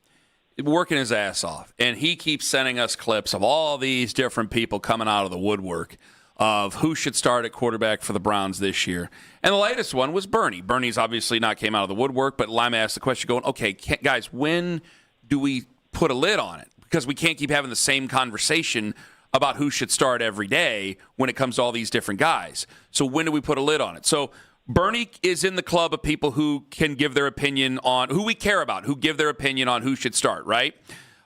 working his ass off, and he keeps sending us clips of all these different people coming out of the woodwork of who should start at quarterback for the Browns this year. And the latest one was Bernie. Bernie's obviously not came out of the woodwork, but Lima asked the question going, okay, guys, when do we put a lid on it? Because we can't keep having the same conversation about who should start every day when it comes to all these different guys. So when do we put a lid on it? So Bernie is in the club of people who can give their opinion on who we care about, who give their opinion on who should start, right?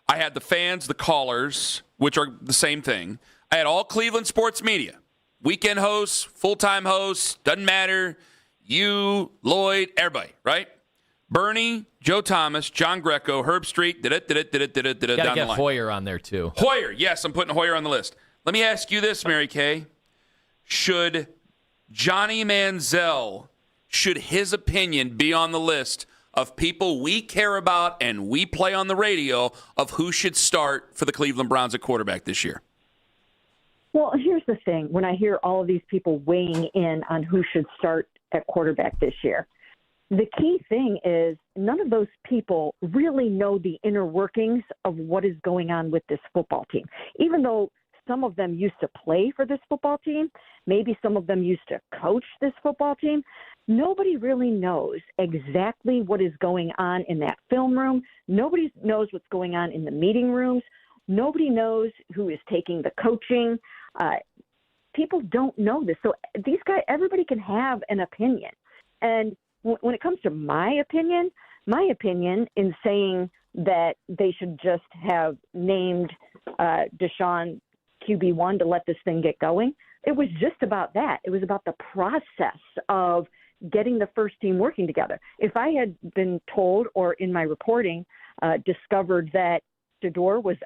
I had the fans, the callers, which are the same thing. I had all Cleveland sports media, weekend hosts, full-time hosts, doesn't matter, you, Lloyd, everybody, right? Bernie, Joe Thomas, John Greco, Herb Street, down the line. Get Hoyer on there, too. Hoyer, yes, I'm putting Hoyer on the list. Let me ask you this, Mary Kay. Should Johnny Manziel, should his opinion be on the list of people we care about and we play on the radio of who should start for the Cleveland Browns at quarterback this year? Well, here's the thing. When I hear all of these people weighing in on who should start at quarterback this year, the key thing is none of those people really know the inner workings of what is going on with this football team. Even though some of them used to play for this football team, maybe some of them used to coach this football team, nobody really knows exactly what is going on in that film room. Nobody knows what's going on in the meeting rooms. Nobody knows who is taking the coaching. People don't know this. So these guys, everybody can have an opinion. And when it comes to my opinion in saying that they should just have named Deshaun QB1 to let this thing get going, it was just about that. It was about the process of getting the first team working together. If I had been told or in my reporting discovered that Shedeur was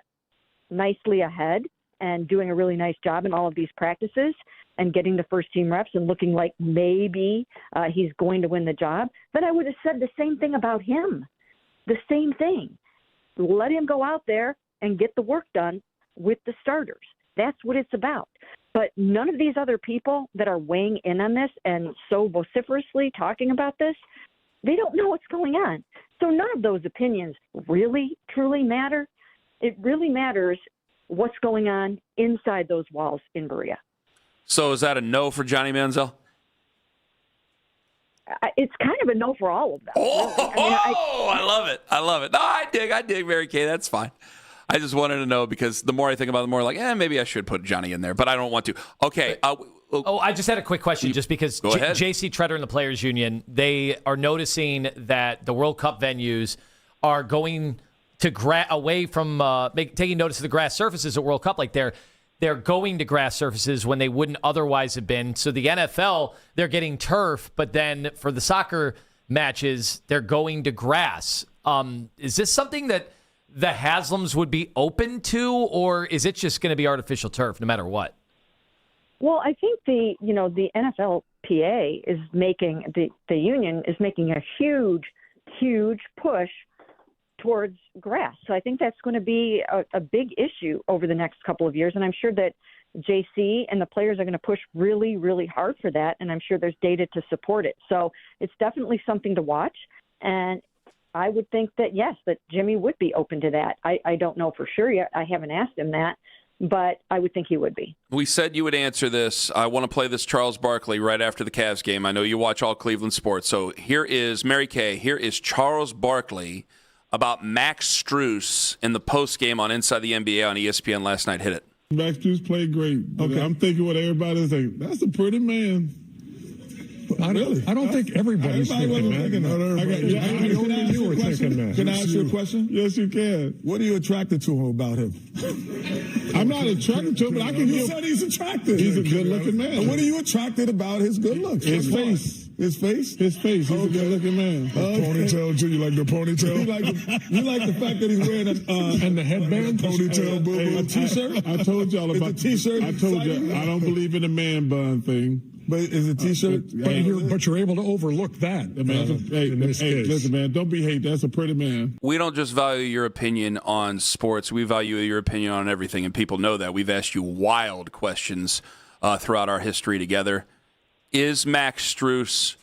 nicely ahead and doing a really nice job in all of these practices and getting the first team reps and looking like maybe he's going to win the job, then I would have said the same thing about him. The same thing. Let him go out there and get the work done with the starters. That's what it's about. But none of these other people that are weighing in on this and so vociferously talking about this, they don't know what's going on. So none of those opinions really, truly matter. It really matters what's going on inside those walls in Berea. So is that a no for Johnny Manziel? It's kind of a no for all of them. I love it. I love it. No, I dig Mary Kay. That's fine. I just wanted to know because the more I think about it, the more like, maybe I should put Johnny in there, but I don't want to. Okay. I just had a quick question just because J.C. Treader and the Players Union, they are noticing that the World Cup venues are going to away from taking notice of the grass surfaces at World Cup. Like they're going to grass surfaces when they wouldn't otherwise have been. So the NFL, they're getting turf, but then for the soccer matches, they're going to grass. Is this something that the Haslams would be open to, or is it just going to be artificial turf no matter what? Well, I think the NFLPA is making the union is making a huge push towards grass. So I think that's going to be a big issue over the next couple of years, and I'm sure that JC and the players are going to push really, really hard for that, and I'm sure there's data to support it. So it's definitely something to watch, and I would think that, yes, that Jimmy would be open to that. I don't know for sure yet. I haven't asked him that, but I would think he would be. We said you would answer this. I want to play this Charles Barkley right after the Cavs game. I know you watch all Cleveland sports. So here is Mary Kay. Here is Charles Barkley about Max Strus in the postgame on Inside the NBA on ESPN last night. Hit it. Max Strus played great. Okay. I'm thinking what everybody's thinking. That's a pretty man. I don't think everybody's thinking that. Only you were thinking that. Can I ask you a question? Yes, you can. What are you attracted to about him? I'm not attracted to him, but I can hear. You said he's attractive. He's a good-looking man. And what are you attracted about his good looks? His face. His face? His face. He's a good-looking man. Ponytail, too. You like the ponytail? You like the fact that he's wearing and the headband? Ponytail, boo-boo. A T-shirt? I told y'all about the T-shirt. I told you. I don't believe in the man bun thing. But is a T-shirt? But you're able to overlook that. Listen, man, don't be hate. That's a pretty man. We don't just value your opinion on sports. We value your opinion on everything, and people know that. We've asked you wild questions throughout our history together. is Max Strus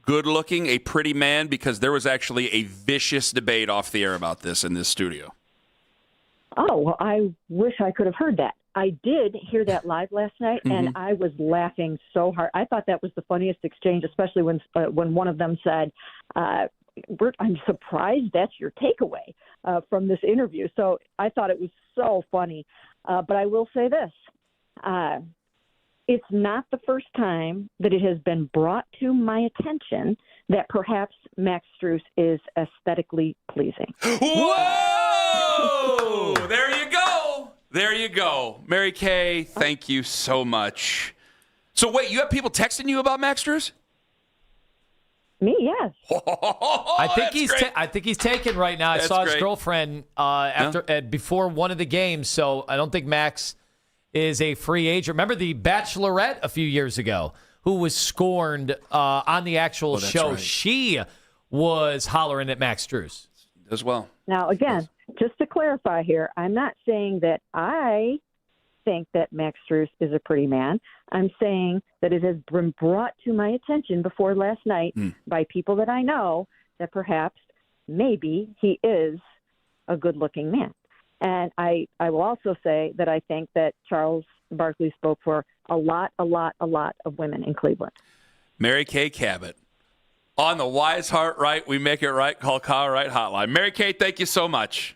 good-looking, a pretty man? Because there was actually a vicious debate off the air about this in this studio. Oh, well, I wish I could have heard that. I did hear that live last night, and I was laughing so hard. I thought that was the funniest exchange, especially when one of them said, I'm surprised that's your takeaway from this interview. So I thought it was so funny. But I will say this. It's not the first time that it has been brought to my attention that perhaps Max Strus is aesthetically pleasing. Whoa! There you go. There you go. Mary Kay, thank you so much. So wait, you have people texting you about Max Strus? Me, yes. I think he's taken right now. I saw his girlfriend before one of the games, so I don't think Max is a free agent. Remember the Bachelorette a few years ago, who was scorned on the actual show? Right. She was hollering at Max Strus as well. Now, again, just to clarify here, I'm not saying that I think that Max Strus is a pretty man. I'm saying that it has been brought to my attention before last night by people that I know that perhaps maybe he is a good-looking man. And I will also say that I think that Charles Barkley spoke for a lot of women in Cleveland. Mary Kay Cabot. On the Wise Heart Right, we make it right. Call Kyle Right hotline. Mary Kay, thank you so much.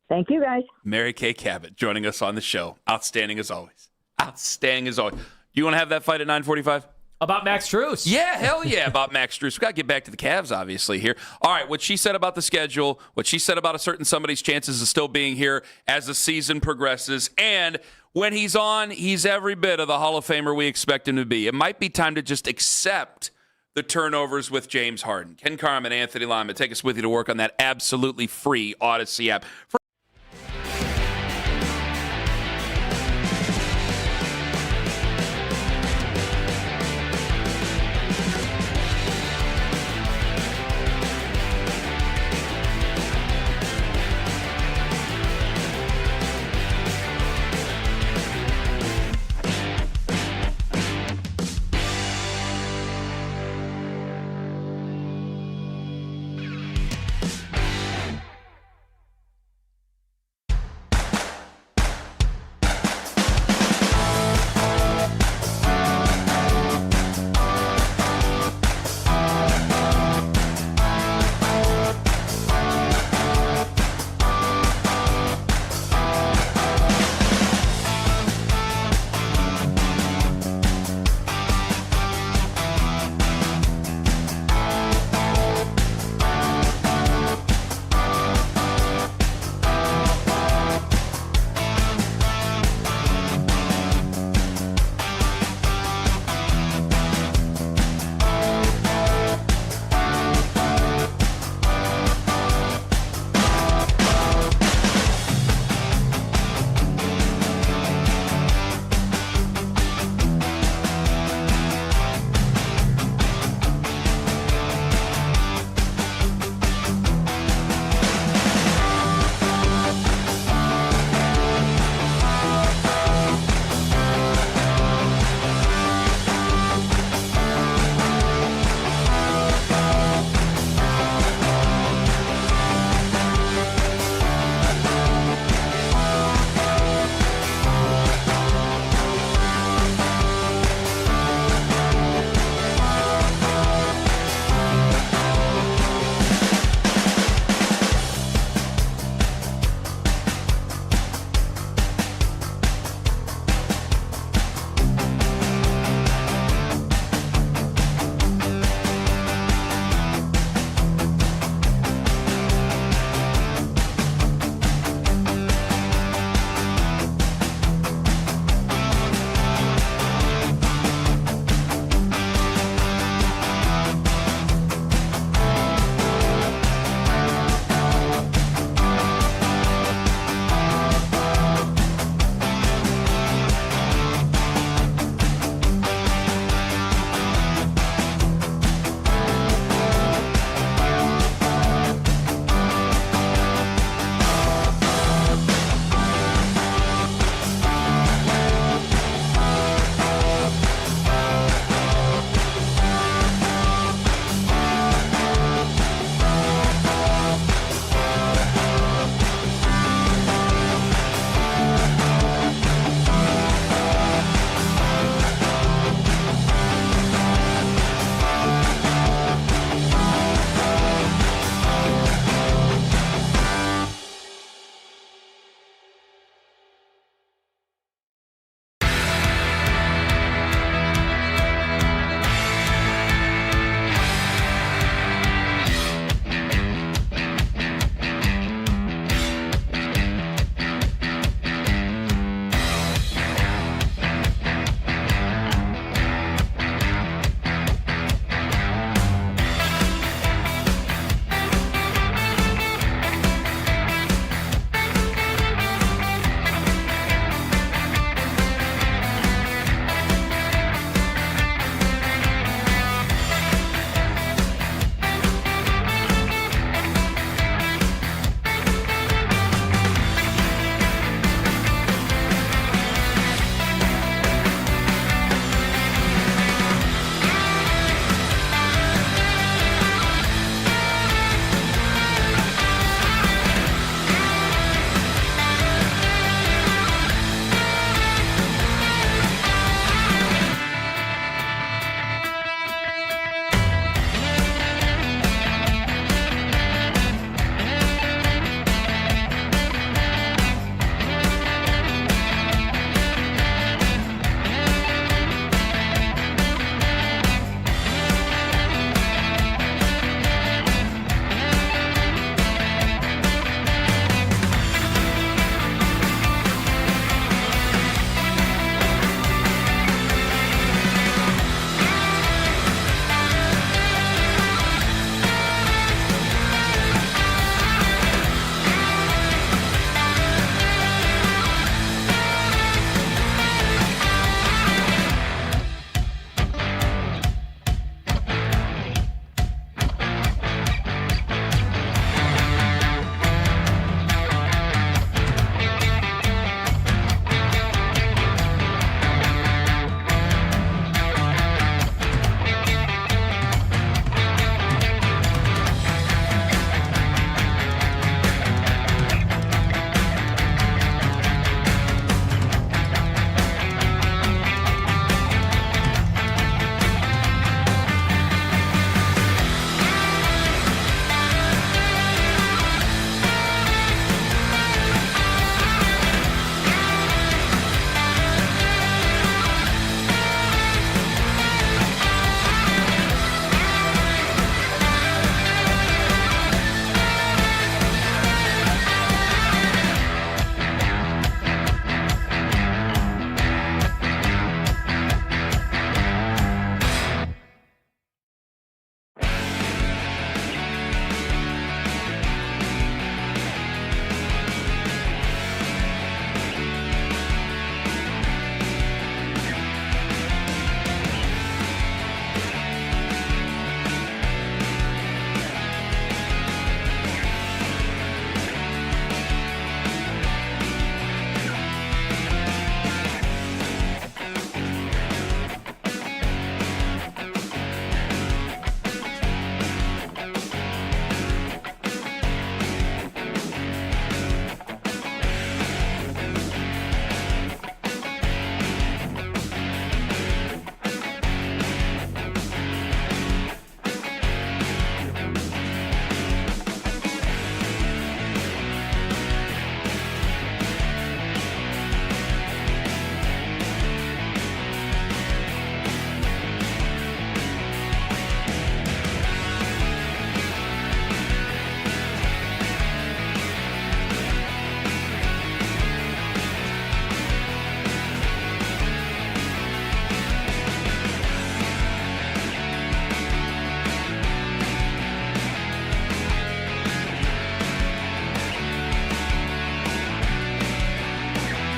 Thank you, guys. Mary Kay Cabot joining us on the show. Outstanding as always. Outstanding as always. Do you want to have that fight at 9:45? About Max Strus. Yeah, hell yeah, about Max Strus. We've got to get back to the Cavs, obviously, here. All right, what she said about the schedule, what she said about a certain somebody's chances of still being here as the season progresses, and when he's on, he's every bit of the Hall of Famer we expect him to be. It might be time to just accept the turnovers with James Harden. Ken Carman, Anthony Lima, take us with you to work on that absolutely free Odyssey app.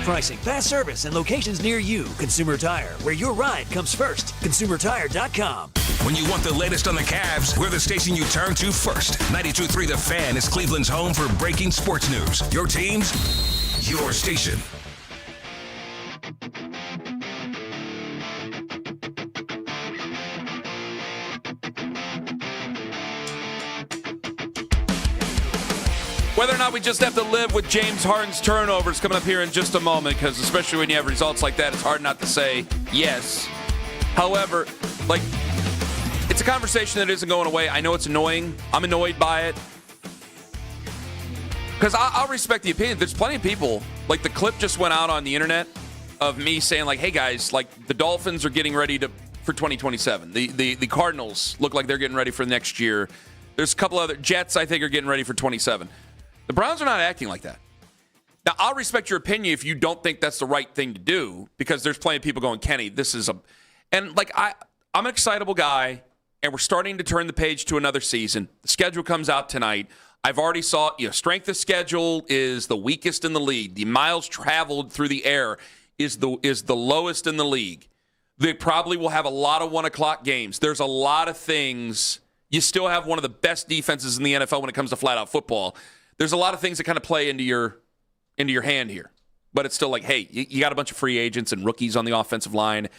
pricing, fast service, and locations near you. Consumer Tire, where your ride comes first. ConsumerTire.com. When you want the latest on the Cavs, we're the station you turn to first. 92.3 The Fan is Cleveland's home for breaking sports news. Your teams, your station. Whether or not we just have to live with James Harden's turnovers coming up here in just a moment, because especially when you have results like that, it's hard not to say yes. However, it's a conversation that isn't going away. I know it's annoying. I'm annoyed by it. Because I'll respect the opinion. There's plenty of people, the clip just went out on the internet of me saying, hey guys, the Dolphins are getting ready for 2027. The Cardinals look like they're getting ready for next year. There's a couple other Jets I think are getting ready for 27. The Browns are not acting like that. Now, I'll respect your opinion if you don't think that's the right thing to do, because there's plenty of people going, Kenny, this is I'm an excitable guy, and we're starting to turn the page to another season. The schedule comes out tonight. I've already saw, strength of schedule is the weakest in the league. The miles traveled through the air is the lowest in the league. They probably will have a lot of 1 o'clock games. There's a lot of things. You still have one of the best defenses in the NFL when it comes to flat-out football. There's a lot of things that kind of play into your hand here. But it's still hey, you got a bunch of free agents and rookies on the offensive line.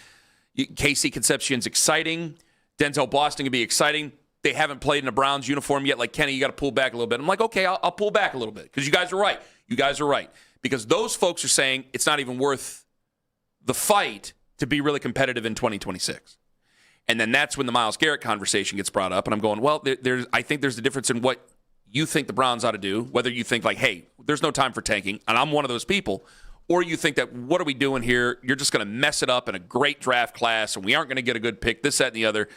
Casey Concepcion's exciting. Denzel Boston can be exciting. They haven't played in a Browns uniform yet. Kenny, you got to pull back a little bit. I'm okay, I'll pull back a little bit because you guys are right. You guys are right. Because those folks are saying it's not even worth the fight to be really competitive in 2026. And then that's when the Myles Garrett conversation gets brought up. And I'm going, well, I think there's a difference in what you think the Browns ought to do, whether you think hey, there's no time for tanking, and I'm one of those people, or you think that what are we doing here? You're just going to mess it up in a great draft class, and we aren't going to get a good pick, this, that, and the other.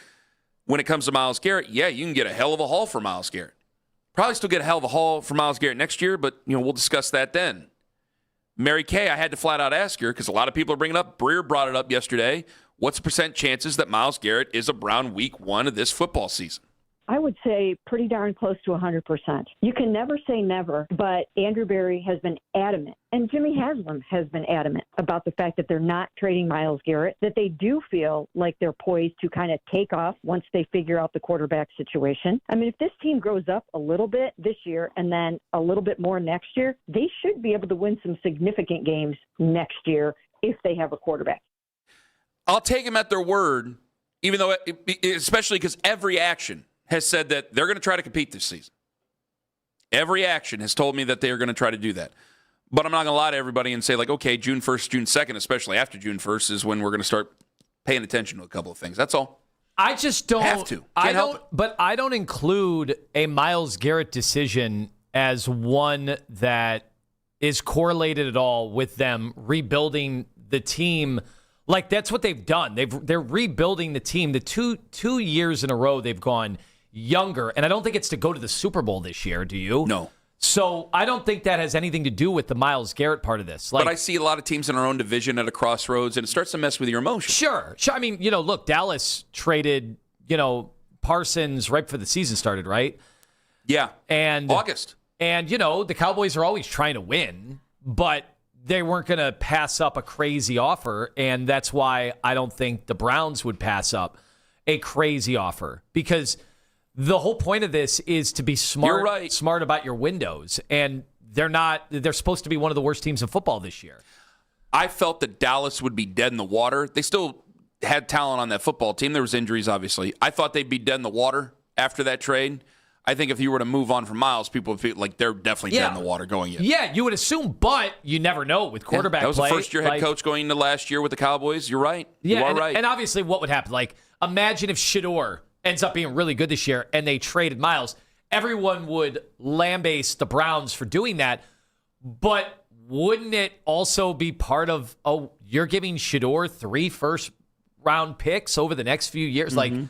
When it comes to Myles Garrett, yeah, you can get a hell of a haul for Myles Garrett. Probably still get a hell of a haul for Myles Garrett next year, but we'll discuss that then. Mary Kay, I had to flat out ask her, because a lot of people are bringing up, Breer brought it up yesterday, what's the percent chances that Myles Garrett is a Brown week 1 of this football season? I would say pretty darn close to 100%. You can never say never, but Andrew Berry has been adamant, and Jimmy Haslam has been adamant about the fact that they're not trading Myles Garrett, that they do feel like they're poised to kind of take off once they figure out the quarterback situation. I mean, if this team grows up a little bit this year and then a little bit more next year, they should be able to win some significant games next year if they have a quarterback. I'll take them at their word, even though, especially because every action has said that they're going to try to compete this season. Every action has told me that they are going to try to do that. But I'm not going to lie to everybody and say, okay, June 1st, June 2nd, especially after June 1st, is when we're going to start paying attention to a couple of things. That's all. I just don't have to. Can't help it. But I don't include a Myles Garrett decision as one that is correlated at all with them rebuilding the team. That's what they've done. They're rebuilding the team. The two years in a row they've gone younger, and I don't think it's to go to the Super Bowl this year. Do you? No. So I don't think that has anything to do with the Myles Garrett part of this. But I see a lot of teams in our own division at a crossroads, and it starts to mess with your emotions. Sure. I mean, look, Dallas traded, Parsons right before the season started, right? Yeah. And August. And, the Cowboys are always trying to win, but they weren't going to pass up a crazy offer, and that's why I don't think the Browns would pass up a crazy offer, because the whole point of this is to be smart about your windows, and they're supposed to be one of the worst teams in football this year. I felt that Dallas would be dead in the water. They still had talent on that football team. There was injuries, obviously. I thought they'd be dead in the water after that trade. I think if you were to move on from Myles, people would feel like they're definitely dead in the water going in. Yeah, you would assume, but you never know with quarterback play. That was play. the first-year head coach going into last year with the Cowboys. You're right. Yeah, you are right. And obviously what would happen? Imagine if Shedeur ends up being really good this year and they traded Myles. Everyone would lambaste the Browns for doing that, but wouldn't it also be part of, you're giving Shedeur 3 first-round picks over the next few years? Mm-hmm.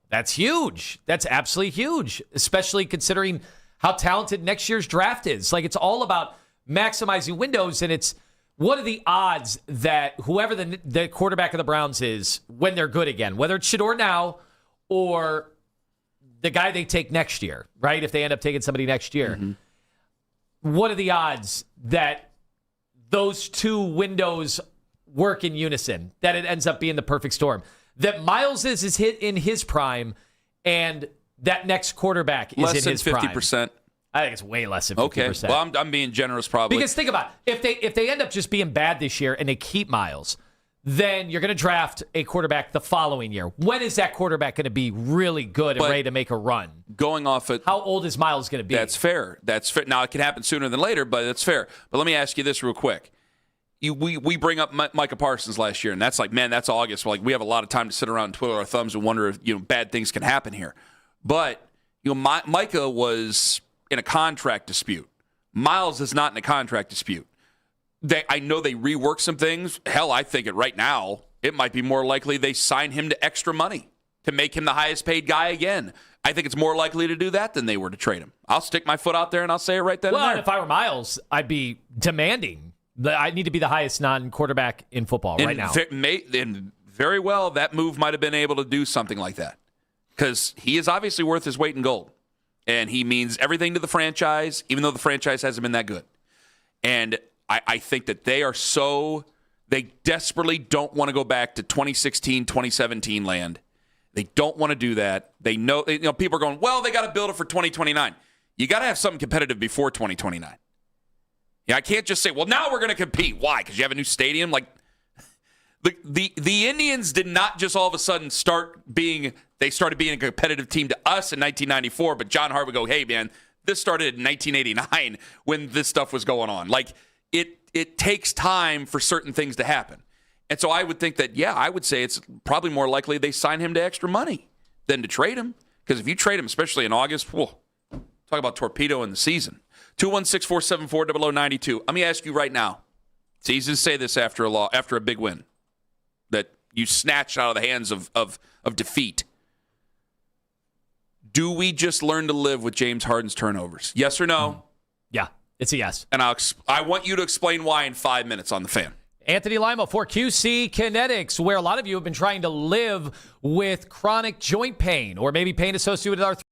That's huge. That's absolutely huge, especially considering how talented next year's draft is. It's all about maximizing windows, and it's what are the odds that whoever the quarterback of the Browns is when they're good again, whether it's Shedeur now or the guy they take next year, right? If they end up taking somebody next year. Mm-hmm. What are the odds that those two windows work in unison, that it ends up being the perfect storm. That Miles is hit in his prime, and that next quarterback is less in his prime. 50%. I think it's way less than 50%. Okay, well, I'm being generous probably. Because think about it. If they end up just being bad this year and they keep Miles, then you're going to draft a quarterback the following year. When is that quarterback going to be really good and ready to make a run? Going off it, how old is Miles going to be? That's fair. That's fair. Now, it can happen sooner than later, but that's fair. But let me ask you this real quick. We bring up Micah Parsons last year, and that's like, man, that's August. Like, we have a lot of time to sit around and twiddle our thumbs and wonder if bad things can happen here. But Micah was in a contract dispute. Miles is not in a contract dispute. I know they rework some things. Hell, I think right now it might be more likely they sign him to extra money to make him the highest paid guy again. I think it's more likely to do that than they were to trade him. I'll stick my foot out there and I'll say it right then and there. If I were Miles, I'd be demanding that I need to be the highest non-quarterback in football right now. And very well, that move might have been able to do something like that because he is obviously worth his weight in gold. And he means everything to the franchise, even though the franchise hasn't been that good. And I think that they desperately don't want to go back to 2016, 2017 land. They don't want to do that. They know, people are going, well, they got to build it for 2029. You got to have something competitive before 2029. Yeah, I can't just say, well, now we're going to compete. Why? Because you have a new stadium? Like, the Indians did not just all of a sudden started being a competitive team to us in 1994, but John Hart would go, hey, man, this started in 1989 when this stuff was going on. Like, it takes time for certain things to happen. And so I would think that, I would say it's probably more likely they sign him to extra money than to trade him. Because if you trade him, especially in August, talk about torpedo in the season. 216-474-0092. Let me ask you right now. It's easy to say this after a big win that you snatched out of the hands of defeat. Do we just learn to live with James Harden's turnovers? Yes or no? Yeah, it's a yes. And I want you to explain why in 5 minutes on The Fan. Anthony Lima for QC Kinetics, where a lot of you have been trying to live with chronic joint pain or maybe pain associated with arthritis.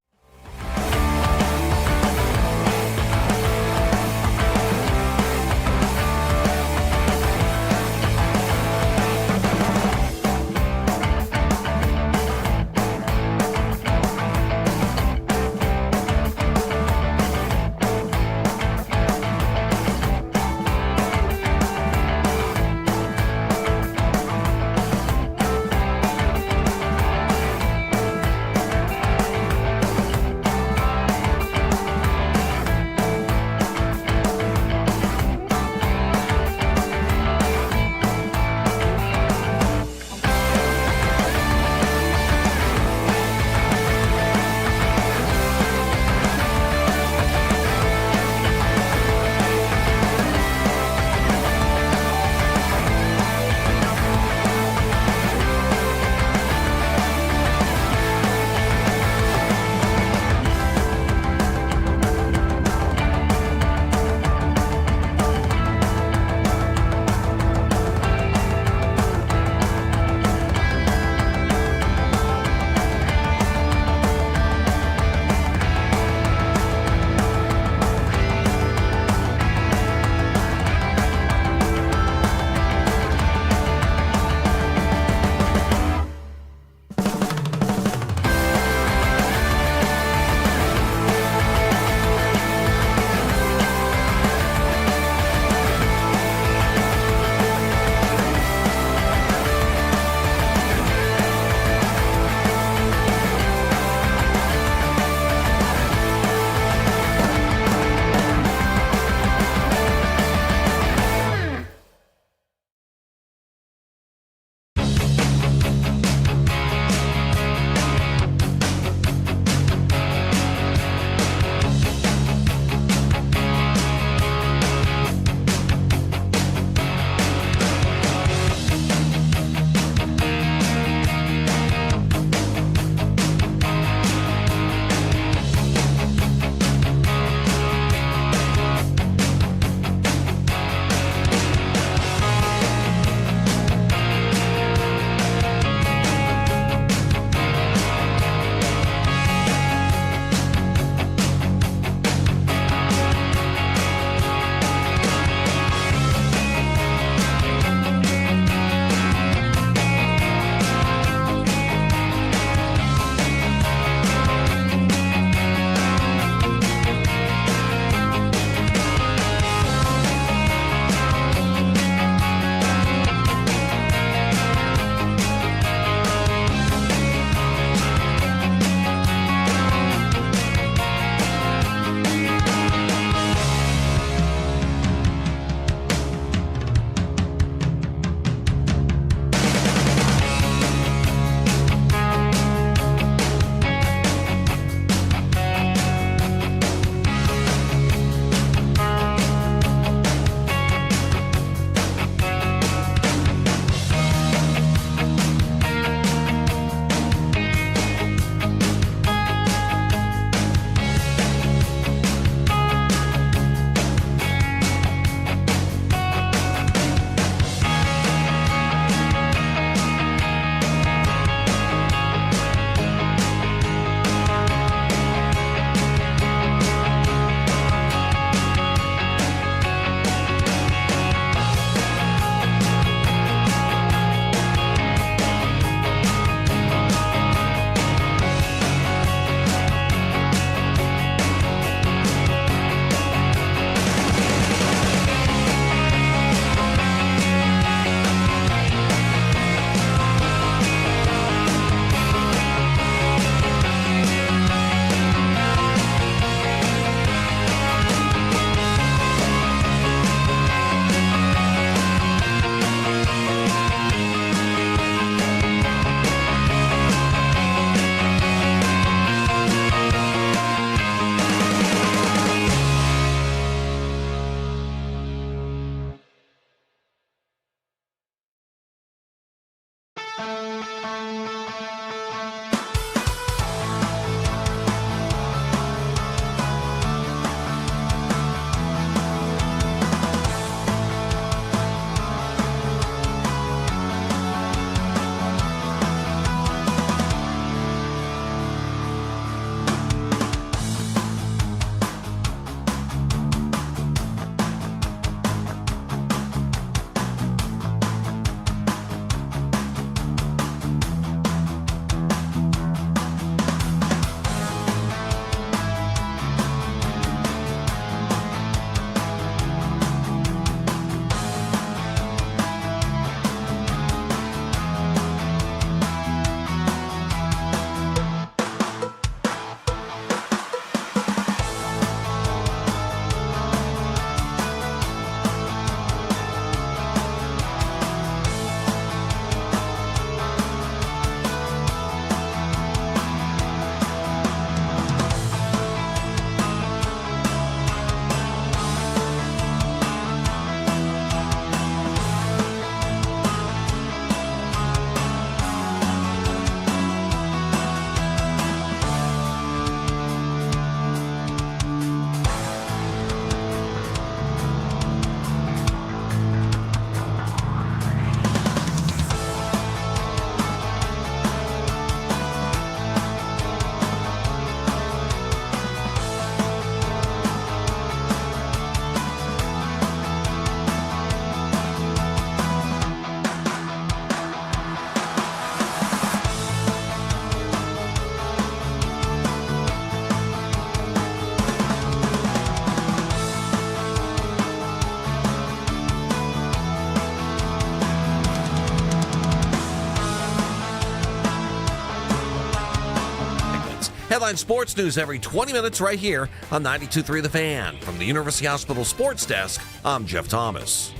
Headline sports news every 20 minutes right here on 92.3 The Fan. From the University Hospital Sports Desk, I'm Jeff Thomas.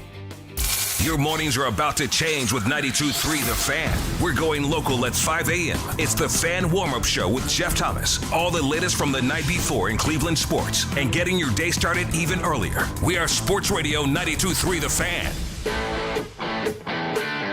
Your mornings are about to change with 92.3 The Fan. We're going local at 5 a.m. It's The Fan Warm-Up Show with Jeff Thomas. All the latest from the night before in Cleveland sports and getting your day started even earlier. We are Sports Radio 92.3 The Fan.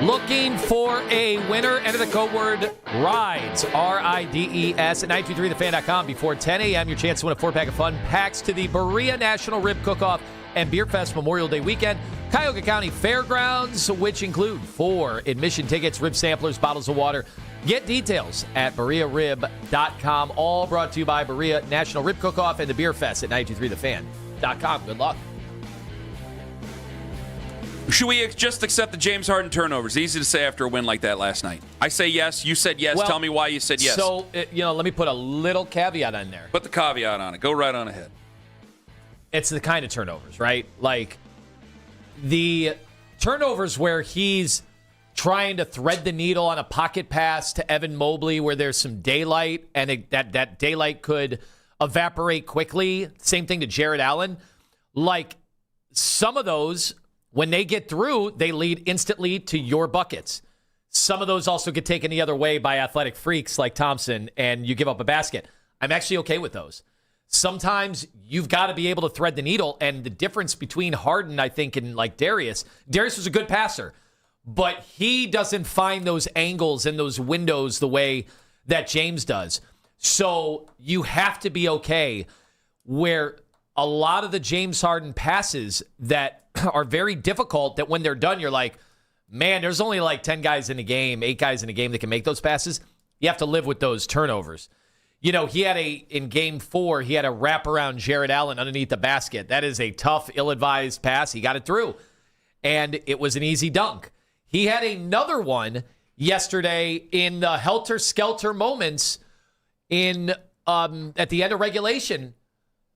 Looking for a winner? Enter the code word RIDES, R-I-D-E-S, at 923thefan.com before 10 a.m. Your chance to win a 4-pack of fun packs to the Berea National Rib Cook-Off and Beer Fest Memorial Day weekend. Cuyahoga County Fairgrounds, which include 4 admission tickets, rib samplers, bottles of water. Get details at BereaRib.com. All brought to you by Berea National Rib Cook-Off and the Beer Fest at 923thefan.com. Good luck. Should we just accept the James Harden turnovers? Easy to say after a win like that last night. I say yes. You said yes. Well, tell me why you said yes. So, let me put a little caveat on there. Put the caveat on it. Go right on ahead. It's the kind of turnovers, right? Like the turnovers where he's trying to thread the needle on a pocket pass to Evan Mobley where there's some daylight and that daylight could evaporate quickly. Same thing to Jared Allen. Like some of those, when they get through, they lead instantly to your buckets. Some of those also get taken the other way by athletic freaks like Thompson, and you give up a basket. I'm actually okay with those. Sometimes you've got to be able to thread the needle, and the difference between Harden, I think, and like Darius was a good passer, but he doesn't find those angles and those windows the way that James does. So you have to be okay where a lot of the James Harden passes that are very difficult, that when they're done, you're like, man, there's only like 10 guys in a game, 8 guys in a game that can make those passes. You have to live with those turnovers. He had in game 4, he had a wrap around Jared Allen underneath the basket. That is a tough, ill-advised pass. He got it through, and it was an easy dunk. He had another one yesterday in the helter-skelter moments at the end of regulation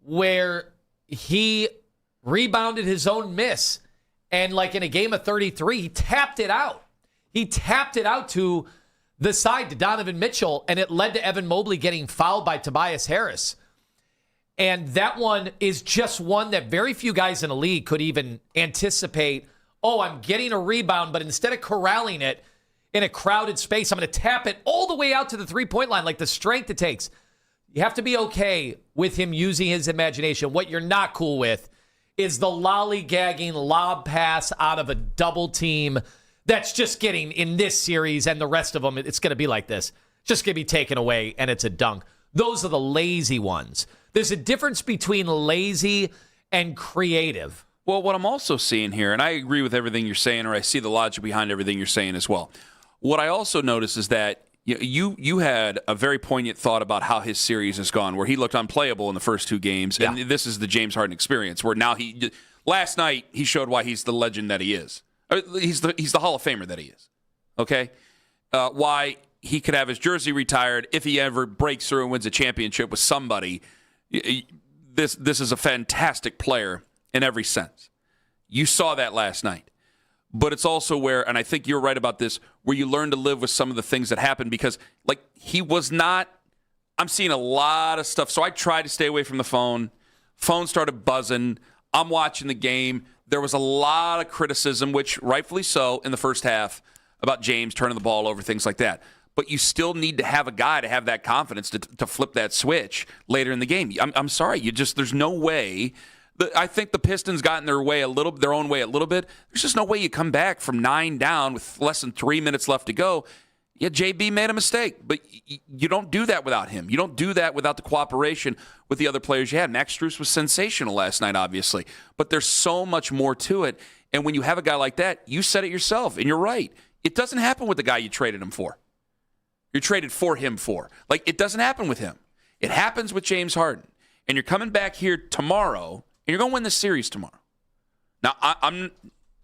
where he rebounded his own miss, and like in a game of 33, he tapped it out. He tapped it out to the side to Donovan Mitchell, and it led to Evan Mobley getting fouled by Tobias Harris. And that one is just one that very few guys in the league could even anticipate. Oh, I'm getting a rebound, but instead of corralling it in a crowded space, I'm going to tap it all the way out to the three-point line, like the strength it takes. You have to be okay with him using his imagination. What you're not cool with is the lollygagging lob pass out of a double team that's just getting, in this series and the rest of them, it's going to be like this. It's just going to be taken away, and it's a dunk. Those are the lazy ones. There's a difference between lazy and creative. Well, what I'm also seeing here, and I agree with everything you're saying, or I see the logic behind everything you're saying as well. What I also notice is that you had a very poignant thought about how his series has gone, where he looked unplayable in the first 2 games, and this is the James Harden experience, where now last night he showed why he's the legend that he is. He's the Hall of Famer that he is. Okay, why he could have his jersey retired if he ever breaks through and wins a championship with somebody. This is a fantastic player in every sense. You saw that last night. But it's also where, and I think you're right about this, where you learn to live with some of the things that happen, because like he was not, I'm seeing a lot of stuff. So I tried to stay away from the phone. Phone started buzzing. I'm watching the game. There was a lot of criticism, which rightfully so, in the first half about James turning the ball over, things like that. But you still need to have a guy to have that confidence to flip that switch later in the game. I'm sorry, there's no way. I think the Pistons got in their own way a little bit. There's just no way you come back from 9 down with less than 3 minutes left to go. Yeah, JB made a mistake, but you don't do that without him. You don't do that without the cooperation with the other players you had. Max Strus was sensational last night, obviously, but there's so much more to it. And when you have a guy like that, you said it yourself, and you're right. It doesn't happen with the guy you traded him for. You're traded for him for. Like, it doesn't happen with him. It happens with James Harden. And you're coming back here tomorrow, and you're going to win this series tomorrow. Now, I'm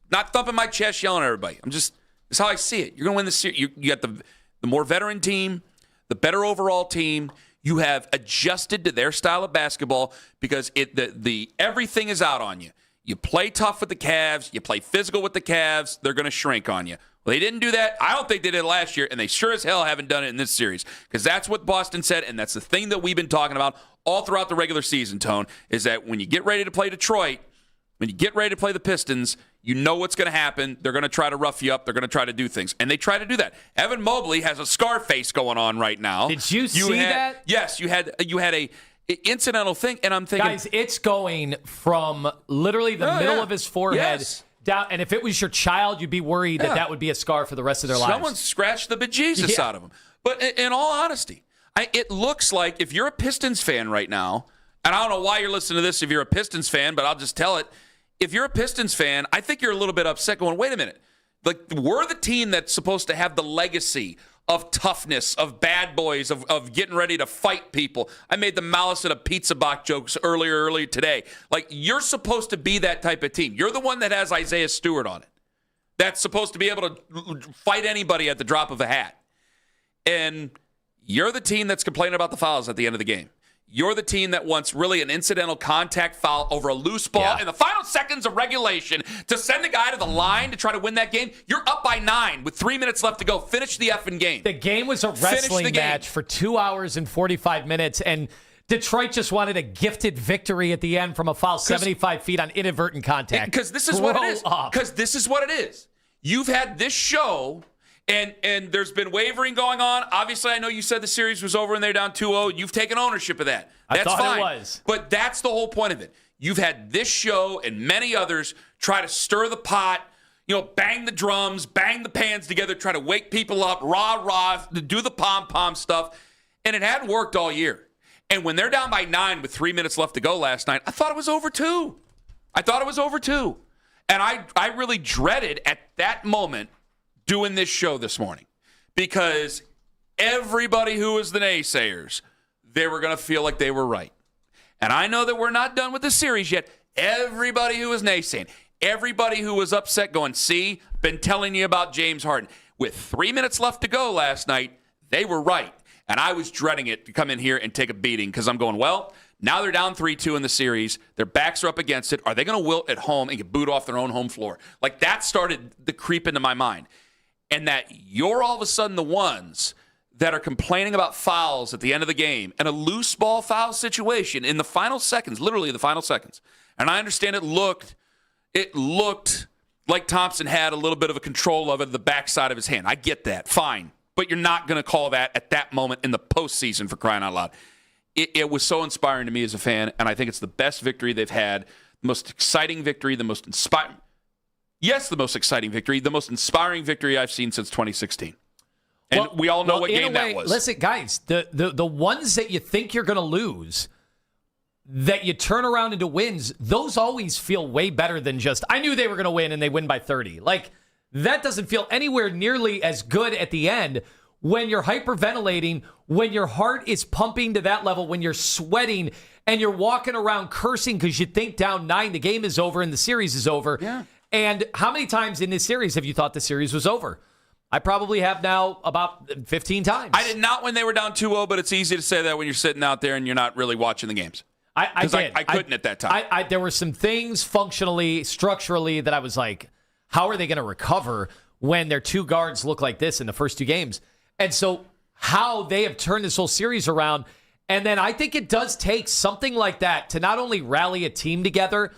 not thumping my chest yelling at everybody. It's how I see it. You're going to win this series. You got the more veteran team, the better overall team. You have adjusted to their style of basketball because everything is out on you. You play tough with the Cavs. You play physical with the Cavs. They're going to shrink on you. Well, they didn't do that. I don't think they did it last year, and they sure as hell haven't done it in this series because that's what Boston said, and that's the thing that we've been talking about all throughout the regular season, Tone, is that when you get ready to play Detroit, when you get ready to play the Pistons, you know what's going to happen. They're going to try to rough you up. They're going to try to do things, and they try to do that. Evan Mobley has a scar face going on right now. Did you see that? Yes, you had a incidental thing, and I'm thinking, guys, it's going from literally the middle of his forehead down. And if it was your child, you'd be worried that would be a scar for the rest of their lives. Someone scratched the bejesus out of him. But in all honesty, it looks like if you're a Pistons fan right now, and I don't know why you're listening to this if you're a Pistons fan, but I'll just tell it. If you're a Pistons fan, I think you're a little bit upset going, wait a minute. Like, we're the team that's supposed to have the legacy of toughness, of bad boys, of getting ready to fight people. I made the malice at a pizza box jokes earlier today. Like, you're supposed to be that type of team. You're the one that has Isaiah Stewart on it. That's supposed to be able to fight anybody at the drop of a hat. And you're the team that's complaining about the fouls at the end of the game. You're the team that wants really an incidental contact foul over a loose ball in the final seconds of regulation to send the guy to the line to try to win that game. You're up by 9 with 3 minutes left to go. Finish the effing game. The game was a wrestling match for 2 hours and 45 minutes, and Detroit just wanted a gifted victory at the end from a foul 75 feet on inadvertent contact. Because this is what it is. Because this is what it is. You've had this show... And there's been wavering going on. Obviously, I know you said the series was over and they're down 2-0. You've taken ownership of that. That's I thought fine. it was. But that's the whole point of it. You've had this show and many others try to stir the pot, bang the drums, bang the pans together, try to wake people up, rah, do the pom-pom stuff. And it hadn't worked all year. And when they're down by 9 with 3 minutes left to go last night, I thought it was over 2. And I really dreaded at that moment doing this show this morning because everybody who was the naysayers, they were going to feel like they were right. And I know that we're not done with the series yet. Everybody who was naysaying, everybody who was upset going, see, been telling you about James Harden. With 3 minutes left to go last night, they were right. And I was dreading it to come in here and take a beating because I'm going, well, now they're down 3-2 in the series. Their backs are up against it. Are they going to wilt at home and get booed off their own home floor? Like that started the creep into my mind. And that you're all of a sudden the ones that are complaining about fouls at the end of the game and a loose ball foul situation in the final seconds, literally the final seconds. And I understand it looked like Thompson had a little bit of a control of it at the backside of his hand. I get that. Fine. But you're not going to call that at that moment in the postseason, for crying out loud. It was so inspiring to me as a fan, and I think it's the best victory they've had, the most exciting victory, the most inspiring. Yes, the most exciting victory, the most inspiring victory I've seen since 2016. And we all know what game that was. Listen, guys, the ones that you think you're going to lose, that you turn around into wins, those always feel way better than just, I knew they were going to win and they win by 30. Like, that doesn't feel anywhere nearly as good at the end when you're hyperventilating, when your heart is pumping to that level, when you're sweating and you're walking around cursing because you think down 9, the game is over and the series is over. Yeah. And how many times in this series have you thought the series was over? I probably have now about 15 times. I did not when they were down 2-0, but it's easy to say that when you're sitting out there and you're not really watching the games. I did. I couldn't at that time. There were some things functionally, structurally that I was like, how are they going to recover when their two guards look like this in the first 2 games? And so how they have turned this whole series around. And then I think it does take something like that to not only rally a team together,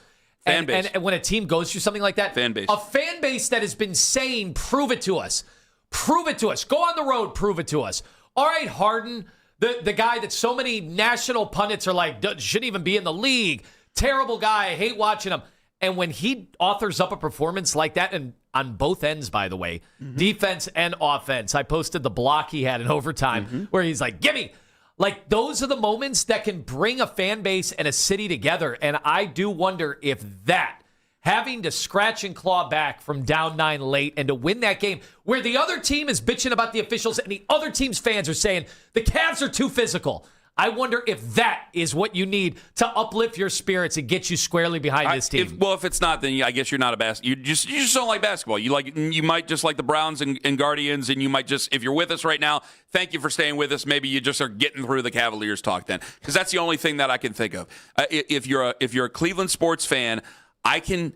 and when a team goes through something like that, a fan base that has been saying, prove it to us. Prove it to us. Go on the road, prove it to us. All right, Harden, the guy that so many national pundits are like, shouldn't even be in the league. Terrible guy. I hate watching him. And when he authors up a performance like that, and on both ends, by the way, defense and offense, I posted the block he had in overtime where he's like, gimme. Like, those are the moments that can bring a fan base and a city together. And I do wonder if that, having to scratch and claw back from down 9 late and to win that game where the other team is bitching about the officials and the other team's fans are saying the Cavs are too physical. I wonder if that is what you need to uplift your spirits and get you squarely behind this team. If it's not, then I guess you're not a basketball. You just don't like basketball. You might just like the Browns and Guardians, and you might just, if you're with us right now, thank you for staying with us. Maybe you just are getting through the Cavaliers talk then, because that's the only thing that I can think of. If you're a Cleveland sports fan, I can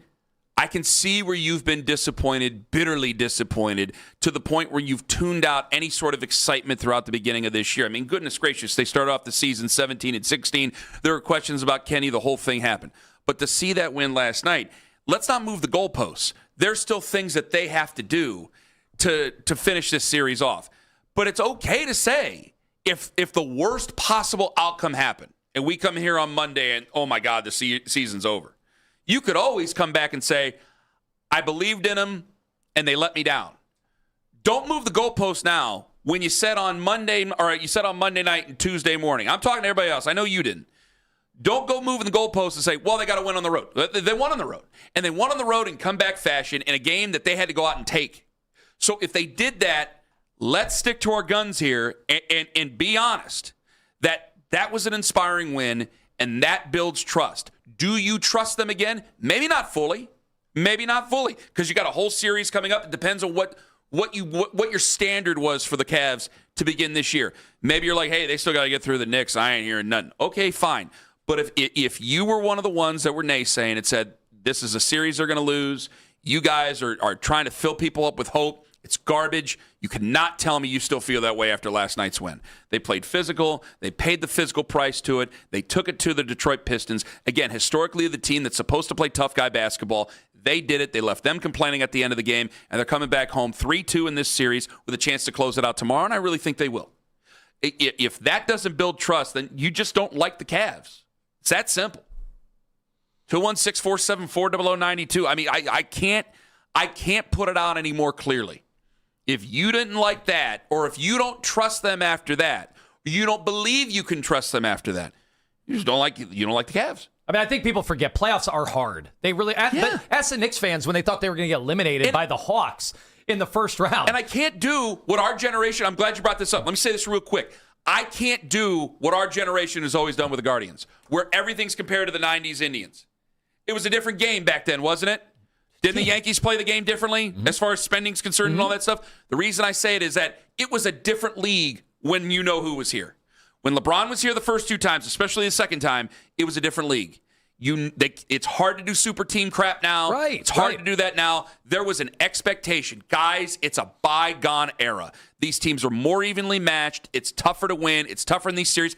I can see where you've been disappointed, bitterly disappointed, to the point where you've tuned out any sort of excitement throughout the beginning of this year. I mean, goodness gracious, they started off the season 17-16. There were questions about Kenny. The whole thing happened. But to see that win last night, let's not move the goalposts. There's still things that they have to do to finish this series off. But it's okay to say, if the worst possible outcome happened, and we come here on Monday and, oh my God, the season's over, you could always come back and say, I believed in them and they let me down. Don't move the goalpost now when you said on Monday night and Tuesday morning. I'm talking to everybody else. I know you didn't. Don't go moving the goalpost and say, well, they got to win on the road. They won on the road. And they won on the road in comeback fashion in a game that they had to go out and take. So if they did that, let's stick to our guns here and be honest that was an inspiring win, and that builds trust. Do you trust them again? Maybe not fully. Because you got a whole series coming up. It depends on what your standard was for the Cavs to begin this year. Maybe you're like, hey, they still got to get through the Knicks. I ain't hearing nothing. Okay, fine. But if you were one of the ones that were naysaying and said, this is a series they're going to lose, you guys are trying to fill people up with hope, it's garbage. You cannot tell me you still feel that way after last night's win. They played physical. They paid the physical price to it. They took it to the Detroit Pistons. Again, historically the team that's supposed to play tough guy basketball, they did it. They left them complaining at the end of the game, and they're coming back home 3-2 in this series with a chance to close it out tomorrow, and I really think they will. If that doesn't build trust, then you just don't like the Cavs. It's that simple. 216-474-0092. I mean, I can't put it out any more clearly. If you didn't like that, or if you don't trust them after that, or you don't believe you can trust them after that, you just don't like the Cavs. I mean, I think people forget playoffs are hard. They really ask the Knicks fans when they thought they were going to get eliminated by the Hawks in the first round. And I can't do what our generation, I'm glad you brought this up. Let me say this real quick. I can't do what our generation has always done with the Guardians, where everything's compared to the 90s Indians. It was a different game back then, wasn't it? Didn't the Yankees play the game differently as far as spending's concerned and all that stuff? The reason I say it is that it was a different league when you know who was here. When LeBron was here the first two times, especially the second time, it was a different league. It's hard to do super team crap now. Right. It's hard to do that now. There was an expectation. Guys, it's a bygone era. These teams are more evenly matched. It's tougher to win. It's tougher in these series.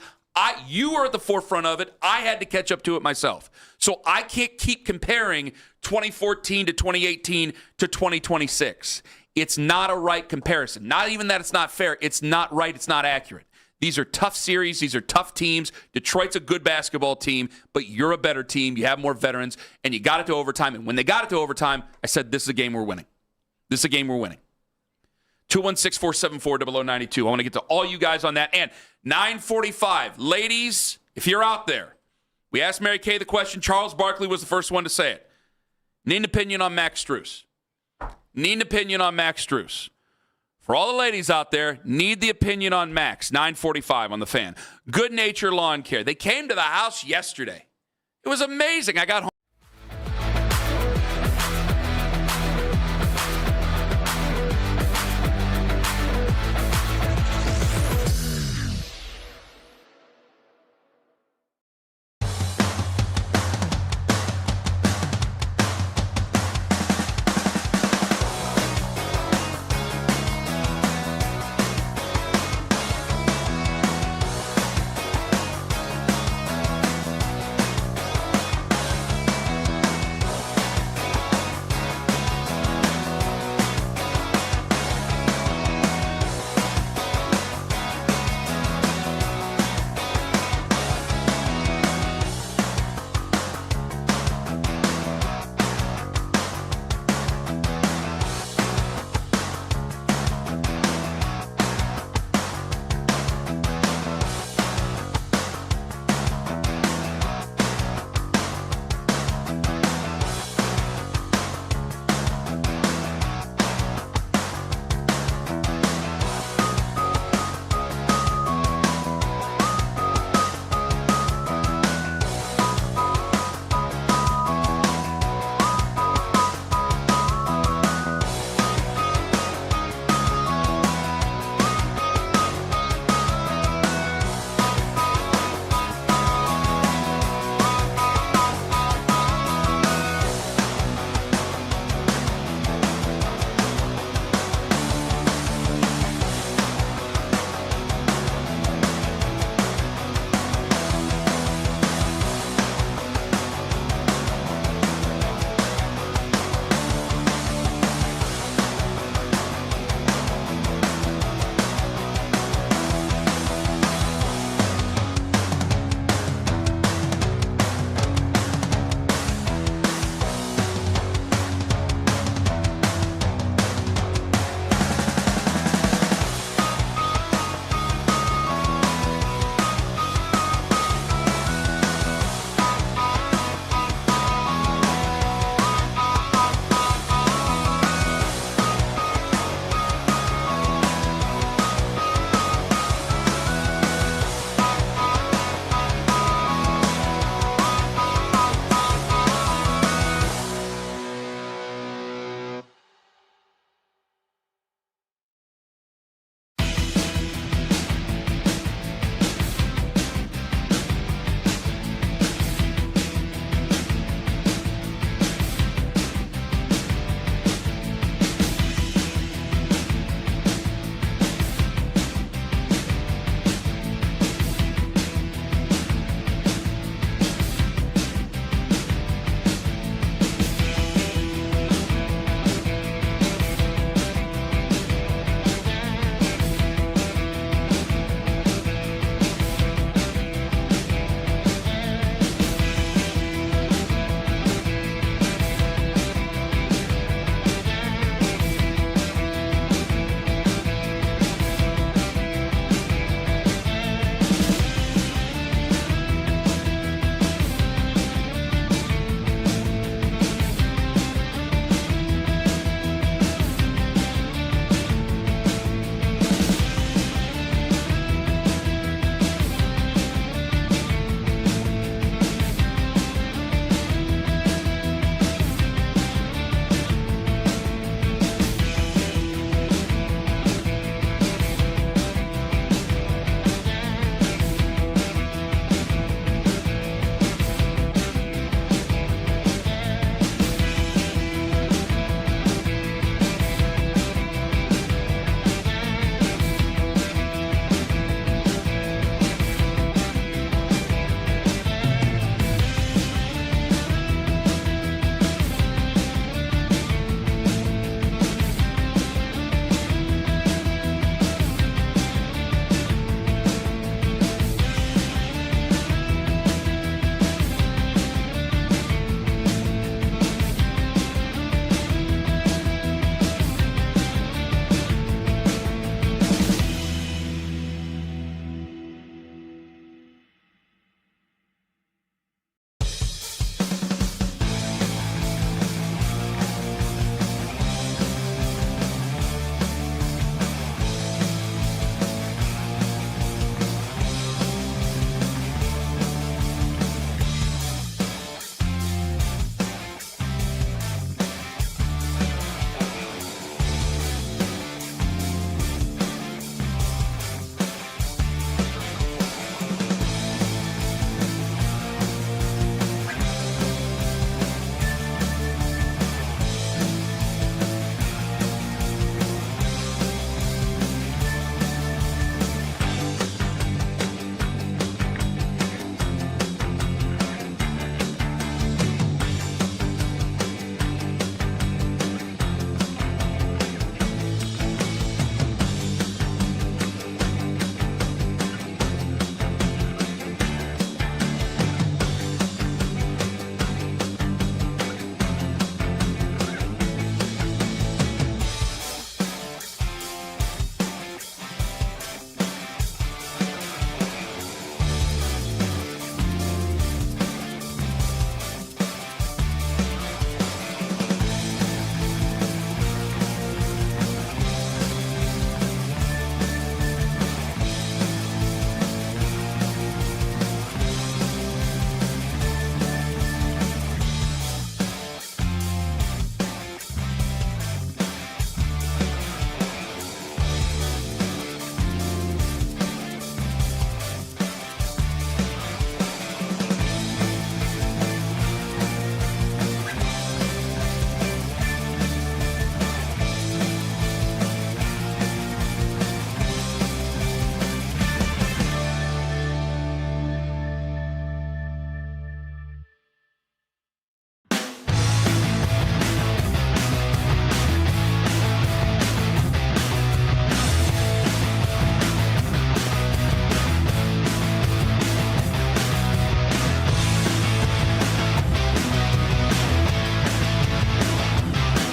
You were at the forefront of it. I had to catch up to it myself. So I can't keep comparing 2014 to 2018 to 2026. It's not a right comparison. Not even that it's not fair. It's not right. It's not accurate. These are tough series. These are tough teams. Detroit's a good basketball team, but you're a better team. You have more veterans, and you got it to overtime. And when they got it to overtime, I said, this is a game we're winning. This is a game we're winning. 216-474-0092. I want to get to all you guys on that. And 9:45. Ladies, if you're out there, we asked Mary Kay the question. Charles Barkley was the first one to say it. Need an opinion on Max Strus. Need an opinion on Max Strus. For all the ladies out there, need the opinion on Max. 9:45 on the Fan. Good Nature Lawn Care. They came to the house yesterday. It was amazing. I got home.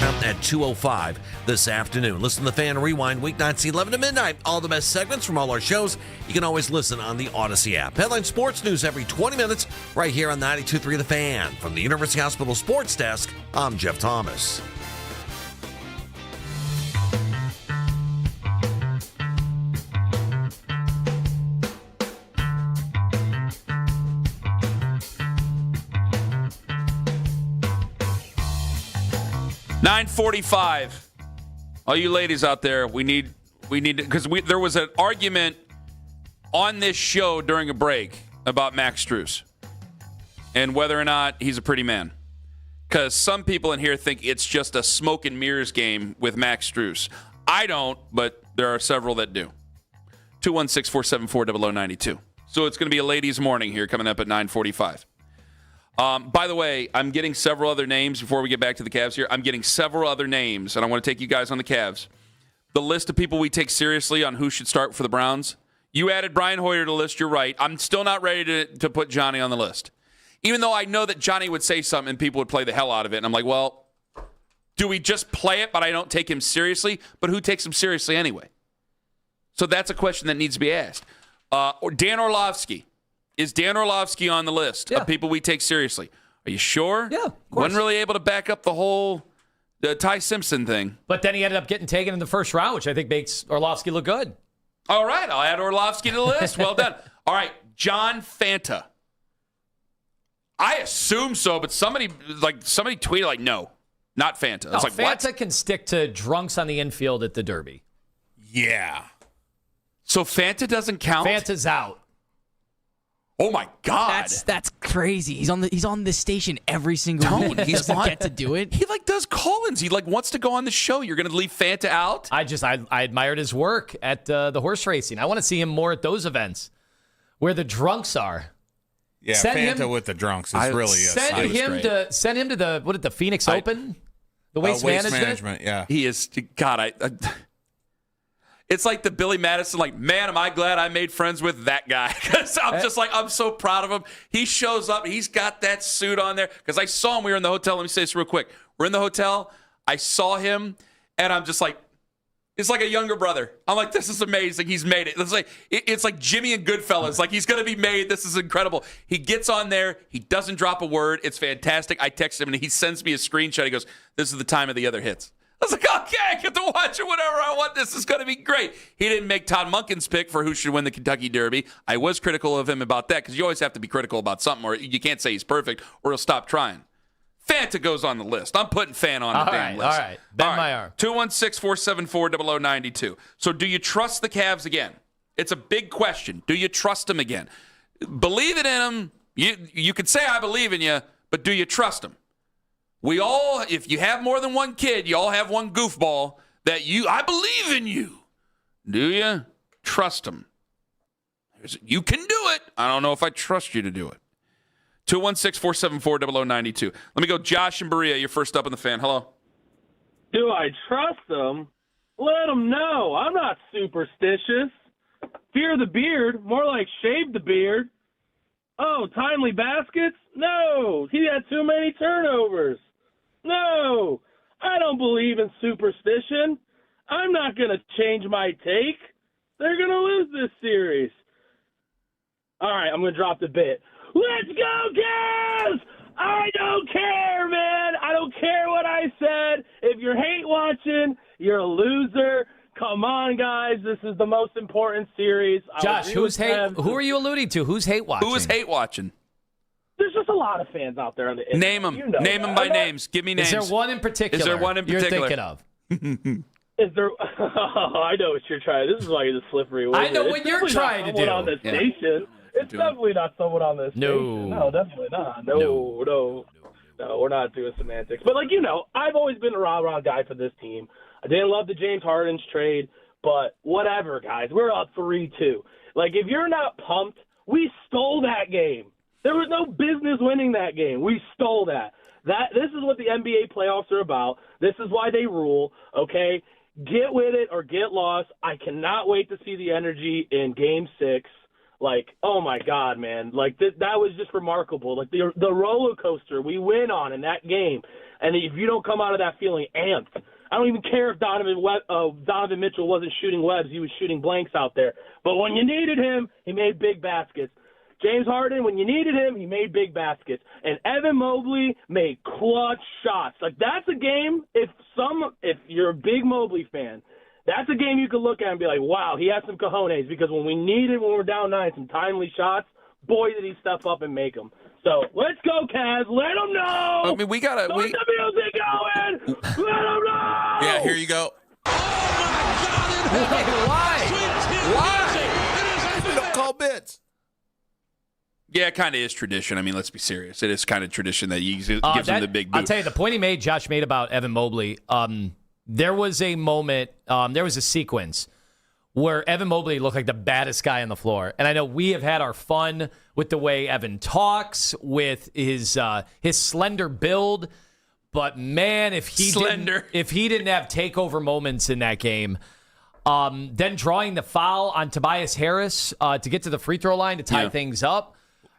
at 2:05 this afternoon. Listen to the Fan Rewind weeknights 11 to midnight. All the best segments from all our shows. You can always listen on the Odyssey app. Headline sports news every 20 minutes right here on 92.3 The Fan. From the University Hospital Sports Desk, I'm Jeff Thomas. $9:45. All you ladies out there, we need because there was an argument on this show during a break about Max Strus and whether or not he's a pretty man. Because some people in here think it's just a smoke and mirrors game with Max Strus. I don't, but there are several that do. 216-474-0092. So it's going to be a ladies' morning here coming up at 9:45. By the way, I'm getting several other names before we get back to the Cavs here. I'm getting several other names, and I want to take you guys on the Cavs. The list of people we take seriously on who should start for the Browns. You added Brian Hoyer to the list. You're right. I'm still not ready to put Johnny on the list. Even though I know that Johnny would say something and people would play the hell out of it. And I'm like, well, do we just play it, but I don't take him seriously? But who takes him seriously anyway? So that's a question that needs to be asked. Or Dan Orlovsky. Is Dan Orlovsky on the list of people we take seriously? Are you sure? Yeah, of course. Wasn't really able to back up the Ty Simpson thing. But then he ended up getting taken in the first round, which I think makes Orlovsky look good. All right, I'll add Orlovsky to the list. Well done. All right, John Fanta. I assume so, but somebody tweeted like, no, not Fanta. I was like, Fanta what? can stick to drunks on the infield at the Derby. Yeah. So Fanta doesn't count? Fanta's out. Oh my God, that's crazy. He's on this station every single week. He doesn't get to do it. He does call-ins. He wants to go on the show. You're going to leave Fanta out? I admired his work at the horse racing. I want to see him more at those events where the drunks are. Yeah, Fanta with the drunks is really send him to the Phoenix Open, the waste management. Yeah, he is. God, it's like the Billy Madison, man, am I glad I made friends with that guy. Because I'm so proud of him. He shows up. He's got that suit on there. Because I saw him. We were in the hotel. Let me say this real quick. We're in the hotel. I saw him, and I'm just like, it's like a younger brother. I'm like, this is amazing. He's made it. It's like Jimmy and Goodfellas. He's going to be made. This is incredible. He gets on there. He doesn't drop a word. It's fantastic. I text him, and he sends me a screenshot. He goes, this is the time of the other hits. I was like, okay, I get to watch it whenever I want. This is going to be great. He didn't make Todd Monken's pick for who should win the Kentucky Derby. I was critical of him about that because you always have to be critical about something or you can't say he's perfect or he'll stop trying. Fanta goes on the list. I'm putting Fan on the damn list. All right. Bend my arm. 216-474-0092. So do you trust the Cavs again? It's a big question. Do you trust them again? Believe it in them. You could say I believe in you, but do you trust them? We all, if you have more than one kid, you all have one goofball that I believe in you. Do you trust them? You can do it. I don't know if I trust you to do it. 216-474-0092. Let me go. Josh and Berea, you're first up on the Fan. Hello. Do I trust them? Let them know. I'm not superstitious. Fear the beard, more like shave the beard. Oh, timely baskets? No. He had too many turnovers. No. I don't believe in superstition. I'm not going to change my take. They're going to lose this series. All right, I'm going to drop the bit. Let's go, Cavs! I don't care, man. I don't care what I said. If you're hate watching, you're a loser. Come on, guys. This is the most important series. Josh, who are you alluding to? Who's hate watching? Who is hate watching? There's just a lot of fans out there on the internet. Name them. Name them by names. Give me names. Is there one in particular? Is there one in particular you're thinking of? Is there? I know what you're trying. This is why you're the slippery. I know what you're trying to do. On this station. It's definitely not someone on this station. No, definitely not. No, we're not doing semantics. But, I've always been a rah-rah guy for this team. I didn't love the James Harden's trade, but whatever, guys. We're up 3-2. If you're not pumped, we stole that game. There was no business winning that game. We stole that. This is what the NBA playoffs are about. This is why they rule, okay? Get with it or get lost. I cannot wait to see the energy in Game 6. Oh, my God, man. That was just remarkable. The roller coaster we went on in that game. And if you don't come out of that feeling amped, I don't even care if Donovan Mitchell wasn't shooting webs. He was shooting blanks out there. But when you needed him, he made big baskets. James Harden, when you needed him, he made big baskets. And Evan Mobley made clutch shots. Like, that's a game, if you're a big Mobley fan, that's a game you could look at and be like, wow, he has some cojones. Because when we needed, when we're down 9, some timely shots, boy, did he step up and make them. So let's go, Cavs. Let them know. I mean, we got to. Let the music going. Let them know. Yeah, here you go. Why? We don't call bits. Yeah, it kind of is tradition. I mean, let's be serious. It is kind of tradition that he gives him the big boot. I'll tell you, the point Josh made about Evan Mobley, there was a moment, there was a sequence where Evan Mobley looked like the baddest guy on the floor. And I know we have had our fun with the way Evan talks, with his slender build. But, man, if he didn't have takeover moments in that game, then drawing the foul on Tobias Harris to get to the free throw line to tie things up.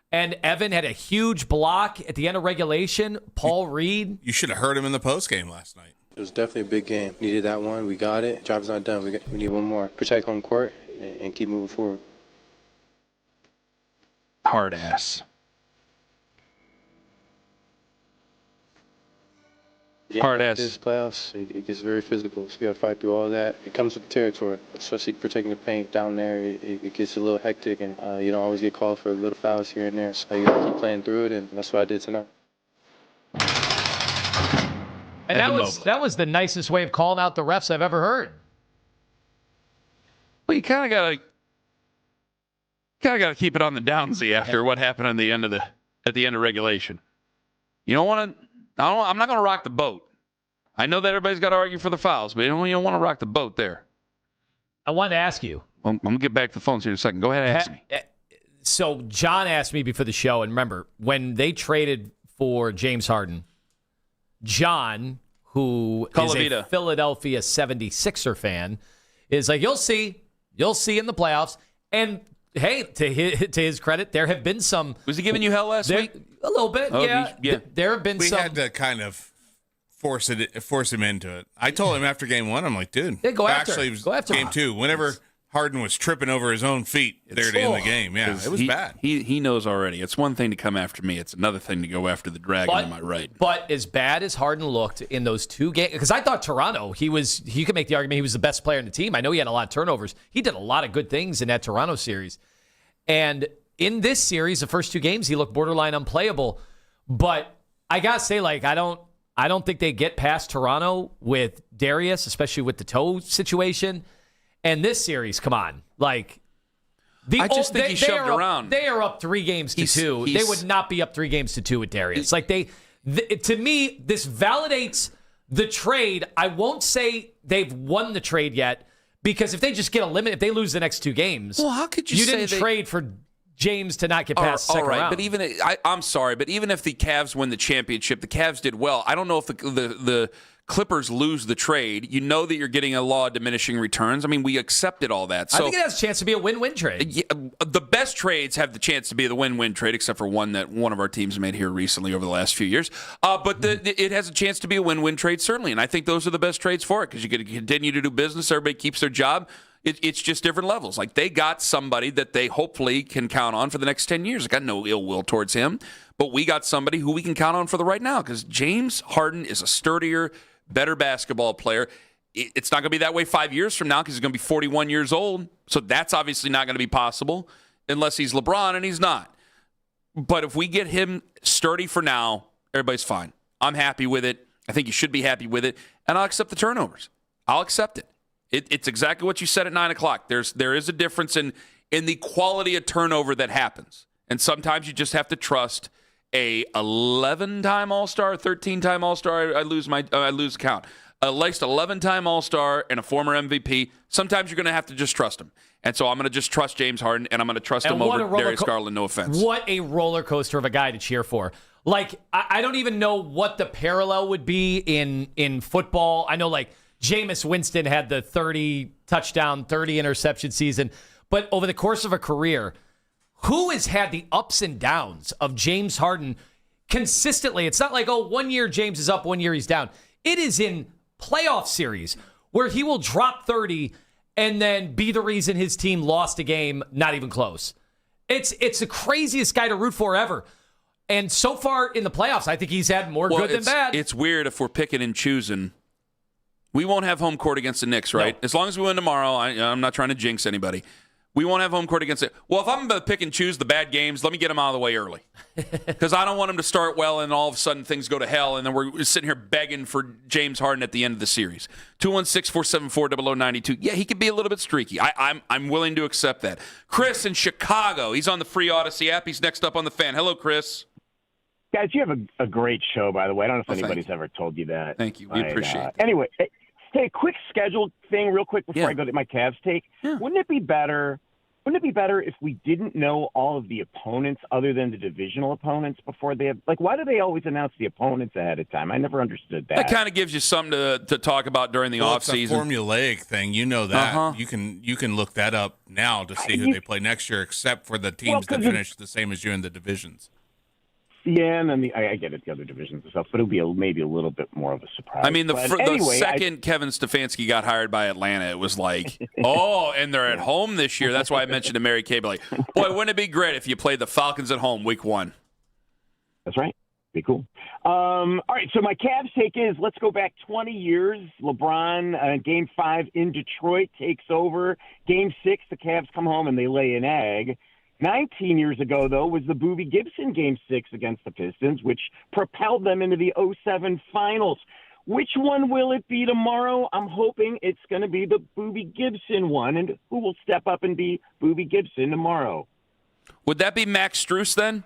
And Evan had a huge block at the end of regulation. Paul Reed. You should have heard him in the postgame last night. It was definitely a big game. Needed that one. We got it. Job's not done. We need one more. Protect home court and keep moving forward. Hard ass. Yeah, hard ass. This playoffs, it gets very physical. So you got to fight through all that. It comes with the territory, especially protecting the paint down there. It gets a little hectic, and you don't always get called for little fouls here and there. So you got to keep playing through it, and that's what I did tonight. And that was the nicest way of calling out the refs I've ever heard. Well, you kind of got to keep it on the downsy after what happened at the end of regulation. You don't want to. I'm not going to rock the boat. I know that everybody's got to argue for the fouls, but you don't want to rock the boat there. I wanted to ask you. Well, I'm going to get back to the phones here in a second. Go ahead and ask me. So John asked me before the show, and remember, when they traded for James Harden, John, who is a Philadelphia 76er fan, is like, you'll see in the playoffs. And hey, to his credit, there have been some. Was he giving you hell last week? A little bit, yeah. There have been some. We had to kind of force him into it. I told him after game 1, I'm like, dude, go after game 2. Whenever Harden was tripping over his own feet there to end the game, it was bad. He knows already. It's one thing to come after me. It's another thing to go after the Dragon. Am I right? But as bad as Harden looked in those 2 games, because I thought Toronto, you could make the argument he was the best player in the team. I know he had a lot of turnovers. He did a lot of good things in that Toronto series. And in this series, the first 2 games, he looked borderline unplayable. But I gotta say, like, I don't think they get past Toronto with Darius, especially with the toe situation. And this series, come on, like, I just think he shoved around. They are up 3 games to 2. They would not be up 3 games to 2 with Darius. Like, to me, this validates the trade. I won't say they've won the trade yet, because if they just get eliminated, if they lose the next 2 games, well, how could you say didn't trade for James to not get past the second round? But I'm sorry, but even if the Cavs win the championship, the Cavs did well. I don't know if the Clippers lose the trade. You know that you're getting a law of diminishing returns. I mean, we accepted all that. So I think it has a chance to be a win-win trade. Yeah, the best trades have the chance to be the win-win trade, except for one that one of our teams made here recently over the last few years. But it has a chance to be a win-win trade, certainly. And I think those are the best trades for it, because you get to continue to do business. Everybody keeps their job. It's just different levels. Like, they got somebody that they hopefully can count on for the next 10 years. I got no ill will towards him, but we got somebody who we can count on for the right now, because James Harden is a sturdier, better basketball player. It's not going to be that way 5 years from now, because he's going to be 41 years old. So that's obviously not going to be possible unless he's LeBron, and he's not. But if we get him sturdy for now, everybody's fine. I'm happy with it. I think you should be happy with it. And I'll accept the turnovers. I'll accept it. It's exactly what you said at 9 o'clock. There is a difference in the quality of turnover that happens. And sometimes you just have to trust a 11-time All-Star, 13-time All-Star. I lose count. At least 11-time All-Star and a former MVP. Sometimes you're going to have to just trust him. And so I'm going to just trust James Harden, and I'm going to trust him over Darius Garland, no offense. What a roller coaster of a guy to cheer for. Like, I don't even know what the parallel would be in football. I know, like, Jameis Winston had the 30 touchdown, 30 interception season. But over the course of a career, who has had the ups and downs of James Harden consistently. It's not like, 1 year James is up, 1 year he's down. It is in playoff series where he will drop 30 and then be the reason his team lost a game, not even close. It's the craziest guy to root for ever. And so far in the playoffs, I think he's had more good than bad. It's weird if we're picking and choosing. We won't have home court against the Knicks, right? No. As long as we win tomorrow, I'm not trying to jinx anybody. We won't have home court against it. Well, if I'm going to pick and choose the bad games, let me get them out of the way early. Because I don't want them to start well and all of a sudden things go to hell and then we're sitting here begging for James Harden at the end of the series. 216-474-0092. Yeah, he could be a little bit streaky. I'm willing to accept that. Chris in Chicago. He's on the free Odyssey app. He's next up on the Fan. Hello, Chris. Guys, you have a great show, by the way. I don't know if anybody's ever told you that. Thank you. We appreciate it. Anyway, hey, a quick schedule thing real quick before I go to my Cavs take. Yeah. Wouldn't it be better if we didn't know all of the opponents other than the divisional opponents before they have – like, why do they always announce the opponents ahead of time? I never understood that. That kind of gives you something to talk about during the offseason. It's a formulaic thing. You know that. Uh-huh. You can look that up now to see who they play next year, except for the teams that finish the same as you in the divisions. Yeah, and then I get it, the other divisions and stuff, but it'll be maybe a little bit more of a surprise. I mean, the second Kevin Stefanski got hired by Atlanta, it was like, and they're at home this year. That's why I mentioned to Mary Kay, like, boy, wouldn't it be great if you played the Falcons at home week 1? That's right. Be cool. All right, so my Cavs take is, let's go back 20 years. LeBron, Game 5 in Detroit, takes over. Game 6, the Cavs come home and they lay an egg. 19 years ago, though, was the Boobie Gibson Game 6 against the Pistons, which propelled them into the 2007 finals. Which one will it be tomorrow? I'm hoping it's going to be the Boobie Gibson one. And who will step up and be Boobie Gibson tomorrow? Would that be Max Strus then?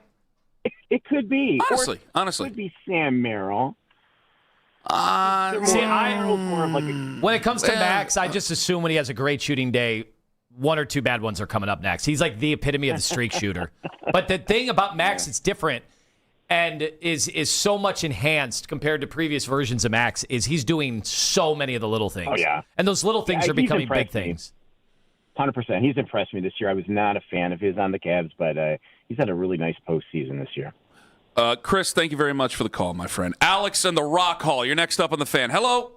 It could be. Honestly. It could be Sam Merrill. When it comes to Max, I just assume when he has a great shooting day, 1 or 2 bad ones are coming up next. He's like the epitome of the streak shooter. But the thing about Max, it's different and is so much enhanced compared to previous versions of Max, is he's doing so many of the little things. Oh, yeah. And those little things are becoming big things. 100%. He's impressed me this year. I was not a fan of his on the Cavs, but he's had a really nice postseason this year. Chris, thank you very much for the call, my friend. Alex in the Rock Hall. You're next up on the Fan. Hello.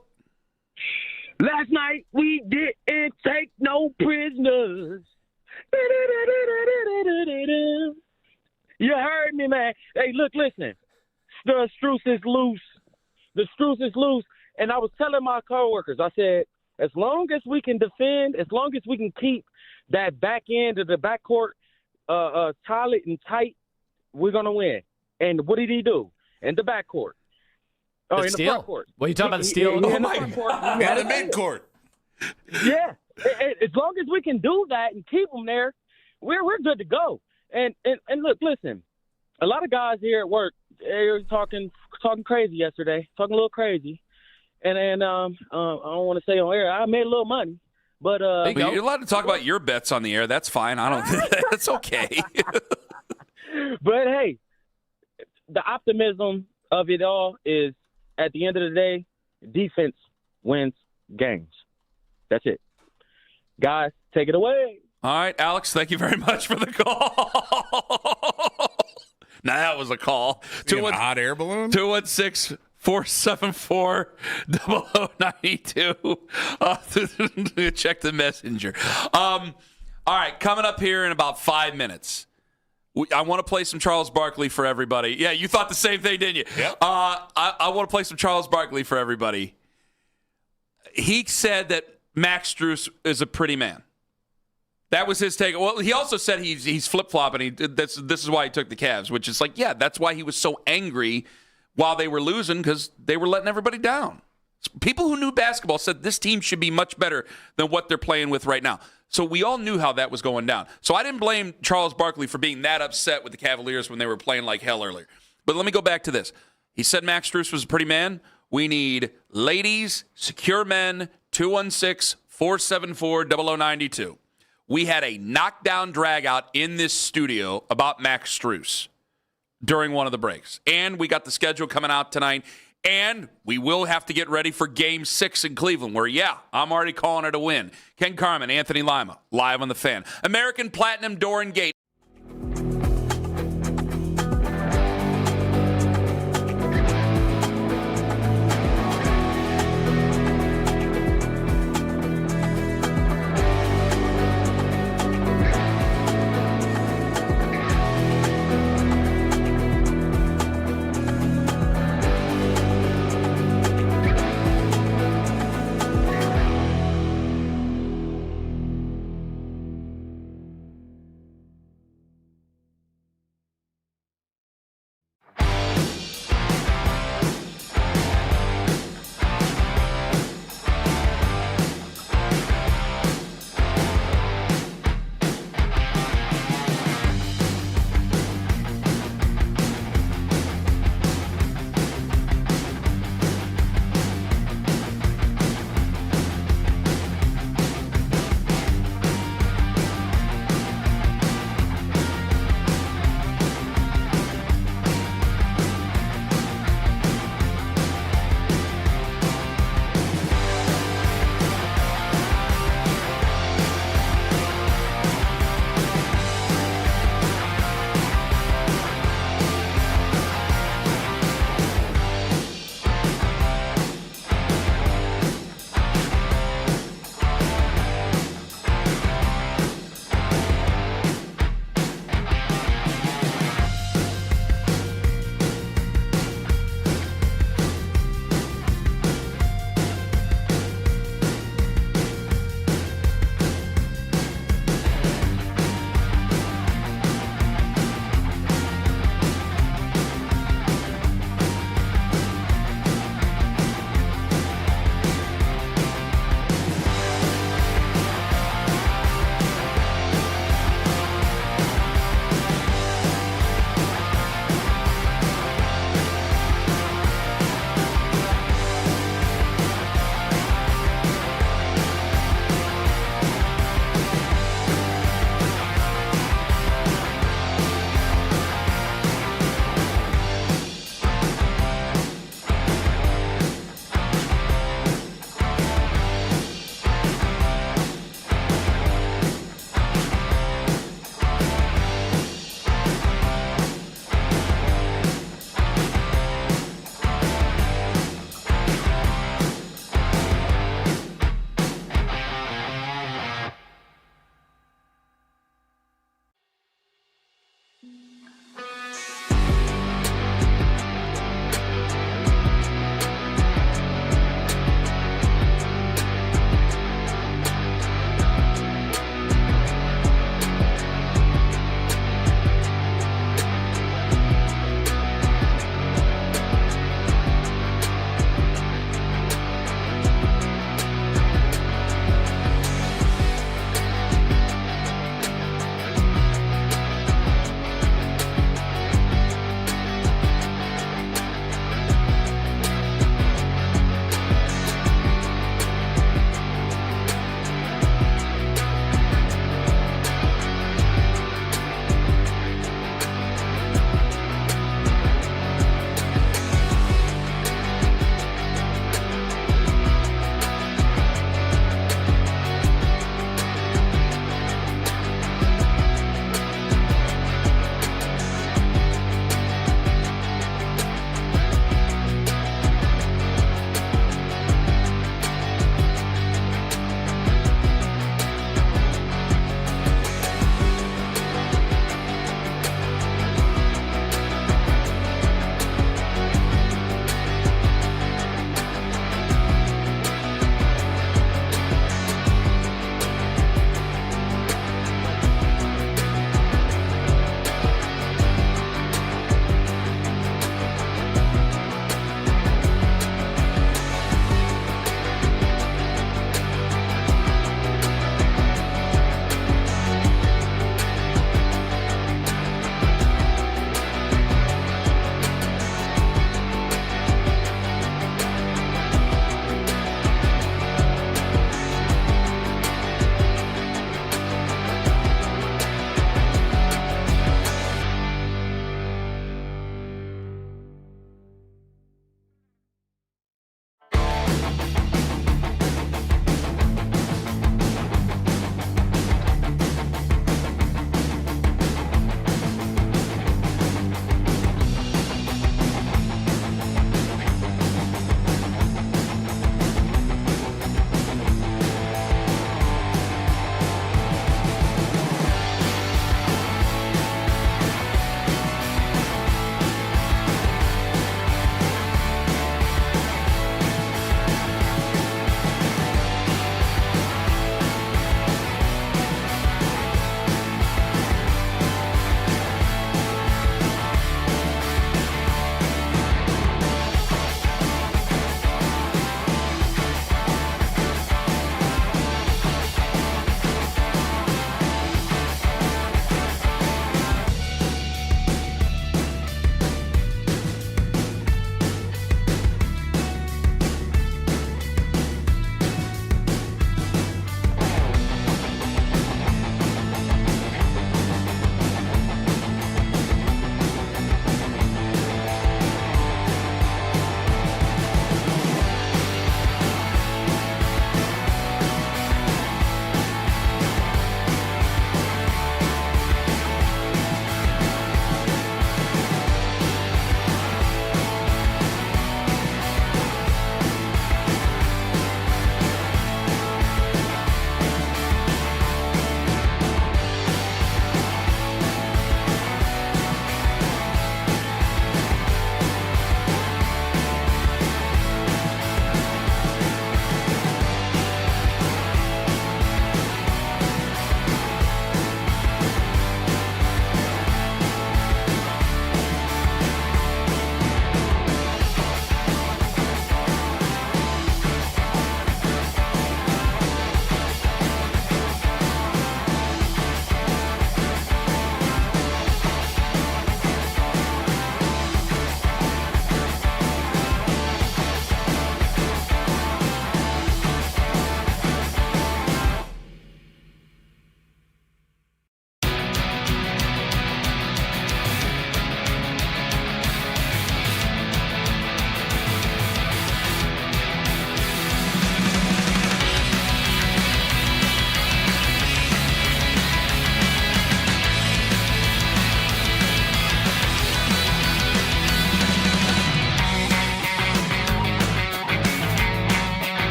Last night we didn't take no prisoners. You heard me, man. Hey, look, listen. The Strus is loose. The Strus is loose. And I was telling my coworkers, I said, as long as we can defend, as long as we can keep that back end of the backcourt solid and tight, we're going to win. And what did he do in the backcourt? Oh, in the front court. What are you talking about, the steal? In the midcourt. Yeah. As long as we can do that and keep them there, we're good to go. And look, listen, a lot of guys here at work, they were talking crazy yesterday, talking a little crazy. And I don't want to say on air, I made a little money. But you're allowed to talk about your bets on the air. That's fine. I don't. That's okay. But hey, the optimism of it all is, at the end of the day, defense wins games. That's it. Guys, take it away. All right, Alex, thank you very much for the call. Now that was a call. A hot air balloon? 216-474-0092. Check the messenger. All right, coming up here in about 5 minutes. I want to play some Charles Barkley for everybody. Yeah, you thought the same thing, didn't you? Yep. I want to play some Charles Barkley for everybody. He said that Max Strus is a pretty man. That was his take. Well, he also said he's flip-flopping. This is why he took the Cavs, which is like, yeah, that's why he was so angry while they were losing, because they were letting everybody down. People who knew basketball said this team should be much better than what they're playing with right now. So we all knew how that was going down. So I didn't blame Charles Barkley for being that upset with the Cavaliers when they were playing like hell earlier. But let me go back to this. He said Max Strus was a pretty man. We need ladies, secure men, 216-474-0092. We had a knockdown drag-out in this studio about Max Strus during one of the breaks. And we got the schedule coming out tonight. And we will have to get ready for Game 6 in Cleveland, where, yeah, I'm already calling it a win. Ken Carman, Anthony Lima, live on the Fan. American Platinum Door and Gate.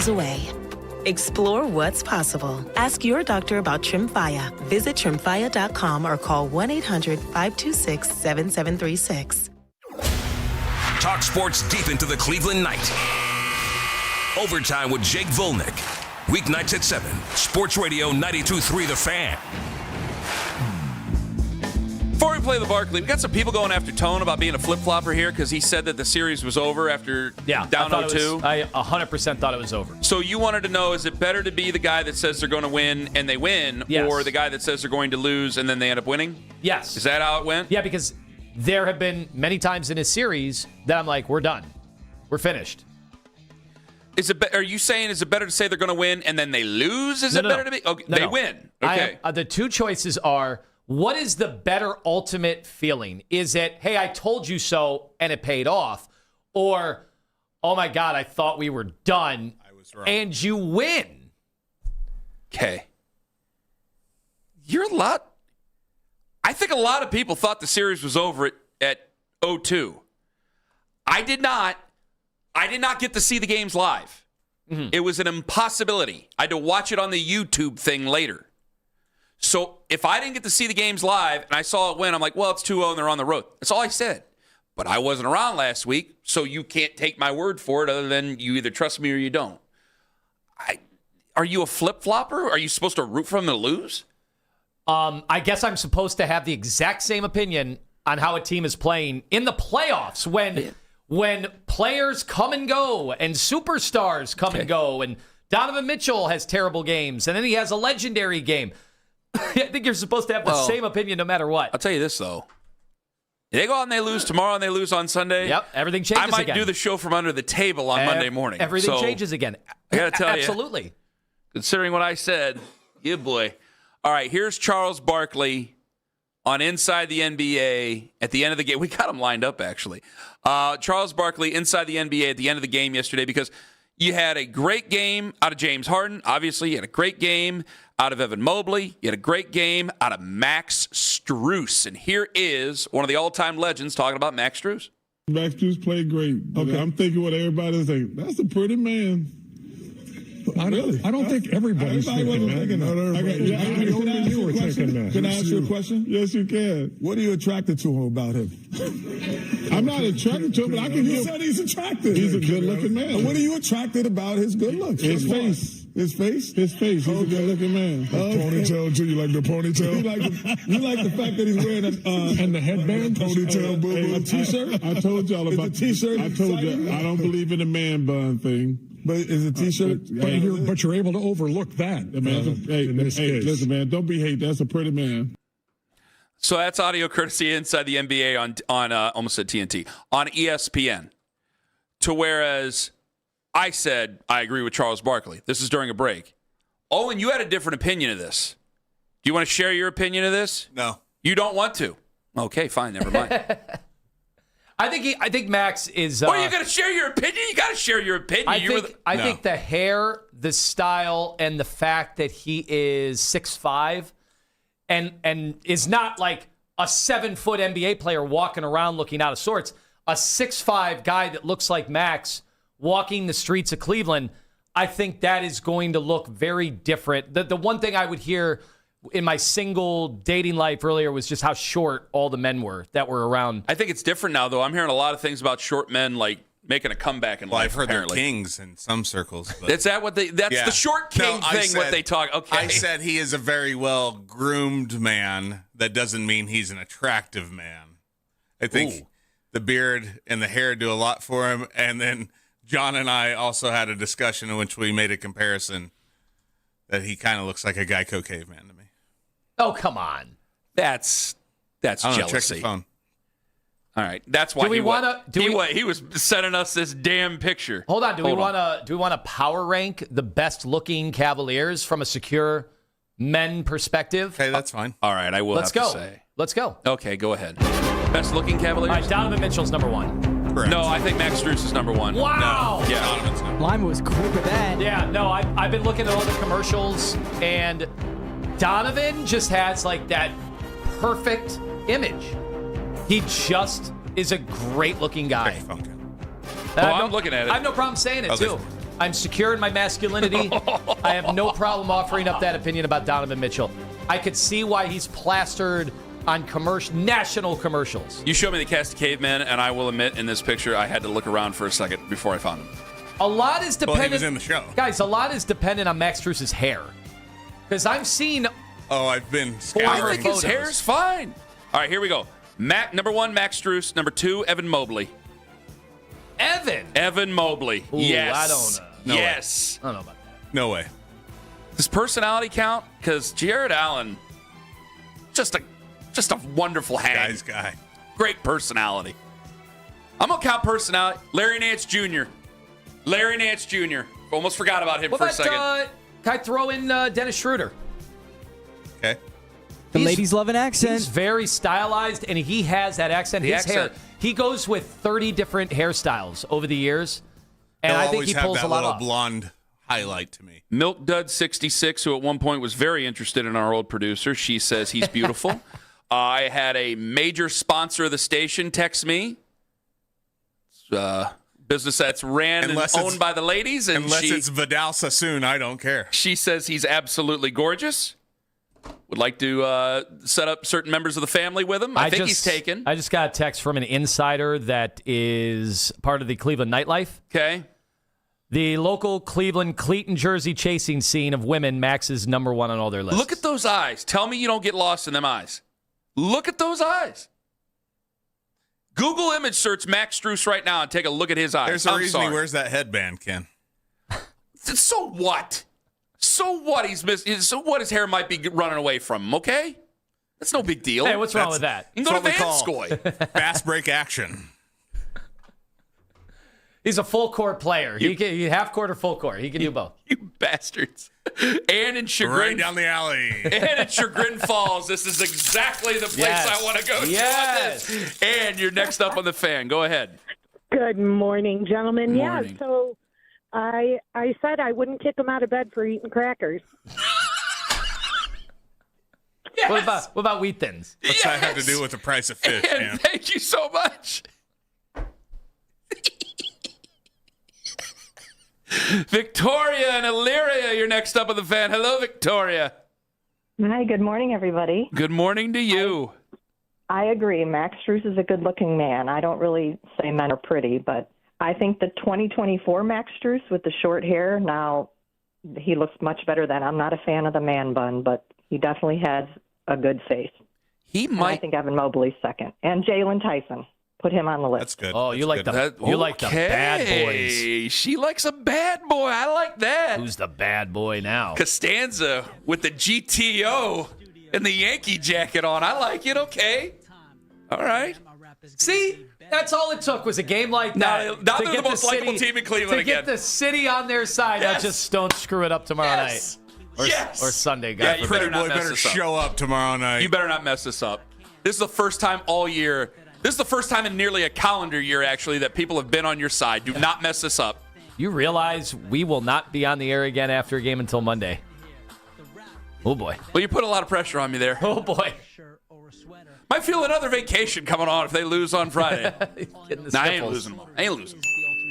miles away. Explore what's possible. Ask your doctor about Tremfya. Visit Tremfya.com or call 1-800-526-7736. Talk sports deep into the Cleveland night. Overtime with Jake Volnick. Weeknights at 7. Sports Radio 92.3 The Fan. Before we play the Barkley, we got some people going after Tone about being a flip-flopper here because he said that the series was over after down 0-2. I 100% thought it was over. So you wanted to know, is it better to be the guy that says they're going to win and they win, or the guy that says they're going to lose and then they end up winning? Yes. Is that how it went? Yeah, because there have been many times in a series that I'm like, we're done. We're finished. Are you saying is it better to say they're going to win and then they lose? Is it better to be? Okay, they win. Okay. The two choices are, what is the better ultimate feeling? Is it, hey, I told you so and it paid off? Or, oh my God, I thought we were done and you win? Okay. I think a lot of people thought the series was over at 0-2. I did not get to see the games live. Mm-hmm. It was an impossibility. I had to watch it on the YouTube thing later. So if I didn't get to see the games live and I saw it win, I'm like, well, it's 2-0 and they're on the road. That's all I said. But I wasn't around last week, so you can't take my word for it other than you either trust me or you don't. Are you a flip-flopper? Are you supposed to root for them to lose? I guess I'm supposed to have the exact same opinion on how a team is playing in the playoffs when players come and go and superstars come and go and Donovan Mitchell has terrible games and then he has a legendary game. I think you're supposed to have the same opinion no matter what. I'll tell you this, though. They go out and they lose tomorrow and they lose on Sunday. Yep, everything changes again. I might do the show from under the table on Monday morning. Everything changes again. I got to tell you. Absolutely. Considering what I said, yeah, boy. All right, here's Charles Barkley on Inside the NBA at the end of the game. We got him lined up, actually. Charles Barkley Inside the NBA at the end of the game yesterday because you had a great game out of James Harden. Obviously, you had a great game out of Evan Mobley. You had a great game out of Max Strus. And here is one of the all-time legends talking about Max Strus. Max Strus played great. Okay. I'm thinking what everybody's saying. That's a pretty man. I don't think everybody's thinking that. Can I ask you a question? Yes, you can. What are you attracted to about him? I'm not attracted to him, but I can. You said he's attractive. He's a good-looking man. And what are you attracted about his good looks? His face. His face? His face. He's a good-looking man. Ponytail, too? You like the ponytail? You like the fact that he's wearing and the headband? Ponytail, a T-shirt? I told y'all about the T-shirt. I told you, I don't believe in the man bun thing. But is a T-shirt? But you're able to overlook that. In this case. Listen, man, don't be hate. That's a pretty man. So that's audio courtesy Inside the NBA on almost said TNT, on ESPN. To whereas I said, I agree with Charles Barkley. This is during a break. Owen, you had a different opinion of this. Do you want to share your opinion of this? No. You don't want to? Okay, fine. Never mind. I think Max is. Well, you got to share your opinion. You got to share your opinion. I think the hair, the style, and the fact that he is 6'5", and is not like a 7-foot NBA player walking around looking out of sorts. A 6'5" guy that looks like Max walking the streets of Cleveland. I think that is going to look very different. The one thing I would hear in my single dating life earlier was just how short all the men were that were around. I think it's different now, though. I'm hearing a lot of things about short men, like making a comeback in life. I've heard apparently. They're kings in some circles. But Is that what they? That's the short king thing. What they talk? Okay, I said he is a very well groomed man. That doesn't mean he's an attractive man. I think the beard and the hair do a lot for him. And then John and I also had a discussion in which we made a comparison that he kind of looks like a Geico caveman to me. Oh, come on. That's jealousy. Check the phone. All right, that's why he was sending us this damn picture. Hold on, do we want to power rank the best looking Cavaliers from a secure men perspective? Okay, that's fine. All right, I will. Let's go. To say. Let's go. Okay, go ahead. Best looking Cavaliers. All right, Donovan Mitchell's number one. Correct. No, I think Max Strus is number one. Wow. No. Yeah, Donovan's number Lima was quick with that. Yeah, no, I've been looking at all the commercials, and Donovan just has like that perfect image. He just is a great looking guy. I'm looking at it. I have no problem saying it too. I'm secure in my masculinity. I have no problem offering up that opinion about Donovan Mitchell. I could see why he's plastered on national commercials. You showed me the cast of Caveman, and I will admit, in this picture, I had to look around for a second before I found him. A lot is dependent. Well, he was in the show. Guys, a lot is dependent on Max Strus's hair. Because I've seen... Oh, I've been I think his hair's fine. All right, here we go. Number 1, Max Strus. Number 2, Evan Mobley. Evan Mobley. Ooh, yes. I don't know. Yes. I don't know about that. No way. Does personality count? Because Jared Allen, just a wonderful hang. Guy. Great personality. I'm going to count personality. Larry Nance Jr. Almost forgot about him for a second. Can I throw in Dennis Schroeder? Okay. The ladies love an accent. He's very stylized, and he has that accent. His hair, he goes with 30 different hairstyles over the years, and I think he pulls a lot off. Blonde highlight to me. Milk Dud 66, who at one point was very interested in our old producer. She says he's beautiful. I had a major sponsor of the station text me. Business that's ran and owned by the ladies. And unless it's Vidal Sassoon, I don't care. She says he's absolutely gorgeous. Would like to set up certain members of the family with him. I think he's taken. I just got a text from an insider that is part of the Cleveland nightlife. Okay. The local Cleveland cleat and jersey chasing scene of women, Max is number 1 on all their lists. Look at those eyes. Tell me you don't get lost in them eyes. Look at those eyes. Google image search Max Strus right now and take a look at his eyes. There's a reason he wears that headband, Ken. So what? So what? He's missing. So what? His hair might be running away from him. Okay, that's no big deal. Hey, what's wrong with that? You can go to Vanskoy. Fast break action. He's a full court player. He can half court or full court. He can do both. You bastards. And in Chagrin, right down the alley. And in Chagrin Falls, this is exactly the place I want to go to. Yes. And you're next up on the fan. Go ahead. Good morning, gentlemen. Morning. Yeah, so I said I wouldn't kick him out of bed for eating crackers. Yes. What about wheat thins? What's that have to do with the price of fish, man? Thank you so much. Victoria and Illyria, you're next up on the fan. Hello, Victoria. Hi, good morning, everybody. Good morning to you. I agree. Max Strus is a good-looking man. I don't really say men are pretty, but I think the 2024 Max Strus with the short hair, now he looks much better than. I'm not a fan of the man bun, but he definitely has a good face. I think Evan Mobley's second. And Jalen Tyson. Put him on the list. That's good. Oh, you like the bad boys. She likes a bad boy. I like that. Who's the bad boy now? Costanza with the GTO and the Yankee jacket on. I like it. Okay. All right. See, that's all it took was a game like that. Now they're the most likable team in Cleveland to again. get the city on their side. Now just don't screw it up tomorrow night. Or Sunday, guys. Yeah, you better not better show up tomorrow night. You better not mess this up. This is the first time all year. This is the first time in nearly a calendar year, actually, that people have been on your side. Do not mess this up. You realize we will not be on the air again after a game until Monday. Oh, boy. Well, you put a lot of pressure on me there. Oh, boy. Might feel another vacation coming on if they lose on Friday. I ain't losing.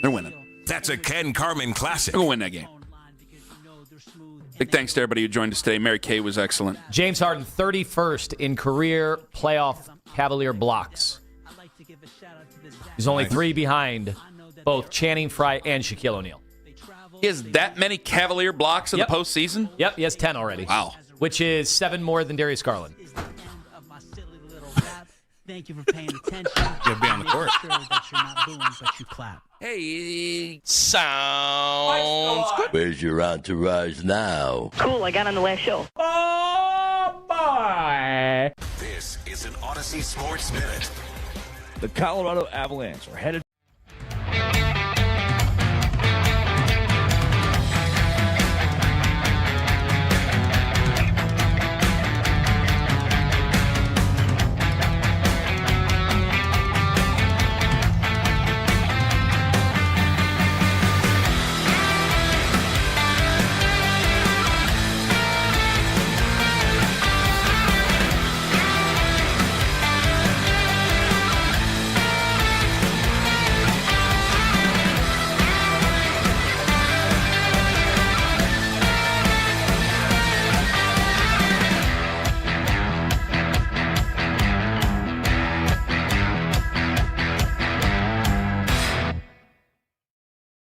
They're winning. That's a Ken Carman classic. They're going to win that game. Big thanks to everybody who joined us today. Mary Kay was excellent. James Harden, 31st in career playoff Cavalier blocks. He's only 3 behind both Channing Frye and Shaquille O'Neal. He has that many Cavalier blocks in the postseason? Yep, he has 10 already. Wow. Which is 7 more than Darius Garland. Thank you for paying attention. You'll be on the court. Sure that you're not booing, but you clap. Hey, sounds good. Where's your entourage now? Cool, I got on the last show. Oh, boy. This is an Odyssey Sports Minute. The Colorado Avalanche are headed